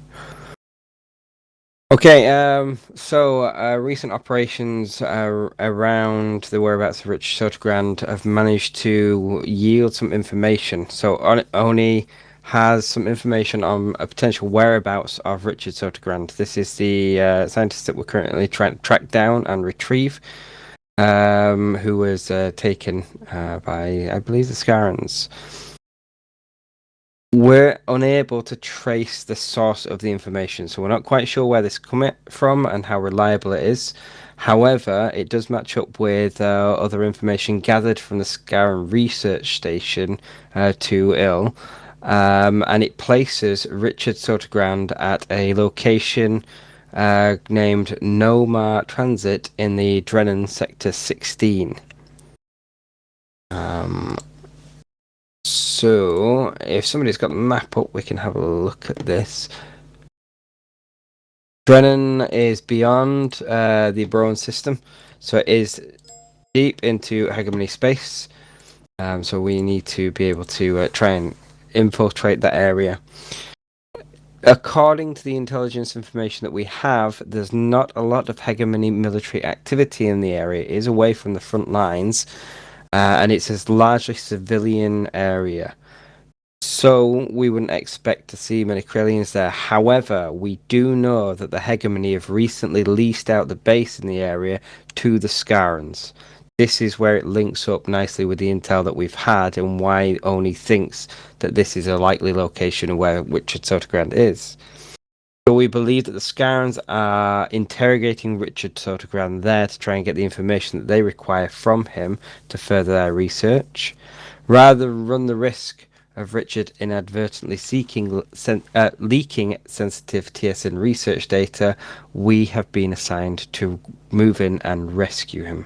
Okay. So recent operations around the whereabouts of Rich Sotogrand have managed to yield some information. So only has some information on a potential whereabouts of Richard Sotogrand. This is the scientist that we're currently trying to track down and retrieve, who was taken by, I believe, the Scarans. We're unable to trace the source of the information, so we're not quite sure where this comes from and how reliable it is. However, it does match up with other information gathered from the Scaran Research Station to IL, and it places Richard Sotogrand at a location named Nomar Transit in the Drennan Sector 16. So, if somebody's got the map up, we can have a look at this. Drennan is beyond the Broan system, so it is deep into hegemony space. So we need to be able to try and infiltrate that area. According to the intelligence information that we have, there's not a lot of hegemony military activity in the area. It is away from the front lines, and it's a largely civilian area. So we wouldn't expect to see many Corellians there. However, we do know that the hegemony have recently leased out the base in the area to the Scarans. This is where it links up nicely with the intel that we've had and why Oni thinks that this is a likely location where Richard Sotogrand is. So we believe that the Scarans are interrogating Richard Sotogrand there to try and get the information that they require from him to further their research. Rather than run the risk of Richard inadvertently leaking sensitive TSN research data, we have been assigned to move in and rescue him.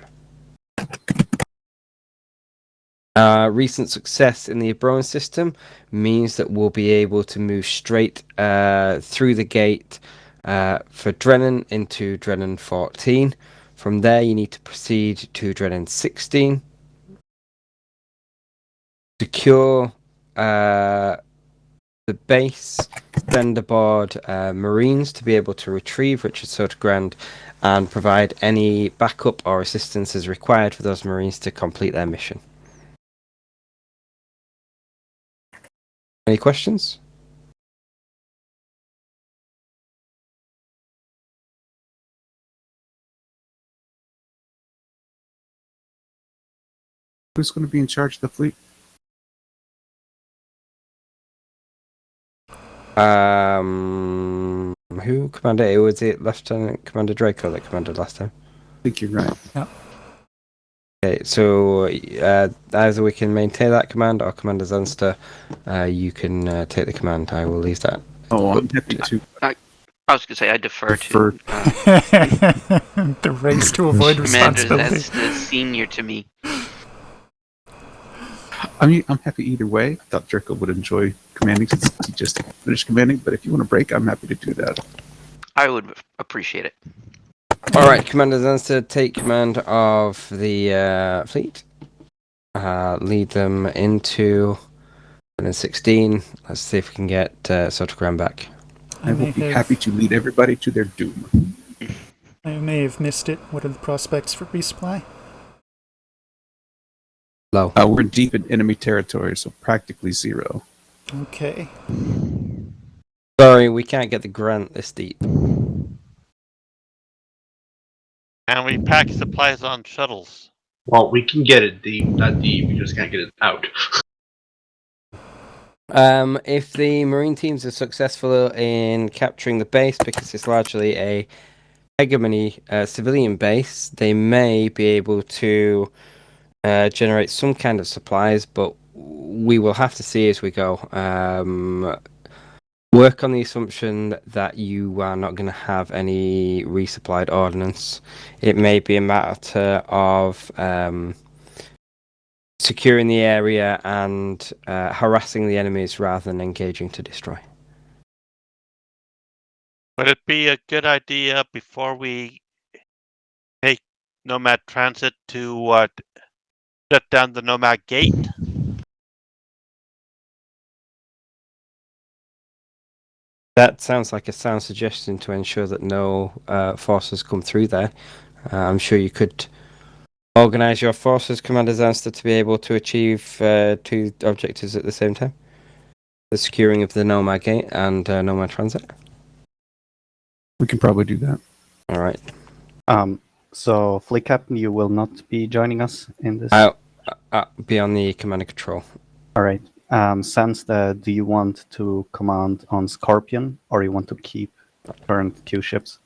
Recent success in the Abroan system means that we'll be able to move straight through the gate for Drennan into Drennan 14. From there, you need to proceed to Drennan 16. Secure the base, send aboard Marines to be able to retrieve Richard Sotogrand and provide any backup or assistance as required for those Marines to complete their mission. Any questions? Who's going to be in charge of the fleet? Who commanded it? Was it Lieutenant Commander Draco that commanded last time? I think you're right. Yeah. Okay, so either we can maintain that command or Commander Zanster, you can take the command. I will leave that. Oh, I'm happy to. I was going to say I defer to the race to avoid Commander responsibility. that's the senior to me. I mean, I'm happy either way. I thought Draco would enjoy commanding since he just finished commanding, but if you want to break, I'm happy to do that. I would appreciate it. Alright, Commander Zanster, take command of the fleet. Lead them into 16. Let's see if we can get Sotogram back. I will be happy to lead everybody to their doom. I may have missed it. What are the prospects for resupply? Low. We're deep in enemy territory, so practically zero. Okay. Sorry, we can't get the grant this deep. And we pack supplies on shuttles. Well, we can get it deep, not deep. We just can't get it out. If the Marine teams are successful in capturing the base, because it's largely a hegemony civilian base, they may be able to generate some kind of supplies, but we will have to see as we go. Work on the assumption that you are not going to have any resupplied ordnance. It may be a matter of securing the area and harassing the enemies rather than engaging to destroy. Would it be a good idea before we take Nomad Transit to shut down the Nomad Gate? That sounds like a sound suggestion to ensure that no forces come through there. I'm sure you could organize your forces, Commander Zanster, to be able to achieve two objectives at the same time. the securing of the Nomad Gate and Nomad Transit? We can probably do that. All right. So, Fleet Captain, you will not be joining us in this? I'll be on the command and control. All right. Sansa, do you want to command on Scorpion, or you want to keep current Q ships?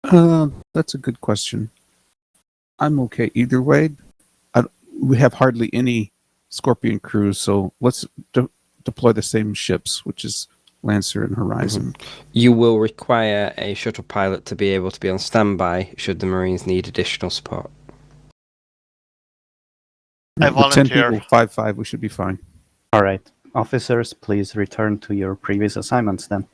That's a good question. I'm okay either way. We have hardly any Scorpion crews, so let's deploy the same ships, which is Lancer and Horizon. You will require a shuttle pilot to be able to be on standby should the Marines need additional support. I With 10 volunteer. people, 5-5, we should be fine. All right. Officers, please return to your previous assignments then.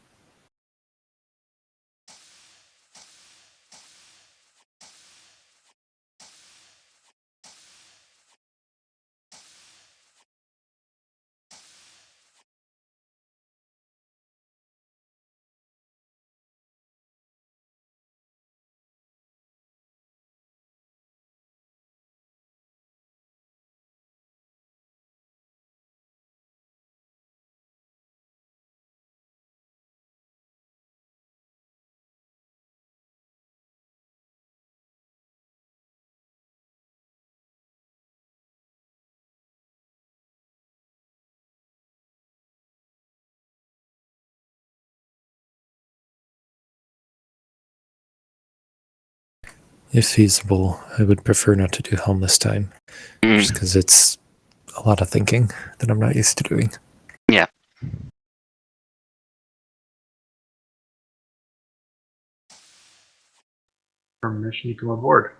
If feasible, I would prefer not to do helm this time, just because it's a lot of thinking that I'm not used to doing. Yeah. Permission to come aboard.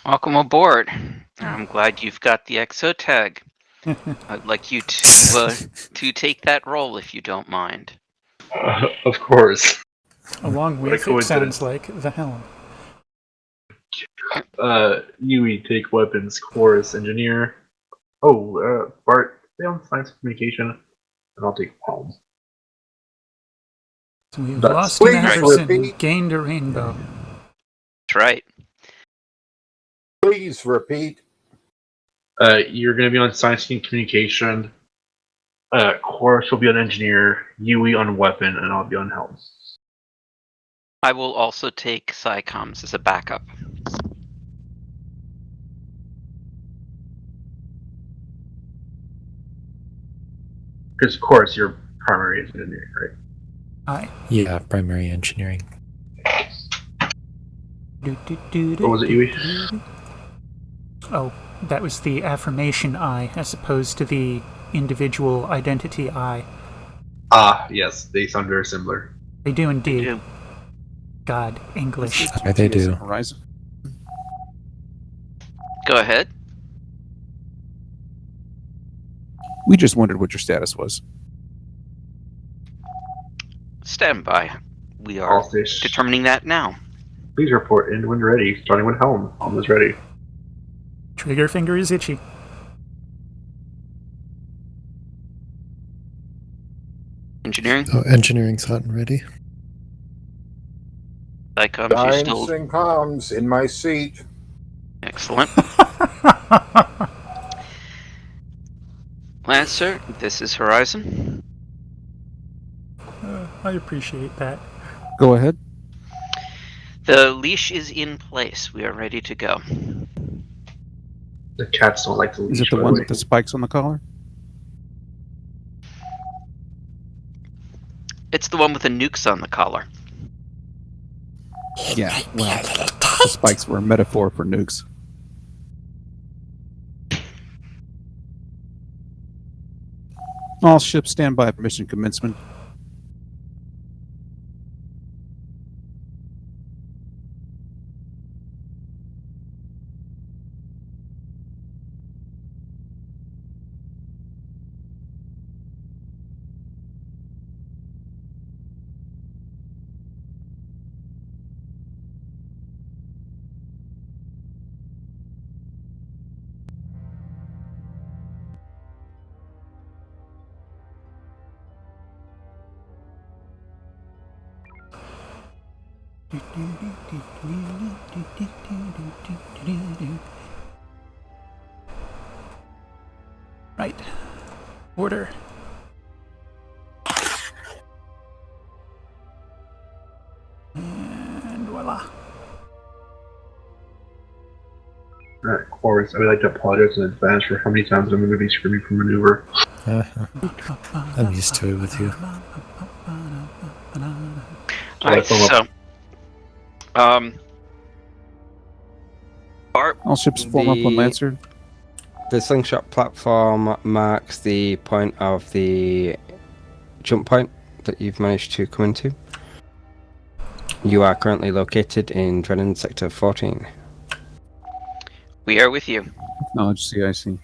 Welcome aboard. I'm glad you've got the exo tag. I'd like you to take that role if you don't mind. Of course. Along What a with, it coincidence. sounds like the helm. Yui, take weapons, chorus, engineer. Oh, Bart, stay on science communication, and I'll take helm. So we've That's lost an please Anderson and repeat. gained a rainbow. That's right. Please repeat. You're going to be on science and communication. Chorus will be on engineer, Yui on weapon, and I'll be on helm. I will also take SciComms as a backup. Because, of course, you're primary engineer, right? Aye. Yeah, primary engineering. What was it, Yui? Oh, that was the affirmation I, as opposed to the individual identity I. Ah, yes, they sound very similar. They do indeed. do. God, English. Aye, they do. TSN Horizon. Go ahead. We just wondered what your status was. Stand by. We All are stations. determining that now. Please report in when ready, starting with helm. Helm is ready. Trigger finger is itchy. Engineering, Oh, engineering's hot and ready. SciComms, you Science still and comms in my seat. excellent. Lancer, this is Horizon. I appreciate that. Go ahead. The leash is in place. We are ready to go. The cats don't like the leash. Is it the by one way. with the spikes on the collar? It's the one with the nukes on the collar. Yeah, well, the spikes were a metaphor for nukes. All ships stand by for mission commencement. Order. And voila. Of course, I would like to apologize in advance for how many times I'm going to be screaming for maneuver. I'm used to it with you. Alright, so Bart, All ships form up on Lancer. The slingshot platform marks the point of the jump point that you've managed to come into. You are currently located in Drennan Sector 14. we are with you. Acknowledge CIC.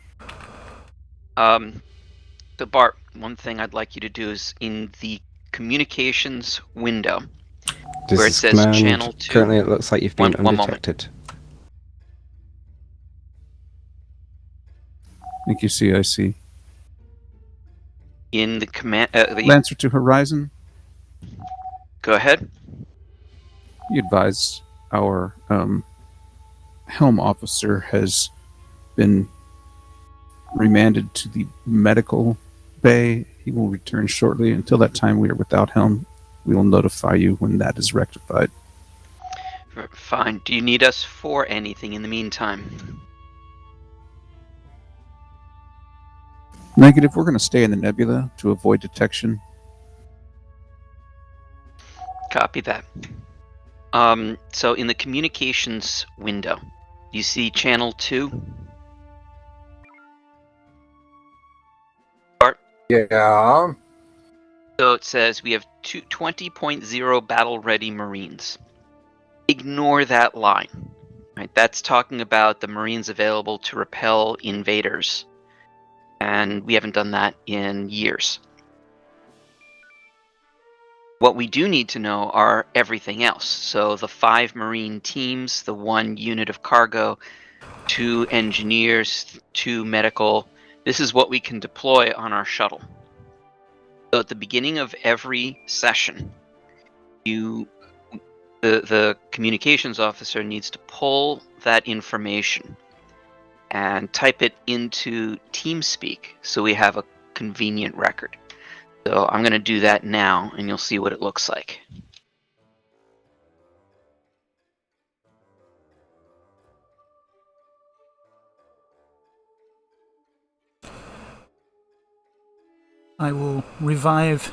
So Bart, one thing I'd like you to do is in the communications window, This where it is says command. channel 2. Currently it looks like you've been One moment. undetected. Thank you, CIC. In the command, Lancer to Horizon. go ahead. You advised our helm officer has been remanded to the medical bay. He will return shortly. Until that time, we are without helm. We will notify you when that is rectified. Fine. Do you need us for anything in the meantime? Negative. We're going to stay in the nebula to avoid detection. Copy that. So in the communications window, you see channel 2? Bart? Yeah. So it says we have 20.0 battle-ready Marines. Ignore that line. Right? That's talking about the Marines available to repel invaders. And we haven't done that in years. What we do need to know are everything else. So the 5 Marine teams, the 1 unit of cargo, 2 engineers, 2 medical. This is what we can deploy on our shuttle. So at the beginning of every session, the communications officer needs to pull that information and type it into TeamSpeak so we have a convenient record. So I'm going to do that now, and you'll see what it looks like. I will revive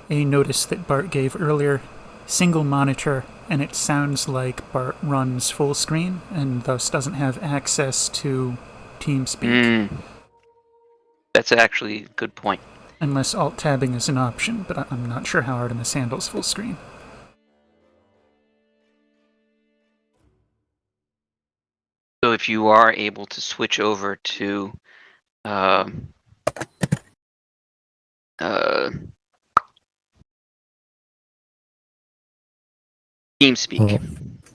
a notice that Bart gave earlier. Single monitor, and it sounds like Bart runs full screen and thus doesn't have access to TeamSpeak. That's actually a good point. Unless alt-tabbing is an option, but I'm not sure how Artemis handles full screen. So if you are able to switch over to TeamSpeak.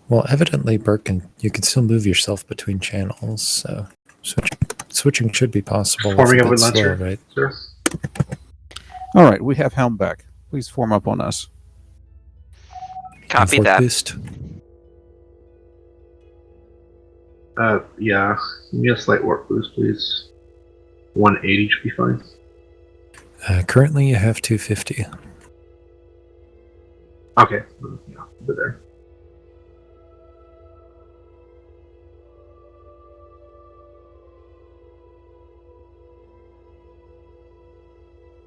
Well, evidently, Birkin, you can still move yourself between channels, so switching should be possible. Forming It's up a with bit slow, Lancer, right? sir. All right, we have helm back. Please form up on us. Copy And fork that. boost. Yeah. Give me a slight warp boost, please. 180 should be fine. Currently, you have 250. Okay. Yeah, over there.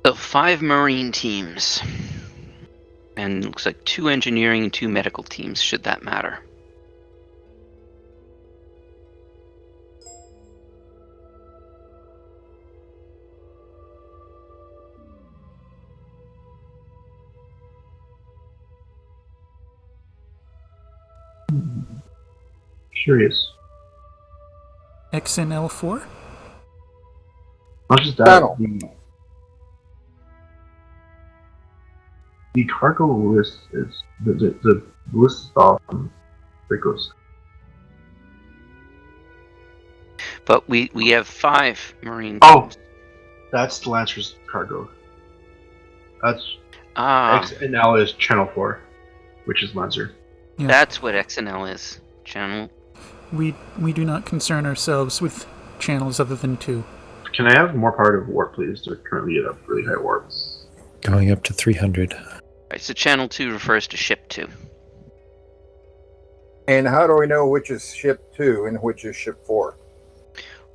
So 5 Marine teams. And it looks like 2 engineering and 2 medical teams, should that matter. Curious. XNL4? Not just that, Battle. the cargo list is the list is off that goes. But we have 5 Marine Oh, teams. that's the Lancer's cargo. That's Ah, X and L is Channel 4, which is Lancer. Yeah. that's what XNL is. Channel. We do not concern ourselves with channels other than 2. Can I have more part of warp, please? They're currently at a really high warp. Going up to 300. Right, so channel 2 refers to ship 2. And how do we know which is ship 2 and which is ship 4?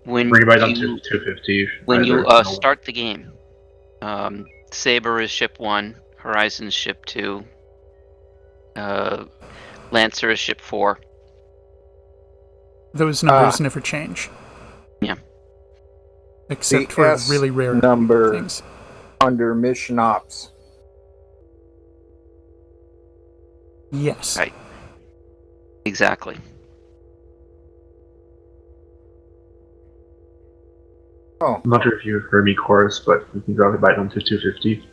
When Bring it right down to you 250. when you either. start the game, Saber is ship 1, Horizon is ship 2, Lancer is ship 4. Those numbers never change. Yeah. Except The for S really rare number things. under mission ops. Yes. Right. Exactly. Oh, I'm not sure if you heard me chorus, but we can drop it right down to 250.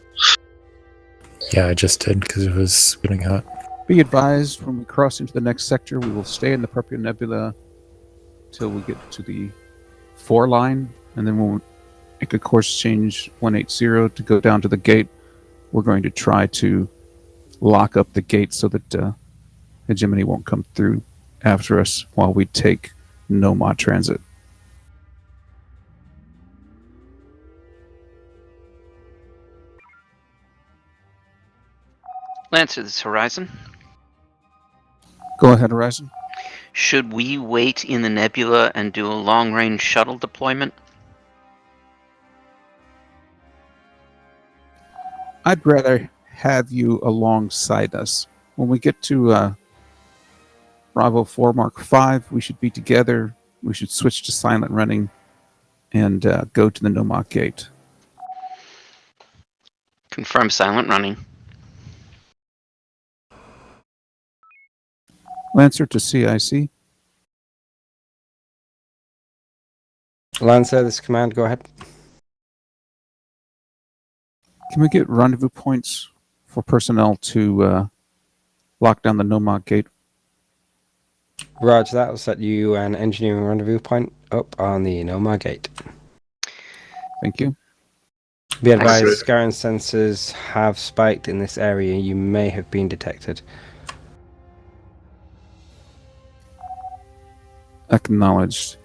Yeah, I just did because it was getting hot. Be advised, when we cross into the next sector, we will stay in the Purple Nebula till we get to the 4 line, and then we'll make a course change 180 to go down to the gate. We're going to try to lock up the gate so that hegemony won't come through after us while we take Nomad transit. Lancer, this is Horizon. Go ahead, Horizon. Should we wait in the nebula and do a long-range shuttle deployment? I'd rather have you alongside us. When we get to Bravo 4 Mark 5, we should be together. We should switch to silent running and go to the Nomad gate. Confirm silent running. Lancer to CIC. Lancer, this command, go ahead. Can we get rendezvous points for personnel to lock down the Nomad gate? Roger that. I'll set you an engineering rendezvous point up on the Nomad gate. Thank you. Be advised, Excellent. Scarran sensors have spiked in this area. You may have been detected. Acknowledged.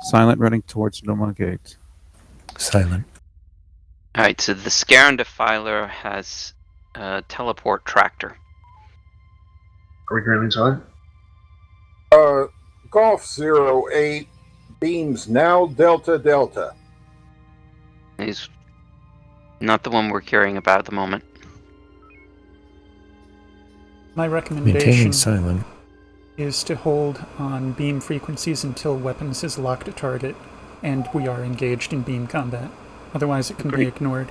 Silent running towards Nomad gate. Silent. Alright, so the Scarran Defiler has a teleport tractor. Are we currently inside? Golf 08, beams now Delta Delta. He's not the one we're caring about at the moment. My recommendation Maintaining silent. is to hold on beam frequencies until weapons is locked to target and we are engaged in beam combat. Otherwise it can be ignored.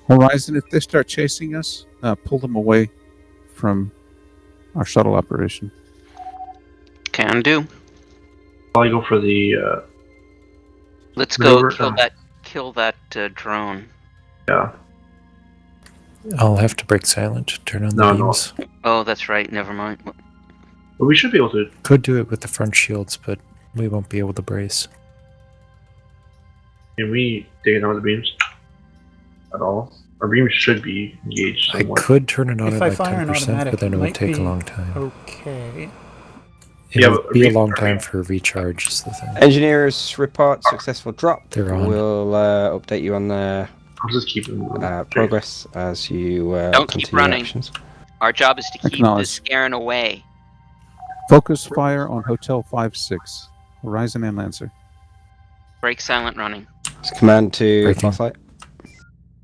Horizon, if they start chasing us, pull them away from our shuttle operation. Can do. I'll go for the. Let's go maneuver, kill that drone. Yeah. I'll have to break silent, turn on the No. beams. Oh, that's right. Never mind. But we should be able to. Could do it with the front shields, but we won't be able to brace. Can we take it on the beams? At all? Our beams should be engaged I somewhat. could turn it on If at I like fire an 10%, automatic, but then it it would might take a be long time. Okay. It'll but be a we- long time for recharge is the thing. Engineers report successful drop. They're on. We'll update you on the I'll just keep them. progress as you Don't keep continue running. actions. Our job is to keep the Acknowledged. Scarran away. Focus fire on Hotel 5-6. Horizon and Lancer. Break silent running. It's command to Breaking. Frostlight.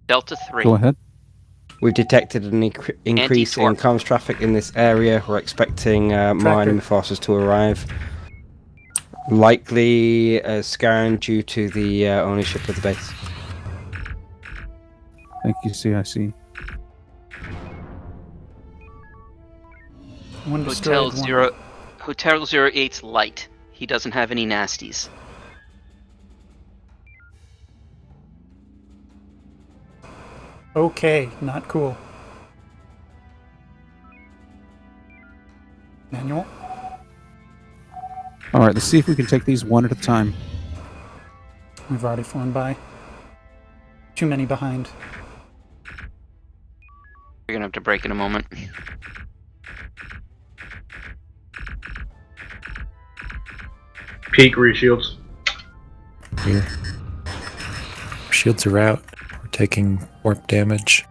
Delta 3. Go ahead. We've detected an increase in Anti-torp. comms traffic in this area. We're expecting more enemy forces to arrive. Likely Scarran due to the ownership of the base. Thank you, CIC. One destroyed, one. Hotel 08's light. He doesn't have any nasties. Okay, not cool. Manual. All right, let's see if we can take these one at a time. We've already flown by. Too many behind. You're gonna have to break in a moment. Peak reshields. Here. Shields are out. We're taking warp damage.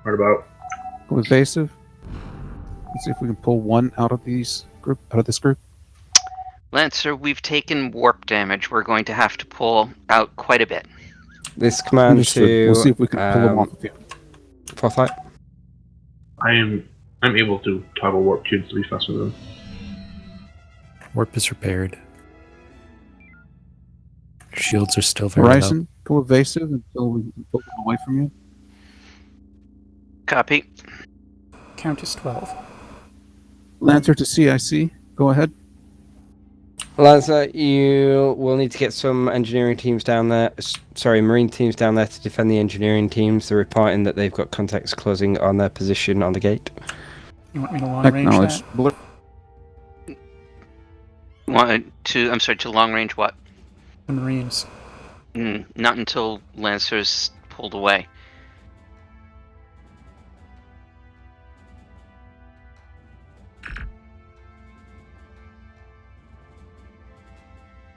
What about? Go evasive. Let's see if we can pull one out of this group. Lancer, we've taken warp damage. We're going to have to pull out quite a bit. This command Understood. to We'll see if we can pull them off of you. Foresight. I'm able to toggle warp tubes to be faster than them. Warp is repaired. Shields are still very Horizon, go evasive until we can pull them away from you. Copy. Count is 12. Lancer to CIC, go ahead. Lancer, you will need to get some engineering teams down there. Sorry, marine teams down there to defend the engineering teams. They're reporting that they've got contacts closing on their position on the gate. You want me to long range that? To long range what? The Marines. Not until Lancer's pulled away.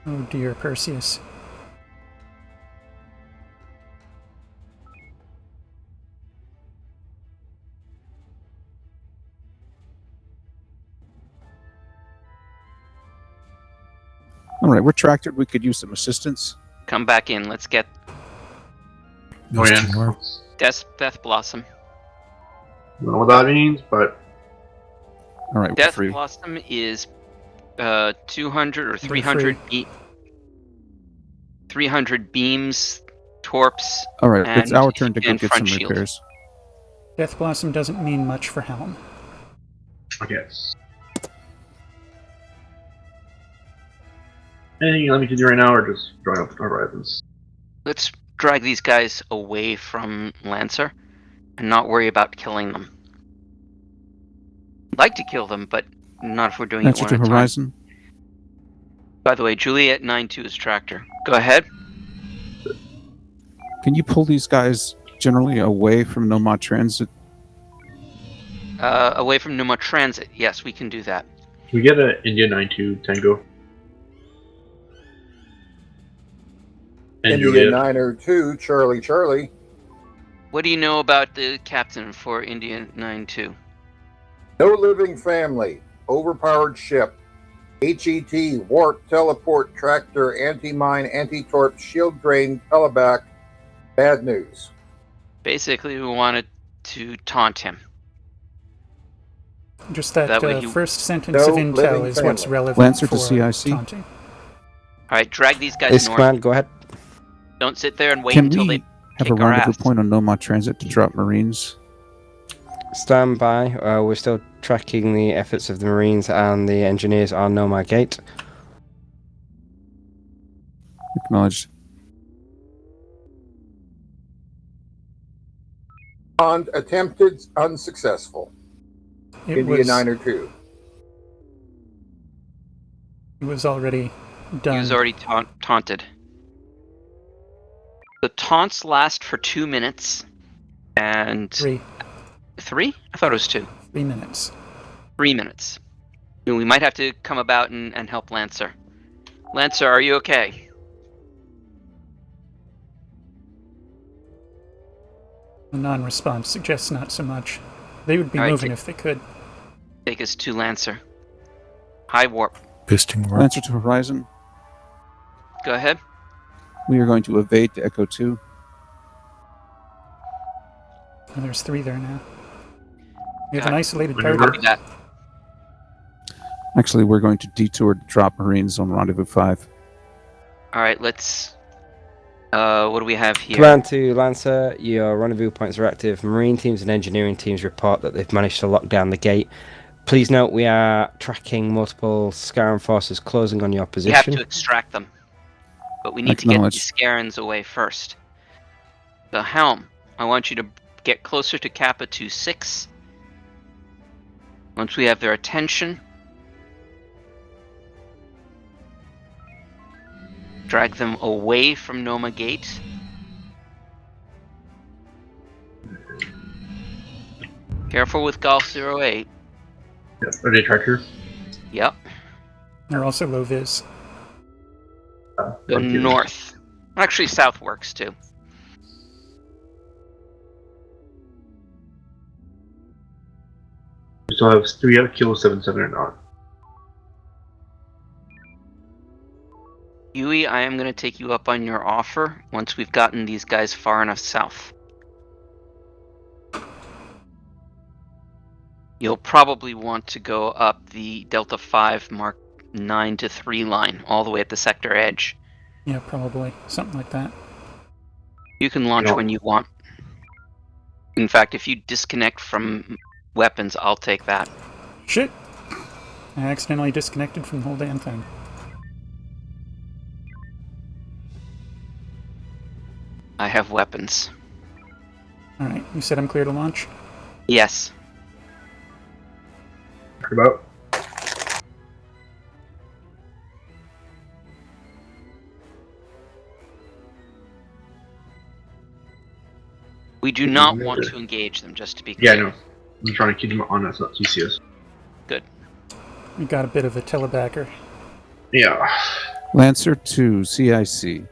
Oh dear, Perseus. All right, we're tractored. We could use some assistance. Come back in. Let's get Death Blossom. I don't know what that means, but... All right, Death we're free. Blossom is 200 or 300 300 beams, torps. All right, and it's our turn to go and get some front shield. repairs. Death Blossom doesn't mean much for Helm. Okay. Anything you let me to do right now, or just join up Horizons? Let's drag these guys away from Lancer and not worry about killing them. I'd like to kill them, but not if we're doing Lancer it to one at a Horizon. time. By the way, Juliet 9-2 is tractor. Go ahead. Can you pull these guys generally away from Nomad Transit? Away from Numa Transit. Yes, we can do that. Can we get an India 9-2 Tango? And India Juliet. 902, Charlie. What do you know about the captain for India 9-2? No living family. Overpowered ship. HET, warp, teleport, tractor, anti-mine, anti-torp, shield drain, teleback. Bad news. Basically, we wanted to taunt him. Just that, That way first sentence of intel is what's relevant Lancer for to CIC. taunting. Alright, drag these guys This north. command, go ahead. Don't sit there and wait Can until we they have a kick our rendezvous ass. point on Nomad Transit to drop Marines? Stand by. We're still tracking the efforts of the Marines and the engineers on Nomad Gate. Acknowledged. Attempted unsuccessful. It India was, 902. it was already He done. was already taunted. The taunts last for 2 minutes. And... 3 I thought it was 2. 3 minutes. 3 minutes. We might have to come about and help Lancer. Lancer, are you okay? The non-response suggests not so much. They would be All right, moving if they could. Take us to Lancer. High warp. Boosting warp. Lancer to Horizon. Go ahead. We are going to evade to Echo 2. And there's 3 there now. We have Got an it. isolated Maneuver. target. Copy that. Actually, we're going to detour to drop Marines on Rendezvous 5. Alright, let's... what do we have here? Command to Lancer, your rendezvous points are active. Marine teams and engineering teams report that they've managed to lock down the gate. Please note we are tracking multiple Scarran forces closing on your We have position. to extract them. But we need to get Acknowledged. these Scarrans away first. The Helm, I want you to get closer to Kappa 2-6. Once we have their attention, drag them away from Noma Gate. Careful with Golf 08. Yep. Are they tractor? Yep. They're also low vis. Go north. Actually, south works too. We still have 3 out of Kilo 77 or not. Yui, I am going to take you up on your offer once we've gotten these guys far enough south. You'll probably want to go up the Delta 5 Mark 9 to 3 line, all the way at the sector edge. Yeah, probably. Something like that. You can launch when you want. In fact, if you disconnect from weapons, I'll take that. Shit! I accidentally disconnected from the whole damn thing. I have weapons. Alright, you said I'm clear to launch? Yes. About. We do not want to engage them, just to be clear. Yeah, I know. I'm trying to keep them on us, not TCS. Good. We got a bit of a telebacker. Yeah. Lancer 2, CIC.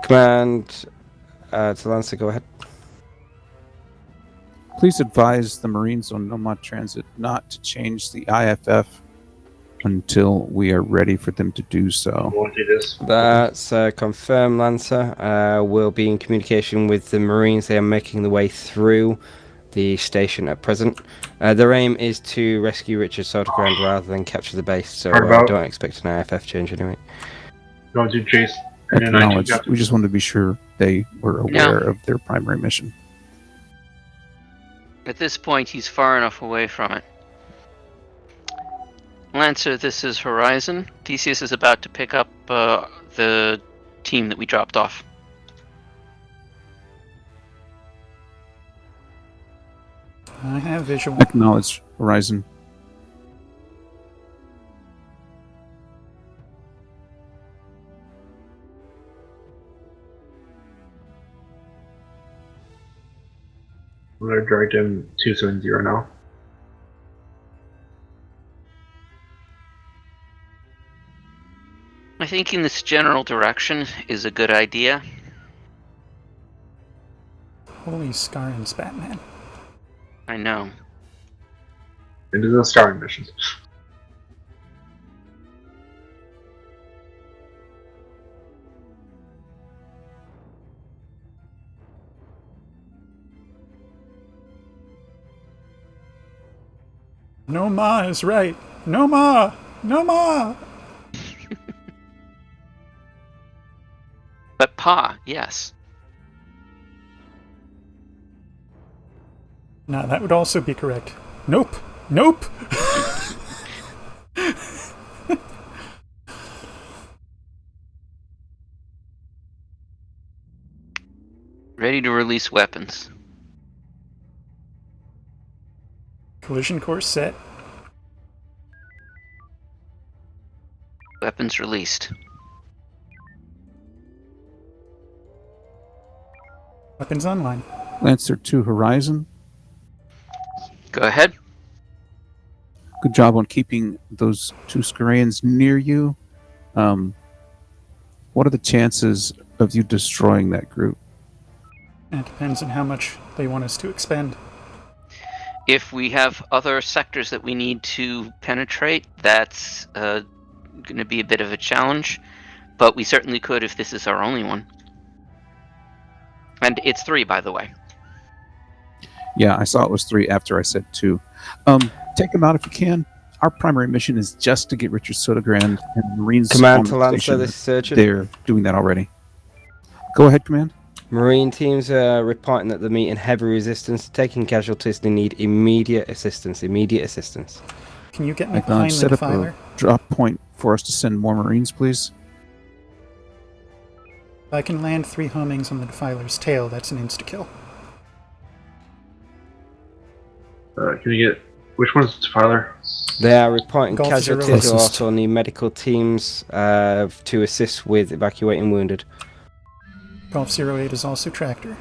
Command to Lancer, go ahead. Please advise the Marines on Nomad Transit not to change the IFF until we are ready for them to do so. I won't do this. That's confirmed, Lancer. We'll be in communication with the Marines. They are making the way through the station at present. Their aim is to rescue Richard Sodergrand rather than capture the base, so don't expect an IFF change anyway. Don't do Chase. Acknowledge. We just wanted to be sure they were aware of their primary mission. At this point, he's far enough away from it. Lancer, this is Horizon. TCS is about to pick up the team that we dropped off. I have visual. Acknowledge, Horizon. We're dragged in 270 now. I think in this general direction is a good idea. Holy Scarins, Batman. I know. It is a starring mission. No Ma is right. No Ma! No Ma! But Pa, yes. No, that would also be correct. Nope! Nope! Ready to release weapons. Collision course set. Weapons released. Weapons online. Lancer 2, Horizon. Go ahead. Good job on keeping those 2 Skarians near you. What are the chances of you destroying that group? And it depends on how much they want us to expend. If we have other sectors that we need to penetrate, that's going to be a bit of a challenge. But we certainly could if this is our only one. And it's 3, by the way. Yeah, I saw it was 3 after I said 2. Take them out if you can. Our primary mission is just to get Richard Sodergrand and Marines. Command to Lancer, this is Surgeon. They're doing that already. Go ahead, Command. Marine teams are reporting that they're meeting heavy resistance, taking casualties. They need immediate assistance. Immediate assistance. Can you get me behind the set up defiler? a drop point for us to send more Marines, please. If I can land 3 homings on the defiler's tail, that's an insta-kill. Can you get... Which one's the defiler? They are reporting Golf casualties. Zero They assist. also need medical teams to assist with evacuating wounded. Golf 08 is also tractor.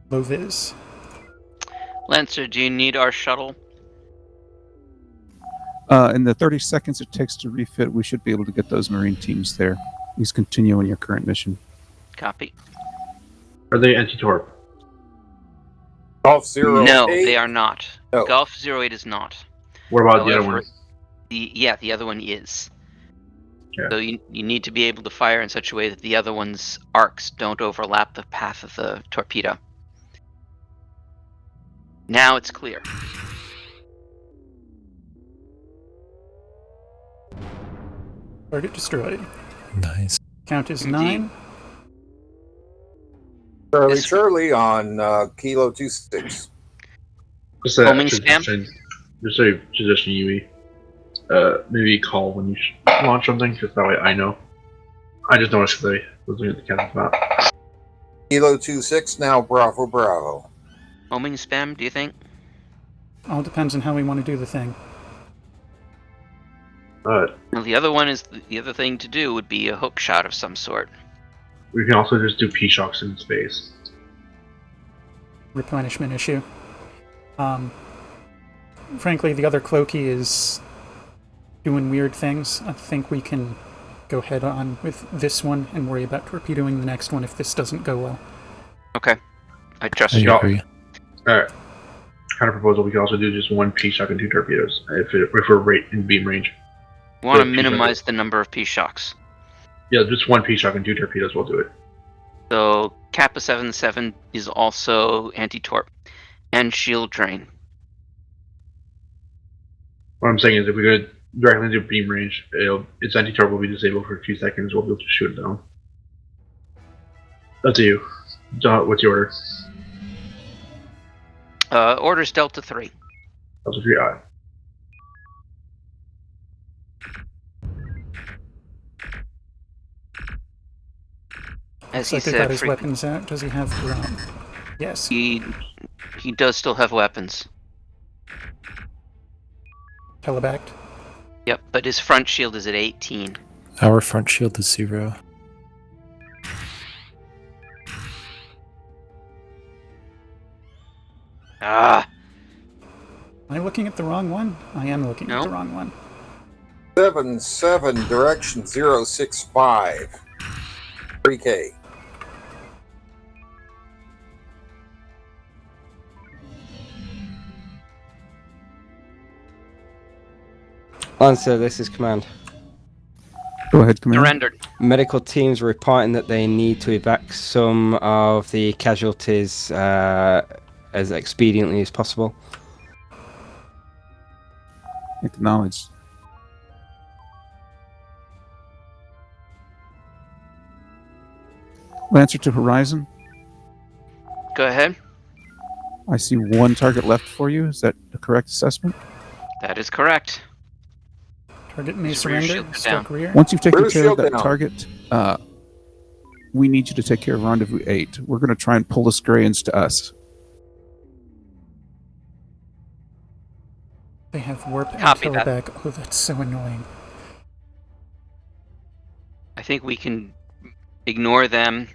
Low vis. Lancer, do you need our shuttle? In the 30 seconds it takes to refit, we should be able to get those Marine teams there. Please continue on your current mission. Copy. Are they anti-torp? Golf 08. No, they are not. No. Golf 08 is not. What about the other However, one? the other one is. Yeah. So you need to be able to fire in such a way that the other one's arcs don't overlap the path of the torpedo. Now it's clear. Target destroyed. Nice. Count is Indeed. 9. Charlie Yes. Charlie on Kilo 26. Just a Homing suggestion. Just a suggestion, Yui. Maybe call when you launch something, just that way I know. I just noticed that I was looking at the captain's map. Kilo 26 now, Bravo Bravo. Homing spam, do you think? All depends on how we want to do the thing. Well, the other one is the other thing to do would be a hook shot of some sort. We can also just do P-shocks in space. Replenishment issue. Frankly, the other Cloaky is doing weird things. I think we can go head on with this one and worry about torpedoing the next one if this doesn't go well. Okay. I trust I you. agree. Alright. Kind of proposal, we can also do just one P-shock and 2 torpedoes, if we're right in beam range. We want to P-shock. minimize the number of P-shocks. Yeah, just one P-shock and 2 torpedoes will do it. So Kappa 77 is also anti-torp and shield drain. What I'm saying is, if we go directly into beam range, its anti-torp will be disabled for a few seconds. We'll be able to shoot it down. Up to you. What's your order? Orders Delta 3. Delta 3, aye. As So he I think got said, his weapons out. Does he have drone? Yes. he does still have weapons. Telebacked. Yep, but his front shield is at 18. Our front shield is 0. Ah, Am I looking at the wrong one? I am looking at No. the wrong one. 77 direction 065. 3K. Lancer, this is command. Go ahead, Commander. surrendered. Medical teams are reporting that they need to evac some of the casualties as expediently as possible. Acknowledged. Lancer to Horizon. Go ahead. I see one target left for you. Is that a correct assessment? That is correct. Target may His rear surrender. shield is Struck down. rear. Once you've taken Rear care of shield that down. target, we need you to take care of Rendezvous 8. We're going to try and pull the Skrayans to us. They have warp and Copy that. teleback. Oh, that's so annoying. I think we can ignore them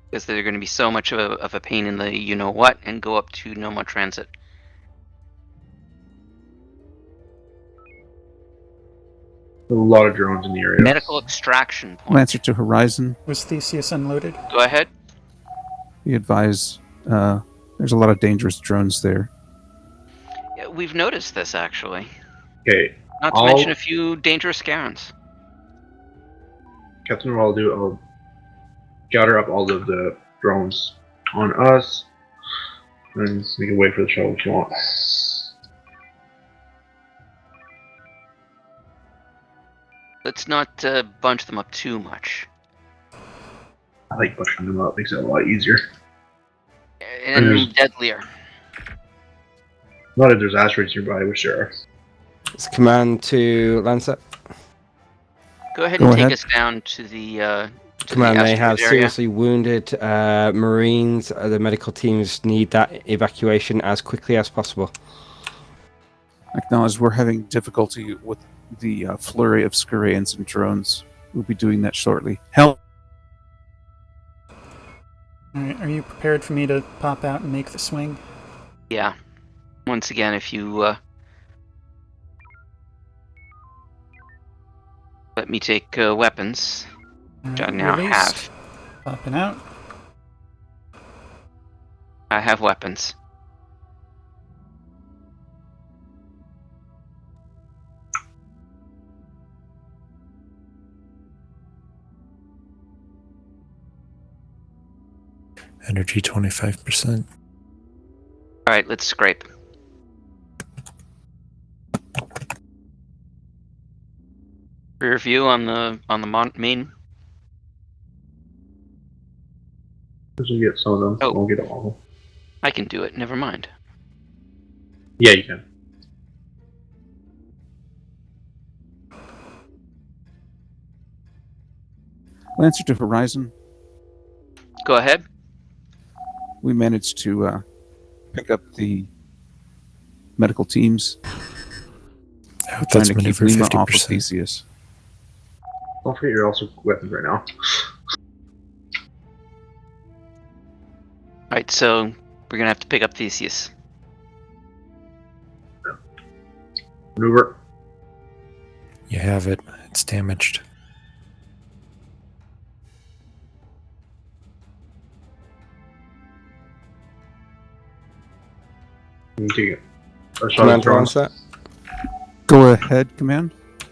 because they're going to be so much of a pain in the you-know-what and go up to no more transit. A lot of drones in the area. Medical extraction point. Lancer to Horizon. Was Theseus unloaded? Go ahead. We advise there's a lot of dangerous drones there. Yeah, we've noticed this, actually. Okay, Not to mention a few dangerous Scarons. Captain, what I'll do, I'll gather up all of the drones on us, and we can wait for the shuttle if you want. Let's not bunch them up too much. I like pushing them up, makes it a lot easier. And There's- deadlier. Not if there's asteroids nearby, which there are. It's command to Lancer. Go ahead Go and ahead. take us down to the Command, they have asteroid area. seriously wounded Marines. The medical teams need that evacuation as quickly as possible. Acknowledge we're having difficulty with the flurry of Skrayans and drones. We'll be doing that shortly. Help! Alright, are you prepared for me to pop out and make the swing? Yeah. Once again, if you Let me take weapons, which I now Released. have. Popping out. I have weapons. Energy 25%. All right, let's scrape. Rear view on the main. Usually get some of them. Oh. Won't get all of them. I can do it. Never mind. Yeah, you can. Lancer to Horizon. Go ahead. We managed to pick up the medical teams. Oh, Trying that's to keep maneuver Lima off of 50%. Theseus. Don't forget you're also weapons right now. Alright, so we're gonna have to pick up Theseus. Maneuver. You have it. It's damaged. You take it. Command to answer. Go ahead, Command.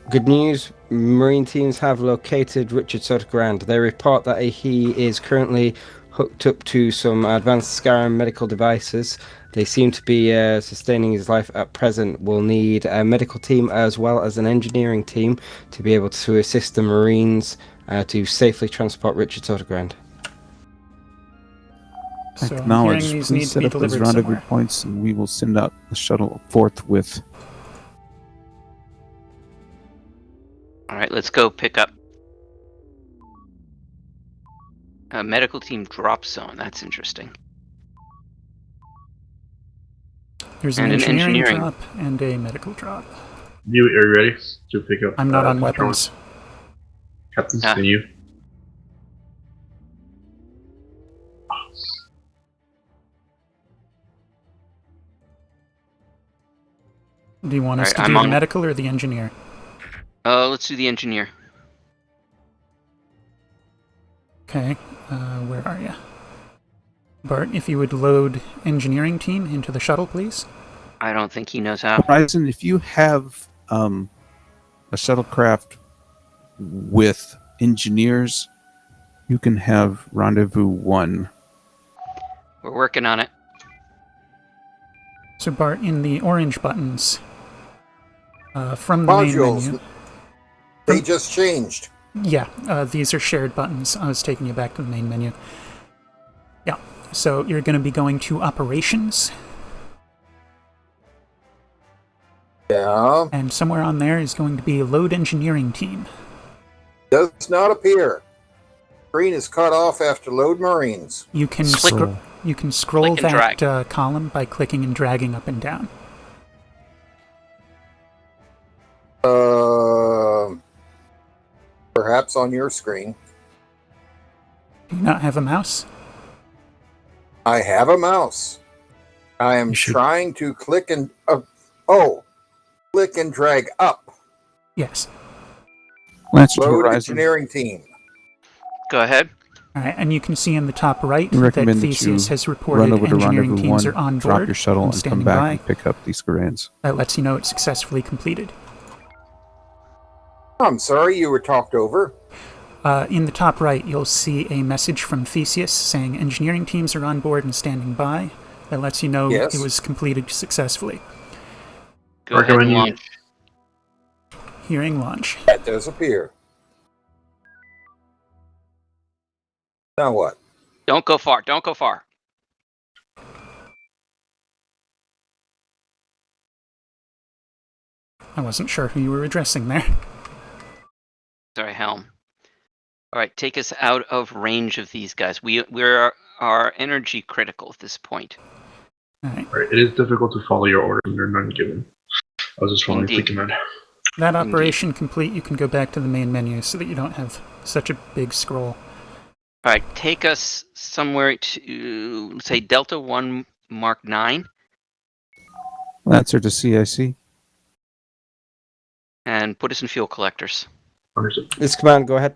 Good news. Marine teams have located Richard Sodergrand. They report that he is currently hooked up to some advanced Skyrim medical devices. They seem to be sustaining his life at present. We'll need a medical team as well as an engineering team to be able to assist the Marines to safely transport Richard Sodergrand. So I'm hearing Acknowledge. these Please need to set be up those delivered rendezvous somewhere. points, and we will send out the shuttle forthwith. Alright, let's go pick up a medical team drop zone. That's interesting. There's an And an engineering engineering. drop and a medical drop. Are you ready to pick up? I'm not on control? weapons. Captain, Ah. can you? Do you want us Alright, to I'm do the on- medical or the engineer? Let's do the engineer. Okay, where are you? Bart, if you would load engineering team into the shuttle, please. I don't think he knows how. Horizon, if you have a shuttlecraft with engineers, you can have Rendezvous 1. We're working on it. So Bart, in the orange buttons from the main Modules. menu. They just changed. Yeah, these are shared buttons. I was taking you back to the main menu. Yeah, so you're going to be going to operations, Yeah. and somewhere on there is going to be load engineering team. Does not appear. Screen is cut off after load Marines. You can Scroll. you can scroll Click and that drag. column by clicking and dragging up and down. Perhaps on your screen. Do you not have a mouse? I have a mouse. I am You should- trying to click and click and drag up. Yes. Lancer to Load Horizon. engineering team. Go ahead. All right, and you can see in the top right We that recommend that Theseus you has run reported over to engineering Rendezvous teams 1, are on drop board your shuttle, and and come standing back by. and pick up these Garands. That lets you know it's successfully completed. I'm sorry you were talked over. In the top right, you'll see a message from Theseus saying engineering teams are on board and standing by. That lets you know Yes. it was completed successfully. Go ahead and Recommend you- launch. Hearing launch. That does appear. Now what? Don't go far. Don't go far. I wasn't sure who you were addressing there. Sorry, Helm. All right, take us out of range of these guys. We're energy critical at this point. All right. Right, it is difficult to follow your orders when they're none given. I was just following the Indeed. command. That operation complete, you can go back to the main menu so that you don't have such a big scroll. All right, take us somewhere to, let's say, Delta 1 Mark 9, Lancer to CIC. and put us in fuel collectors. Understood. This command, go ahead.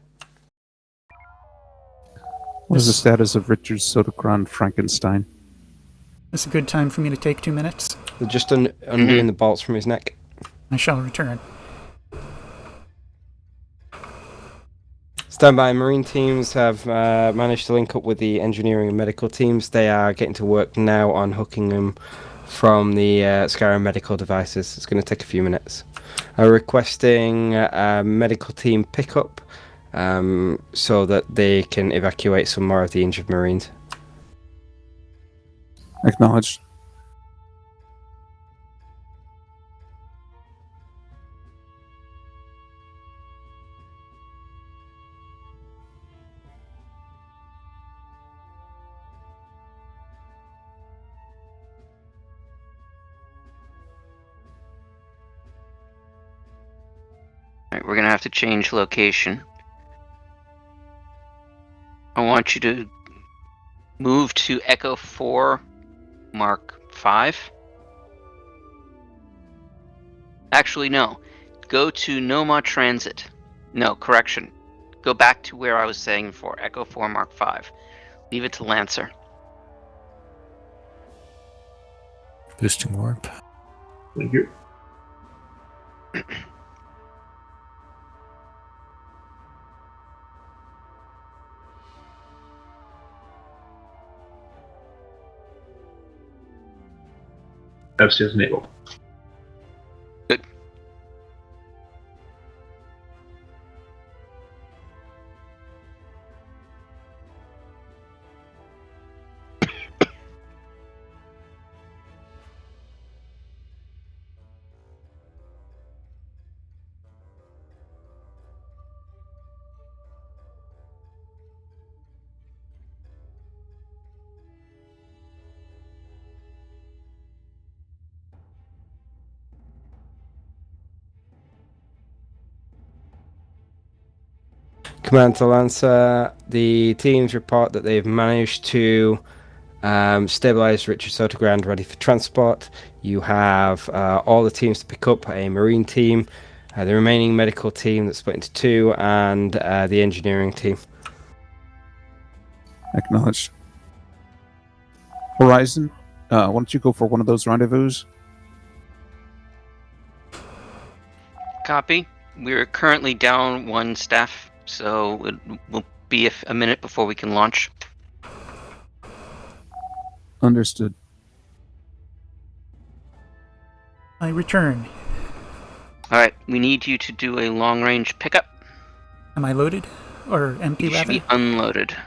What is the status of Richard Sotocron Frankenstein? It's a good time for me to take 2 minutes. They're just undoing the bolts from his neck. I shall return. Standby. Marine teams have managed to link up with the engineering and medical teams. They are getting to work now on hooking them from the Skyrim medical devices. It's going to take a few minutes. Requesting a medical team pickup so that they can evacuate some more of the injured Marines. Acknowledged. Alright, we're gonna have to change location. I want you to move to Echo 4 Mark 5. Actually, no. Go to Noma Transit. No, correction. Go back to where I was saying before. Echo 4 Mark 5. Leave it to Lancer. Boosting warp. Thank you. FCS enabled. Good. Command to Lancer. The teams report that they've managed to stabilize Richard Sotogrand ready for transport. You have all the teams to pick up a Marine team, the remaining medical team that's split into two, and the engineering team. Acknowledged. Horizon, why don't you go for one of those rendezvous? Copy. We're currently down one staff, so it will be a minute before we can launch. Understood. I return. Alright, we need you to do a long-range pickup. Am I loaded? Or empty, You should rather? be unloaded.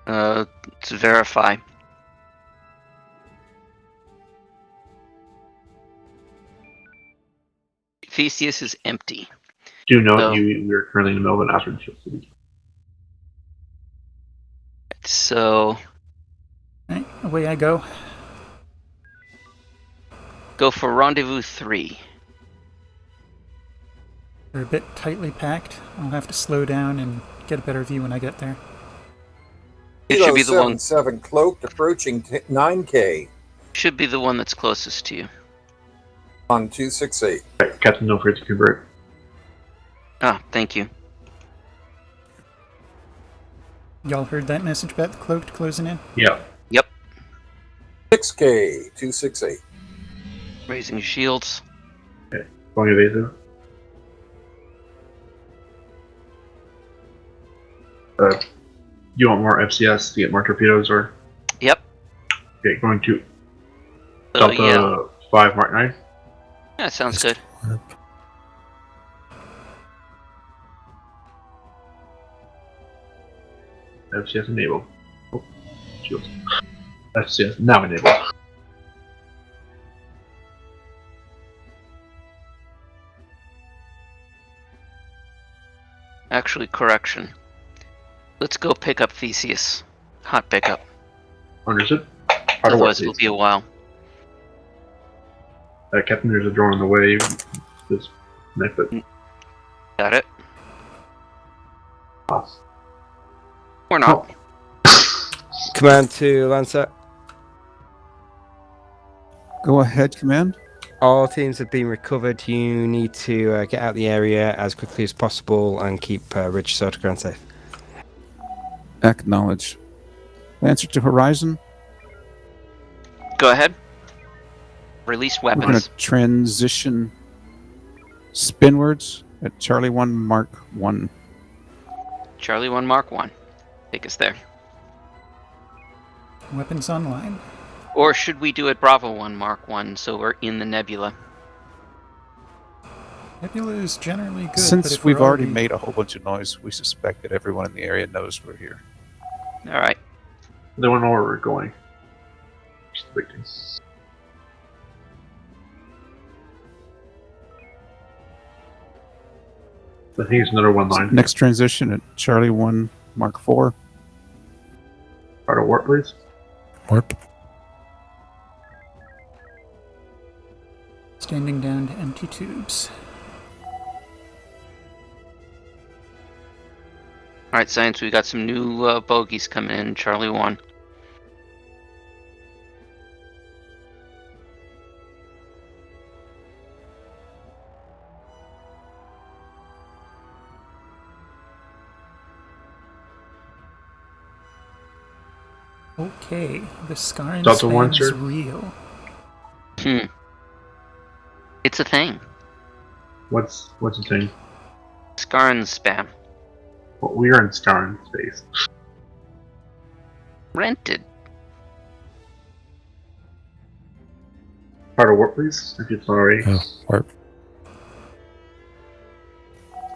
Let's verify. Theseus is empty. Do note So- we are currently in the middle of an asteroid shield. So, Right, away I go. go for Rendezvous 3. They're a bit tightly packed. I'll have to slow down and get a better view when I get there. It should be the one. 7 cloaked approaching 9K Should be the one that's closest to you. on 268. Right, Captain, don't forget to convert. Ah, thank you. Y'all heard that message about the cloaked closing in? Yeah. 6K 268. Raising shields. Going evasive. You want more FCS to get more torpedoes, or? Yep. Okay, going to So, Delta yeah, 5 Mark 9. that sounds good. Warp. FCS enable. Oh, shields. FCS now enable. Actually, correction. Let's go pick up Theseus. Hot pickup. Understood. How to work, Otherwise, it'll please. be a while. Captain, there's a drone on the way. This next bit. Got it? Pass. Or not. Command to Lancer. Go ahead, Command. All teams have been recovered. You need to get out the area as quickly as possible and keep Rich Sotogram safe. Acknowledge. Answer to Horizon. Go ahead. Release We're going weapons. to transition spinwards at Charlie 1 Mark 1. Charlie 1 Mark 1. Take us there. Weapons online. Or should we do it Bravo 1 Mark 1 so we're in the nebula? Nebula is generally good. but Since if we're we've already made a whole bunch of noise, we suspect that everyone in the area knows we're here. Alright. They don't know where we're going. Just waiting. I think it's another 1 line. Next transition at Charlie 1 Mark 4. Part of warp, please. Warp. Standing down to empty tubes. Alright, Science, we got some new bogeys coming in. Charlie 1. Okay, the Scarn Delta One, spam sir. is real. It's a thing. What's the thing? Scarn spam. Well, we are in Scarn space. Rented. Part of warp, please. If it's already. Oh, warp.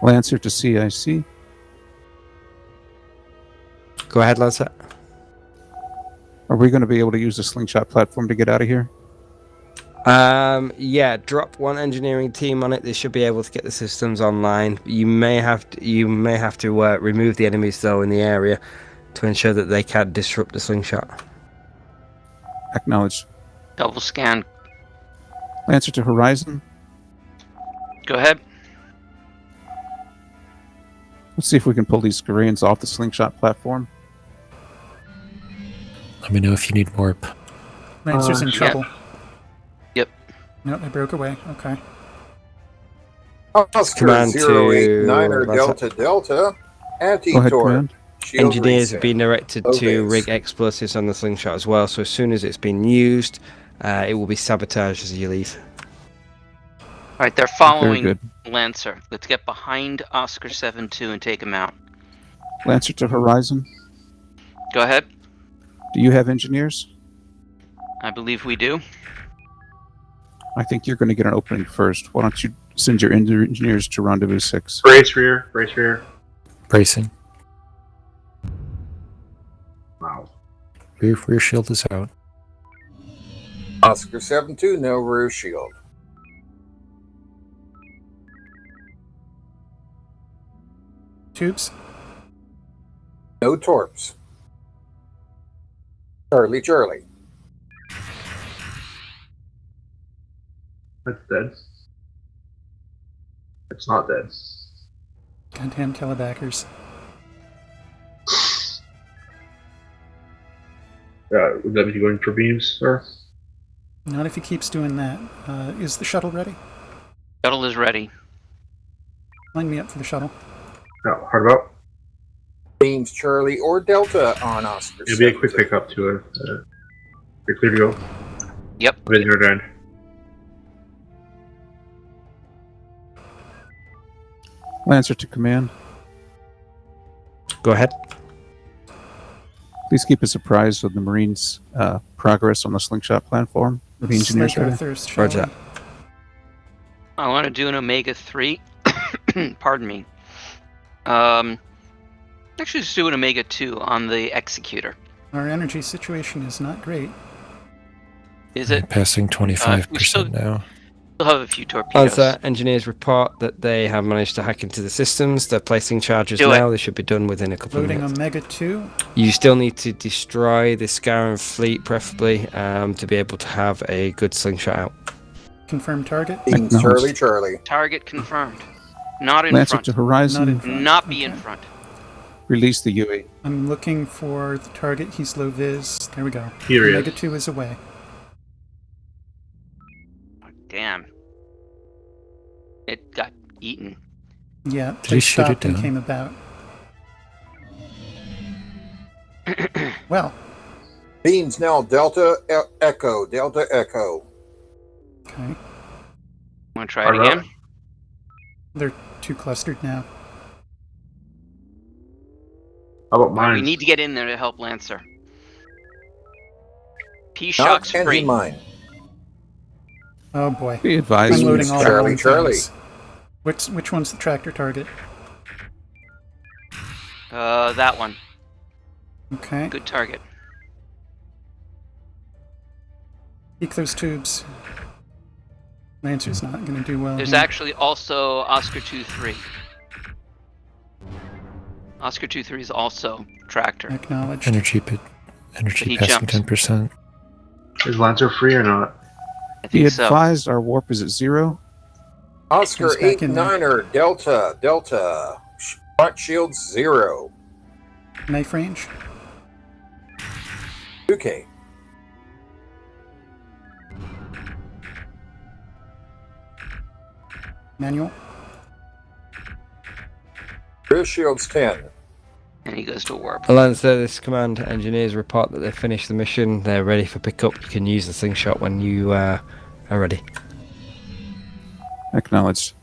Lancer to CIC. Go ahead, Lancer. Are we going to be able to use the slingshot platform to get out of here? Yeah, drop one engineering team on it. They should be able to get the systems online. You may have to remove the enemies though in the area to ensure that they can't disrupt the slingshot. Acknowledged. Double scan. Lancer to Horizon. Go ahead. Let's see if we can pull these Koreans off the slingshot platform. Let me know if you need warp. Lancer's in trouble. Yep. No, they broke away. Okay. Oscar Command 089 or to- Delta Delta. Go ahead, Anti-torp. Command. Shield Engineers have reset. been directed to Obeys. rig explosives on the slingshot as well, so as soon as it's been used, it will be sabotaged as you leave. Alright, they're Very following good. Lancer. Let's get behind Oscar 7-2 and take him out. Lancer to Horizon. Go ahead. Do you have engineers? I believe we do. I think you're going to get an opening first. Why don't you send your engineers to Rendezvous 6? Brace rear. Brace rear. Bracing. Wow. Rear shield is out. Oscar 7-2, no rear shield. Tubes. No torps. Charlie Charlie. That's dead. It's not dead. Goddamn telebackers. Would that be going for beams, sir? Not if he keeps doing that. Is the shuttle ready? Shuttle is ready. Line me up for the shuttle. No, hard about. Beams Charlie or Delta on Oscar. It'll be a 7-2. quick pickup to it. You're clear to go. Yep. Within your end. Lancer to Command. Go ahead. Please keep us apprised of the Marines' progress on the slingshot platform. Are the engineers Slake our ready? thirst, shall Roger we? that. I want to do an Omega 3. Pardon me. Actually, just do an Omega 2 on the Executor. Our energy situation is not great. Is it? Passing 25% we still- now. We'll have a few torpedoes. Answer, engineers report that they have managed to hack into the systems. They're placing charges Do it. now. They should be done within a couple Loading of minutes. Omega 2. You still need to destroy the Scarran fleet, preferably, to be able to have a good slingshot out. Confirm target. Beams Charlie Charlie. Target confirmed. Not in Lancer front. to Horizon. Not in front. Not be in Okay. front. Release the UE. I'm looking for the target. He's low vis. There we go. Here he Omega is. 2 is away. Damn Damn. It got eaten. Yeah, Did they he shoot it stopped and down? came about. Well, Beans now Delta Echo. Delta Echo. okay. Want to try it again? They're too clustered now. How about We mine? need to get in there to help Lancer. P Not shock's free. anti-mine. Oh boy. Be advised. Unloading all the Charlie, wrong Charlie. things. Which one's the tractor target? That one. Okay. Good target. Peek those tubes. Lancer's not going to do well. There's here. actually also Oscar 2-3. Oscar 2-3 is also tractor. Acknowledged. Energy But he passing jumps. 10%. Is Lancer free or not? I Be think so. advised, our warp is at 0. Oscar Goes back in there. 8-9er Delta. Delta. Front shields 0. Knife range. 2K. Manual. Rear shields 10. And he goes to warp. Lancer, this command engineers report that they've finished the mission. They're ready for pickup. You can use the slingshot when you are ready. Acknowledged.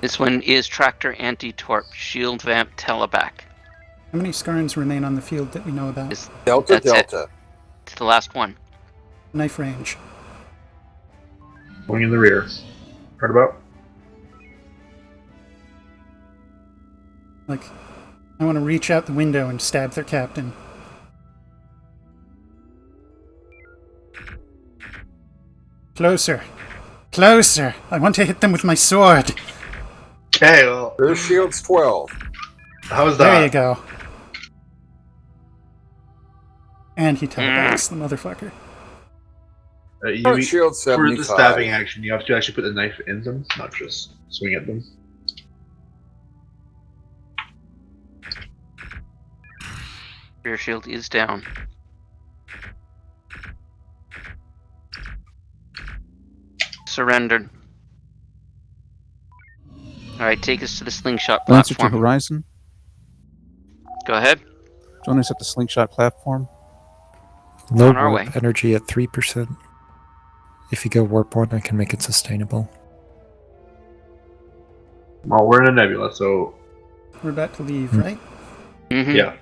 This one is tractor anti-torp. Shield vamp teleback. How many Skarns remain on the field that we know about? Is Delta That's it. Delta. It's the last one. Knife range. Going in the rear. Heard about? Like, I want to reach out the window and stab their captain. Closer. Closer! I want to hit them with my sword! Okay, well, Rear shields 12. how was that? There you go. And he telebacks the motherfucker. Front shield For the 75. stabbing action, you have to actually put the knife in them, not just swing at them. Rear shield is down. Surrendered. Alright, take us to the slingshot Lancer to platform. Horizon. Go ahead. Join us at the slingshot platform. Low On our warp way. energy at 3%. If you go warp 1, I can make it sustainable. Well, we're in a nebula, so We're about to leave, right? Mm-hmm. yeah.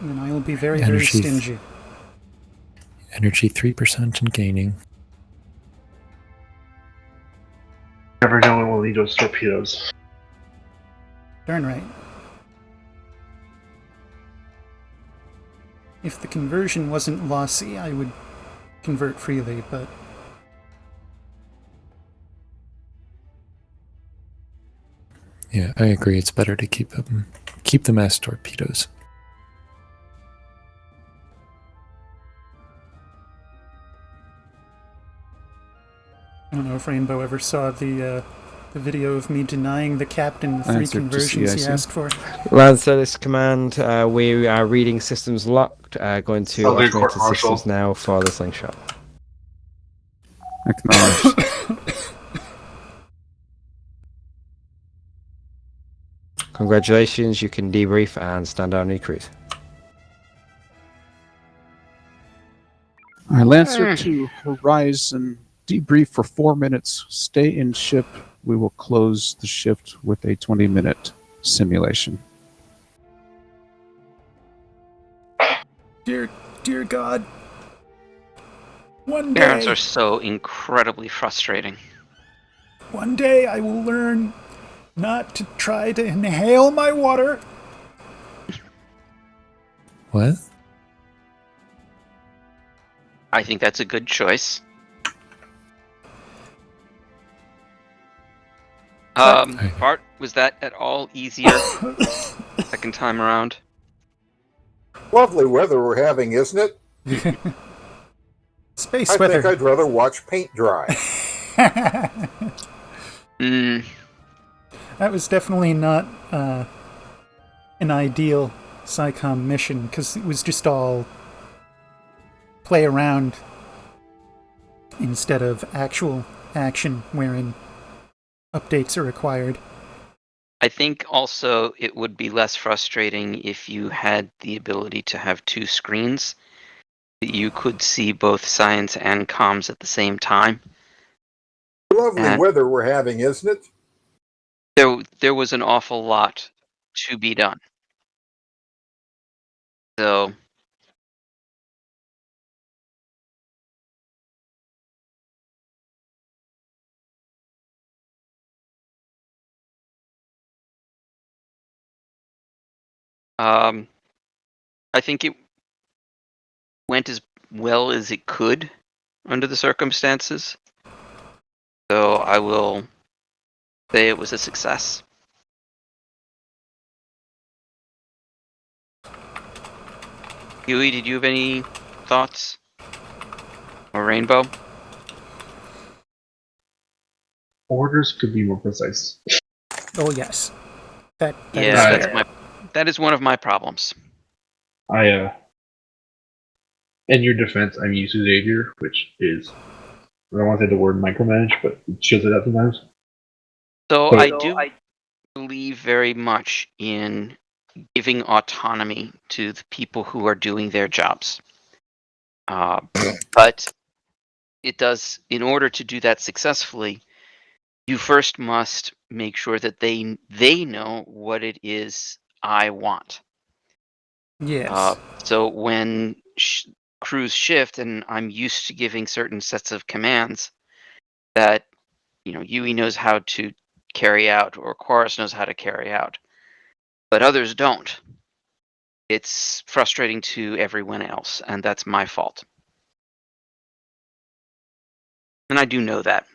And I will be very, very Energy. stingy. Energy 3% and gaining. Never know when we'll need those torpedoes. Darn right. If the conversion wasn't lossy, I would convert freely, but Yeah, I agree. It's better to keep them as torpedoes. I don't know if Rainbow ever saw the video of me denying the captain the 3 Answer to conversions he CIC. asked for. Lancer, this command, we are reading systems locked. Going to I'll do automated court-martial. systems now for the slingshot. Acknowledged. Congratulations, you can debrief and stand down recruit. Alright, Lancer to Horizon. Debrief for 4 minutes. Stay in ship. We will close the shift with a 20-minute simulation. Dear God. One Parents day, are so incredibly frustrating. one day I will learn not to try to inhale my water. What? I think that's a good choice. Bart, was that at all easier second time around? Lovely weather we're having, isn't it? Space I weather. think I'd rather watch paint dry. That was definitely not an ideal SciComm mission, because it was just all play around instead of actual action wherein updates are required. I think also it would be less frustrating if you had the ability to have two screens. You could see both science and comms at the same time. Lovely And weather we're having, isn't it? there was an awful lot to be done. So I think it went as well as it could under the circumstances. So I will say it was a success. Huey, did you have any thoughts? Or Rainbow? Orders could be more precise. Oh yes, that Yeah, is fair. that is one of my problems. In your defense, I'm used to Xavier, which is, I don't want to say the word micromanage, but it shows it up sometimes. So I do believe very much in giving autonomy to the people who are doing their jobs. But it does, in order to do that successfully, you first must make sure that they know what it is I want. Yes. So when crews shift, and I'm used to giving certain sets of commands that Yui knows how to carry out, or Chorus knows how to carry out, but others don't. It's frustrating to everyone else, and that's my fault. And I do know that.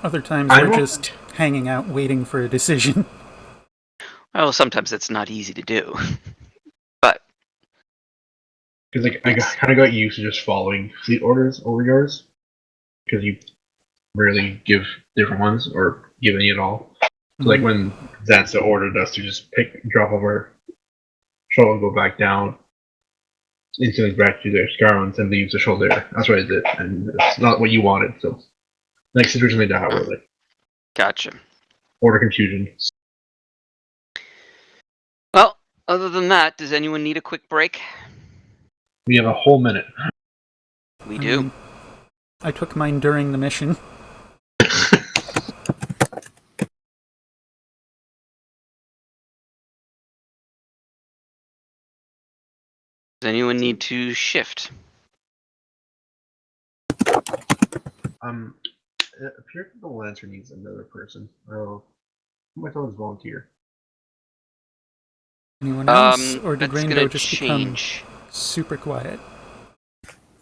Other times we're just hanging out waiting for a decision. Well, sometimes it's not easy to do. But because I kind of got used to just following fleet orders over yours, because you rarely give different ones or give any at all. So like when Zanza ordered us to just drop over shuttle and go back down, instantly back to their Scarons and leave the shuttle there. That's what I did, and it's not what you wanted. So next situation like that, where like gotcha. Order confusion. Well, other than that, does anyone need a quick break? We have a whole minute. We do. I took mine during the mission. Does anyone need to shift? It appears that the Lancer needs another person. Oh, who might tell his volunteer? Anyone else, or did that's Rainbow gonna just change. become super quiet?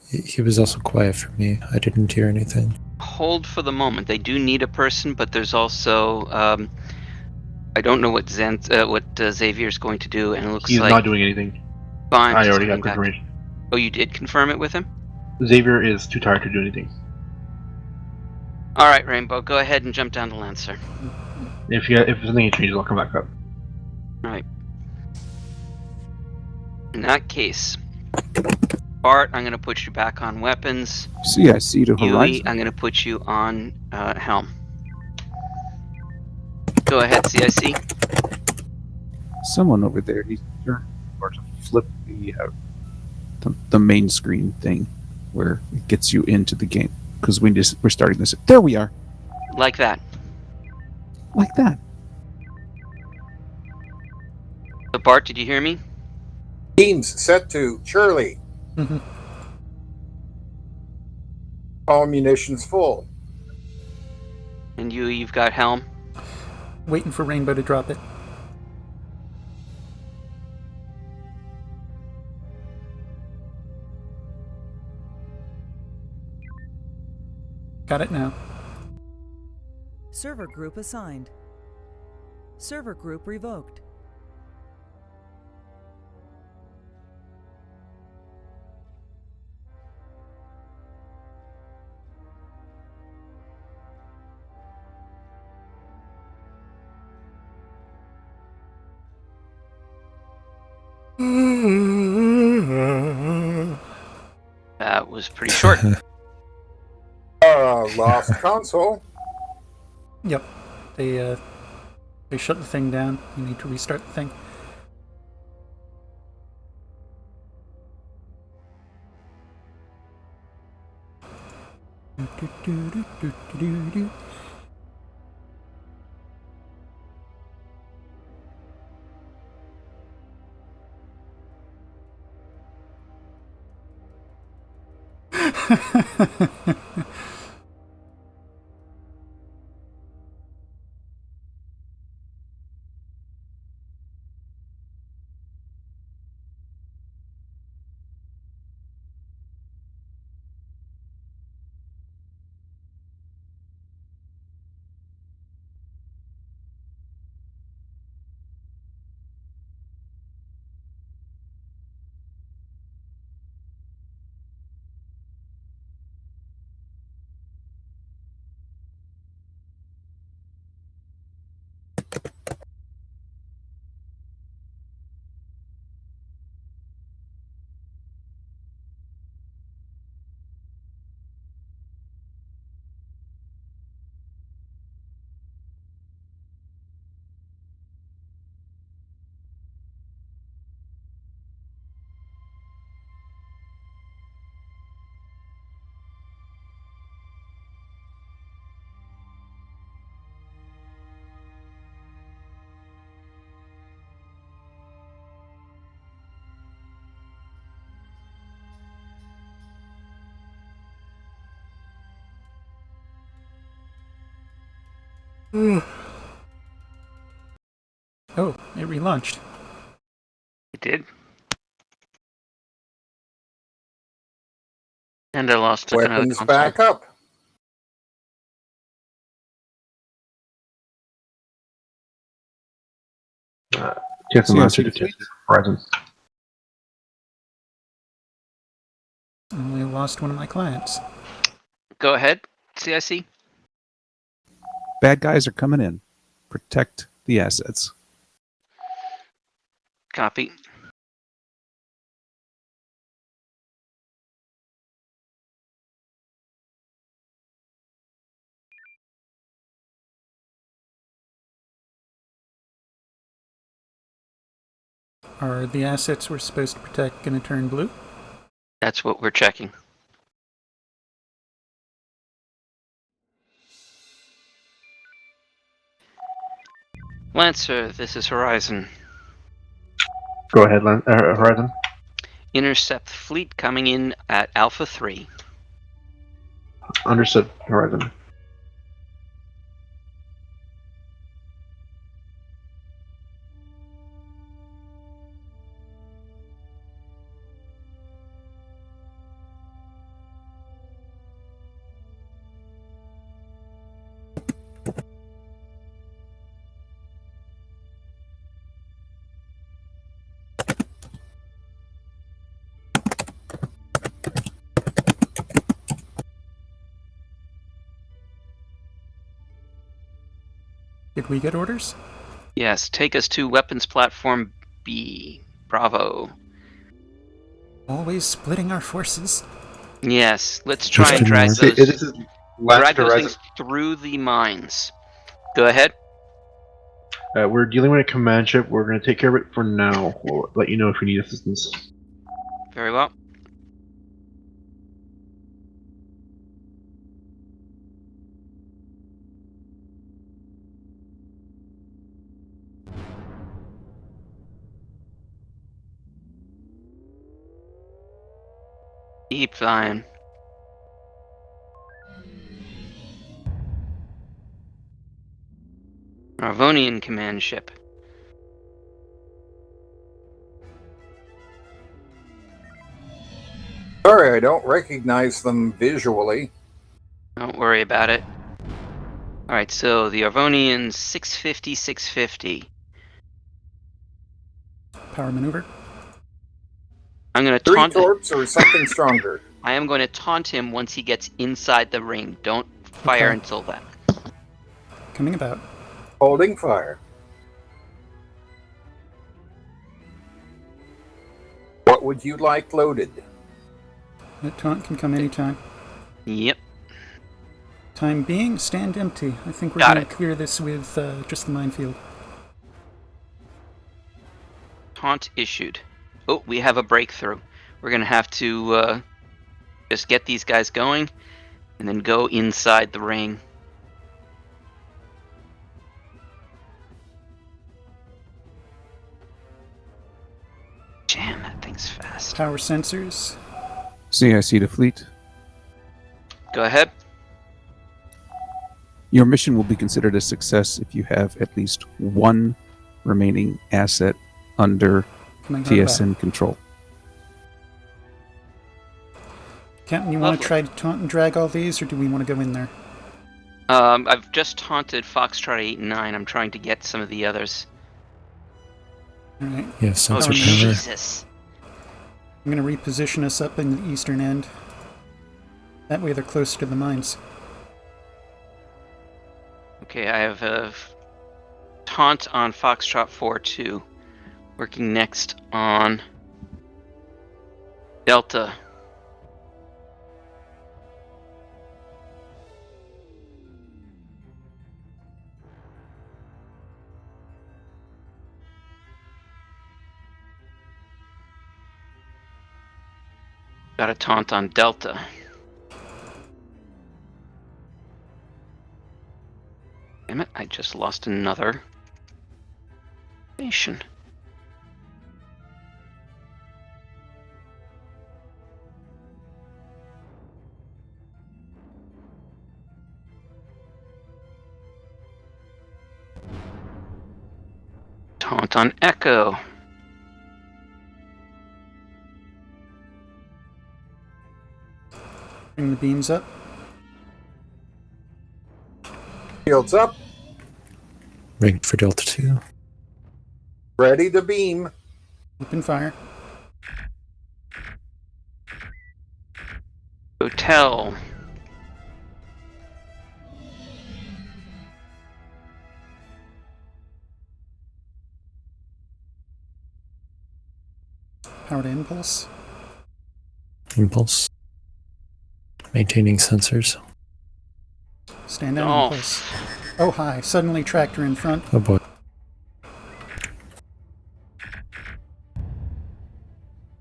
He was also quiet for me. I didn't hear anything. Hold for the moment. They do need a person, but there's also I don't know what Xavier's going to do, and it looks He's like not doing anything. fine. I already got confirmation. Oh, you did confirm it with him? Xavier is too tired to do anything. All right, Rainbow, go ahead and jump down to Lancer. If something changes, I'll come back up. All right. In that case, Bart, I'm going to put you back on weapons. CIC to Yui, Horizon. I'm going to put you on helm. Go ahead, CIC. Someone over there needs to flip the main screen thing where it gets you into the game, because we're starting this. There we are. Like that. Like that. So Bart, did you hear me? Teams set to Shirley. All munitions full. And you've got helm. Waiting for Rainbow to drop it. Got it now. Server group assigned. Server group revoked. was pretty short. Lost console. Yep. They shut the thing down. You need to restart the thing. Oh, it relaunched. It did. And I lost another Weapons console. back up. TSN Master to TSN Horizon. I only lost one of my clients. Go ahead, CIC. Bad guys are coming in. Protect the assets. Copy. Are the assets we're supposed to protect going to turn blue? That's what we're checking. Lancer, this is Horizon. Go ahead, Horizon. Intercept fleet coming in at Alpha 3. Understood, Horizon. Did we get orders? Yes, take us to weapons platform B. Bravo. Always splitting our forces. Yes, let's try and Question drag mark. those, This is drag those Horizon. things through the mines. Go ahead. We're dealing with a command ship. We're going to take care of it for now. We'll let you know if we need assistance. Very well. Keep flying. Arvonian command ship. Sorry, I don't recognize them visually. Don't worry about it. Alright, so the Arvonian 650. Power maneuver. I'm going to 3 taunt. torps or something stronger. I am going to taunt him once he gets inside the ring. Don't fire Okay. until then. Coming about. Holding fire. What would you like loaded? That taunt can come anytime. Yep. Time being, stand empty. I think we're Got going to it. clear this with just the minefield. Taunt issued. Oh, we have a breakthrough. We're going to have to just get these guys going and then go inside the ring. Damn, that thing's fast. Power sensors. CIC to fleet. Go ahead. Your mission will be considered a success if you have at least one remaining asset under Coming right back. TSN control. Captain, you want to Lovely. try to taunt and drag all these, or do we want to go in there? I've just taunted Foxtrot 8 and 9. I'm trying to get some of the others. Alright. You have Oh, sensor power. Jesus. I'm going to reposition us up in the eastern end. That way they're closer to the mines. Okay, I have a taunt on Foxtrot 4-2. Working next on Delta. Got a taunt on Delta. Damn it, I just lost another station. Taunt on Echo. Bring the beams up. Shields up. Rigged for Delta 2. Ready to beam. Open fire. Hotel. Power to impulse. Impulse. Maintaining sensors. Stand down Oh. impulse. Oh, hi. Suddenly tractor in front. Oh boy.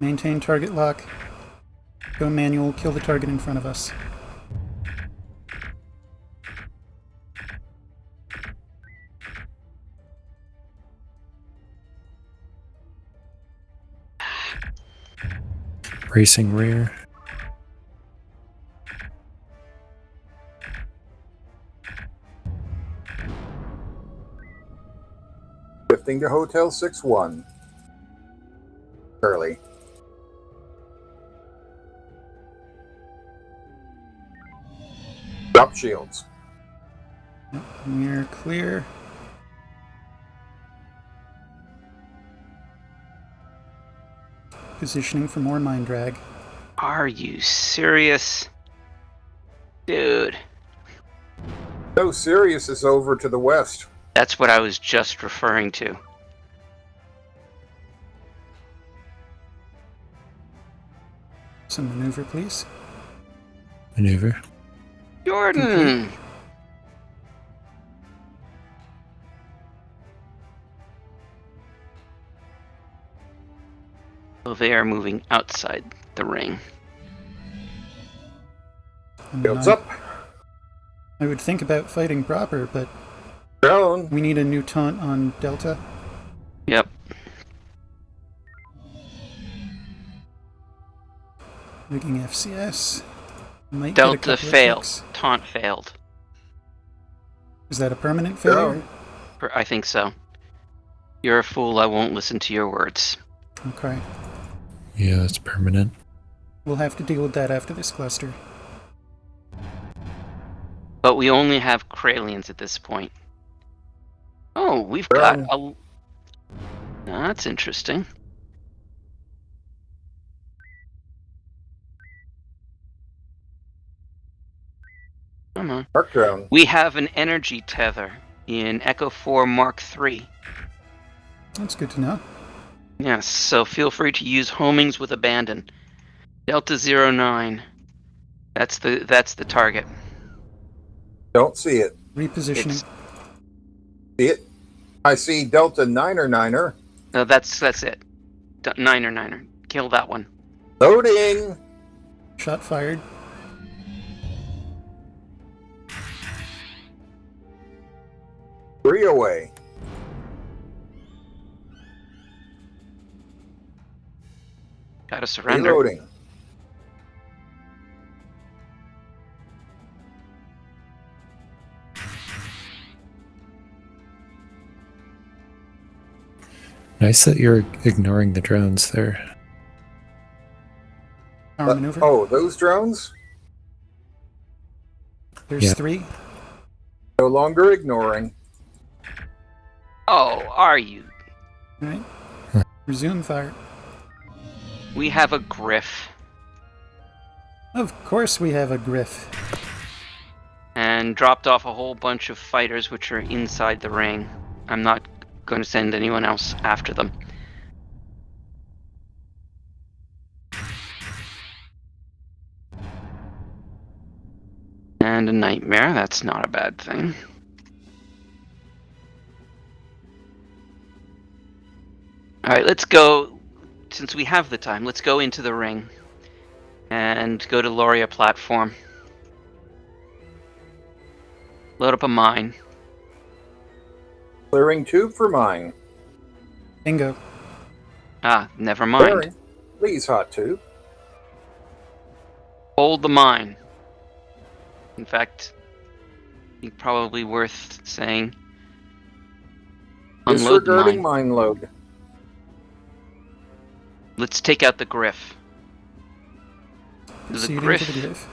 Maintain target lock. Go manual. Kill the target in front of us. Bracing rear. Shifting to Hotel 6-1. Early. Drop shields. We're clear. Positioning for more mine drag. Are you serious? Dude, So Sirius is over to the west. that's what I was just referring to. Some maneuver, please. Maneuver. Jordan! So they are moving outside the ring. And Shields up. I would think about fighting proper, but Drone. we need a new taunt on Delta. Yep. Rigging FCS. Might get a Delta couple of failed. clicks. Taunt failed. Is that a permanent failure? I think so. You're a fool. I won't listen to your words. Okay. Yeah, it's permanent. We'll have to deal with that after this cluster. But we only have Kralians at this point. Oh, we've got a... That's interesting. Come on. Mark drone. We have an energy tether in Echo 4 Mark III. That's good to know. Yes, so feel free to use homings with abandon. Delta 09. That's the target. Don't see it. Repositioning. It's, See it? I see Delta Niner Niner. no, that's it. Niner. Kill that one. Loading. Shot fired. Three away. Gotta surrender. Reloading. Nice that you're ignoring the drones there. Power maneuver. Oh, those drones? There's Yeah. 3. No longer ignoring. Oh, are you? Right. Resume fire. We have a Griff. Of course we have a Griff. And dropped off a whole bunch of fighters which are inside the ring. I'm not going to send anyone else after them. And a nightmare, that's not a bad thing. Alright, let's go, since we have the time, let's go into the ring. And go to Loria platform. Load up a mine. Clearing tube for mine. Bingo. Ah, never mind. Clearing. Please, hot tube. Hold the mine. In fact, I think probably worth saying. Unload the Disregarding mine. mine load. Let's take out the Griff. The Proceeding Griff. to the Griff.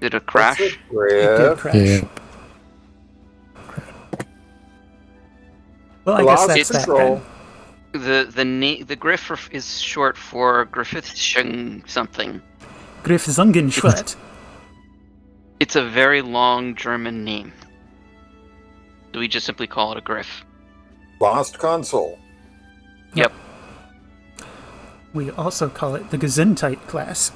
Did it crash? That's it, It Griff. did crash. Yeah. Well, I guess Lost that's that control. then. The Griff is short for Griffithshire something. Griff Zungenschwert. It's a very long German name. So we just simply call it a Griff. Lost console. Yep. We also call it the Gesundheit class.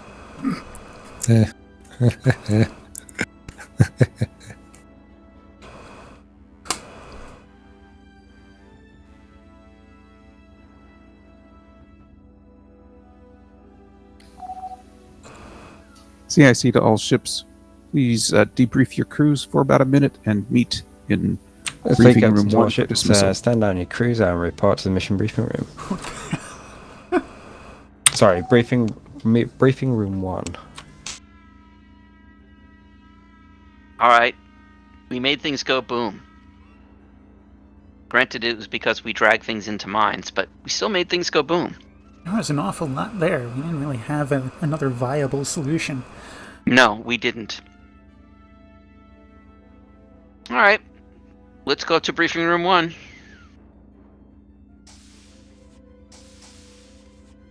CIC to all ships. Please debrief your crews for about a minute and meet in briefing room 1 for dismissal. Stand down your cruiser and report to the mission briefing room. Sorry, briefing room 1. Alright. We made things go boom. Granted, it was because we dragged things into mines, but we still made things go boom. There was an awful lot there. We didn't really have another viable solution. No, we didn't. Alright. Let's go to briefing room 1.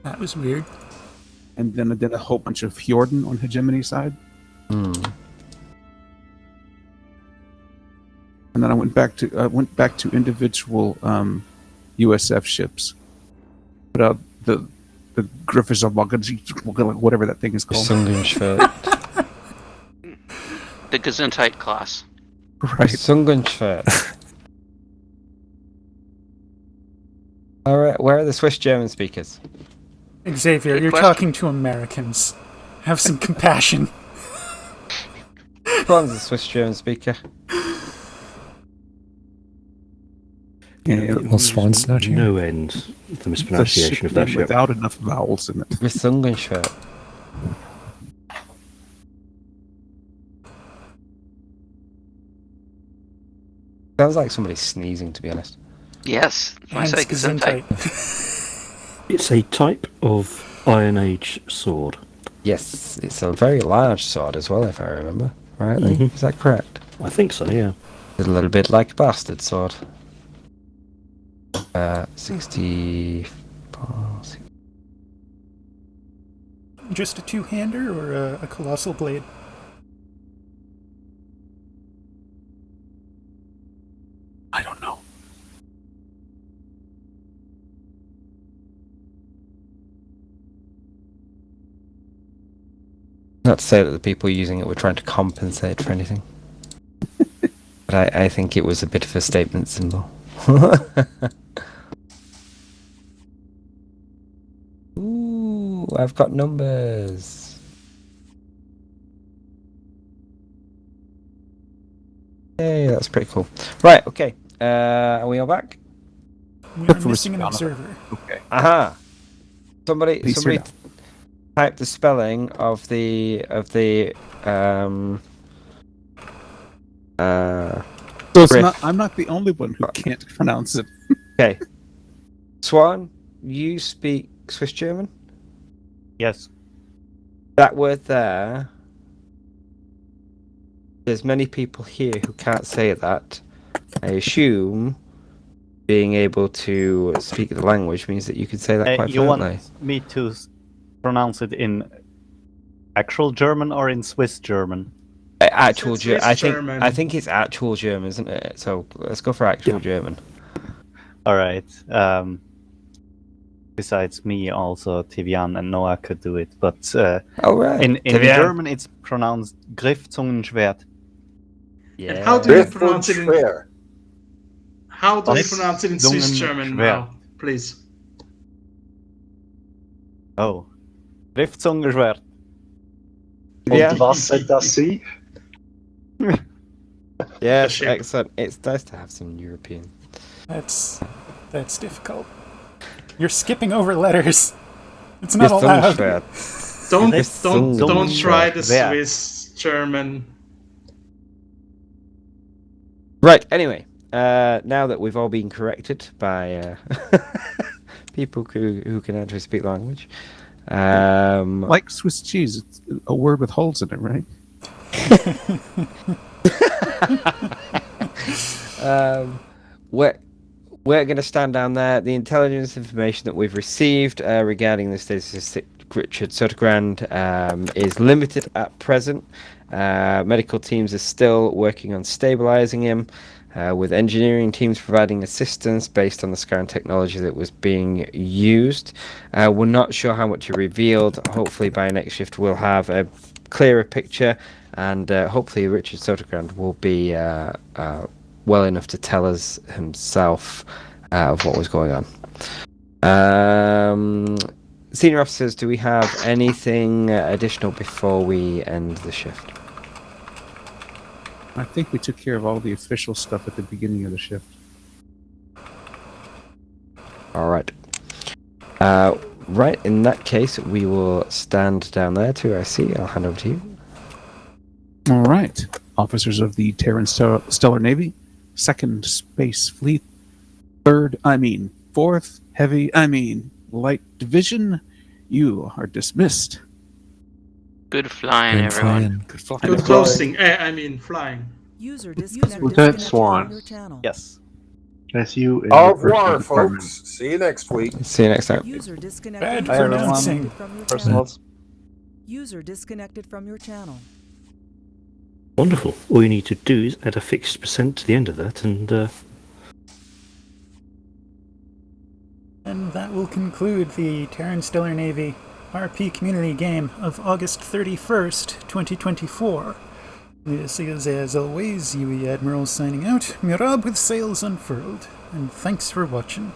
That was weird. And then a whole bunch of Fjorden on Hegemony side. Hmm. And then I went back to individual USF ships. Put out the Griffiths of whatever that thing is called. Zungenschwert. The Gesundheit class. Right. Zungenschwert. Alright, where are the Swiss German speakers? Xavier, Good you're question. talking to Americans. Have some compassion. Which one's the Swiss German speaker? Yeah, Well, Swan's not here. No end. The the mispronunciation ship of that name ship. without enough vowels in it. The Zungenschwert. Sounds like somebody sneezing, to be honest. Yes. I And say Gesundheit. It's a type of Iron Age sword. Yes, it's a very large sword as well, if I remember rightly. Mhm. Is that correct? I think so, yeah. It's a little bit like a bastard sword. 64. Just a two-hander or a colossal blade? I don't know. Not to say that the people using it were trying to compensate for anything. But I think it was a bit of a statement symbol. Ooh, I've got numbers. Hey, that's pretty cool. Right, okay. Are we all back? We are missing an observer. Okay. Aha! Somebody Please hear type the spelling of the So it's not. I'm not the only one who can't pronounce it. Okay. Swan, you speak Swiss German? Yes. That word there. There's many people here who can't say that. I assume being able to speak the language means that you can say that quite You fluently. want me to pronounce it in actual German or in Swiss German? Actual German. German. I think it's actual German, isn't it? So let's go for actual German. All right. Besides me, also Tivian and Noah could do it, but right. in Tivian. German it's pronounced Griffzungenschwert. Yeah. And how do you pronounce it in? Schwer. How do you pronounce it in Swiss German now, please? Oh, Griffzungenschwert. Yeah. Und was soll das sein? Yes, excellent. It's nice to have some European. That's difficult. You're skipping over letters. It's not allowed. Don't try the Swiss German. Right. Anyway, now that we've all been corrected by people who can actually speak language, like Swiss cheese, it's a word with holes in it, right? We're going to stand down there. The intelligence information that we've received regarding the status of Richard Sodergrand is limited at present. Medical teams are still working on stabilizing him, with engineering teams providing assistance based on the scanning technology that was being used. We're not sure how much are revealed. Hopefully by next shift we'll have a clearer picture, and hopefully Richard Sodergrand will be well enough to tell us himself of what was going on. Senior officers, do we have anything additional before we end the shift? I think we took care of all the official stuff at the beginning of the shift. All right. Right, in that case, we will stand down there to IC. I'll hand over to you. All right. Officers of the Terran Stellar Navy, Second Space Fleet, Fourth Light Division, you are dismissed. Good flying, everyone. Good flying. Good closing. Flying. User disconnected Lieutenant from Swan. your channel. Yes. That's you. in Au the first revoir, department. folks. See you next week. See you next time. User disconnected Bad pronouncing. from your Personals. channel. User disconnected from your channel. Wonderful. All you need to do is add a fixed percent to the end of that, and And that will conclude the Terran Stellar Navy RP Community Game of August 31st, 2024. This is, as always, UE Admiral signing out, Mirab with sails unfurled, and thanks for watching.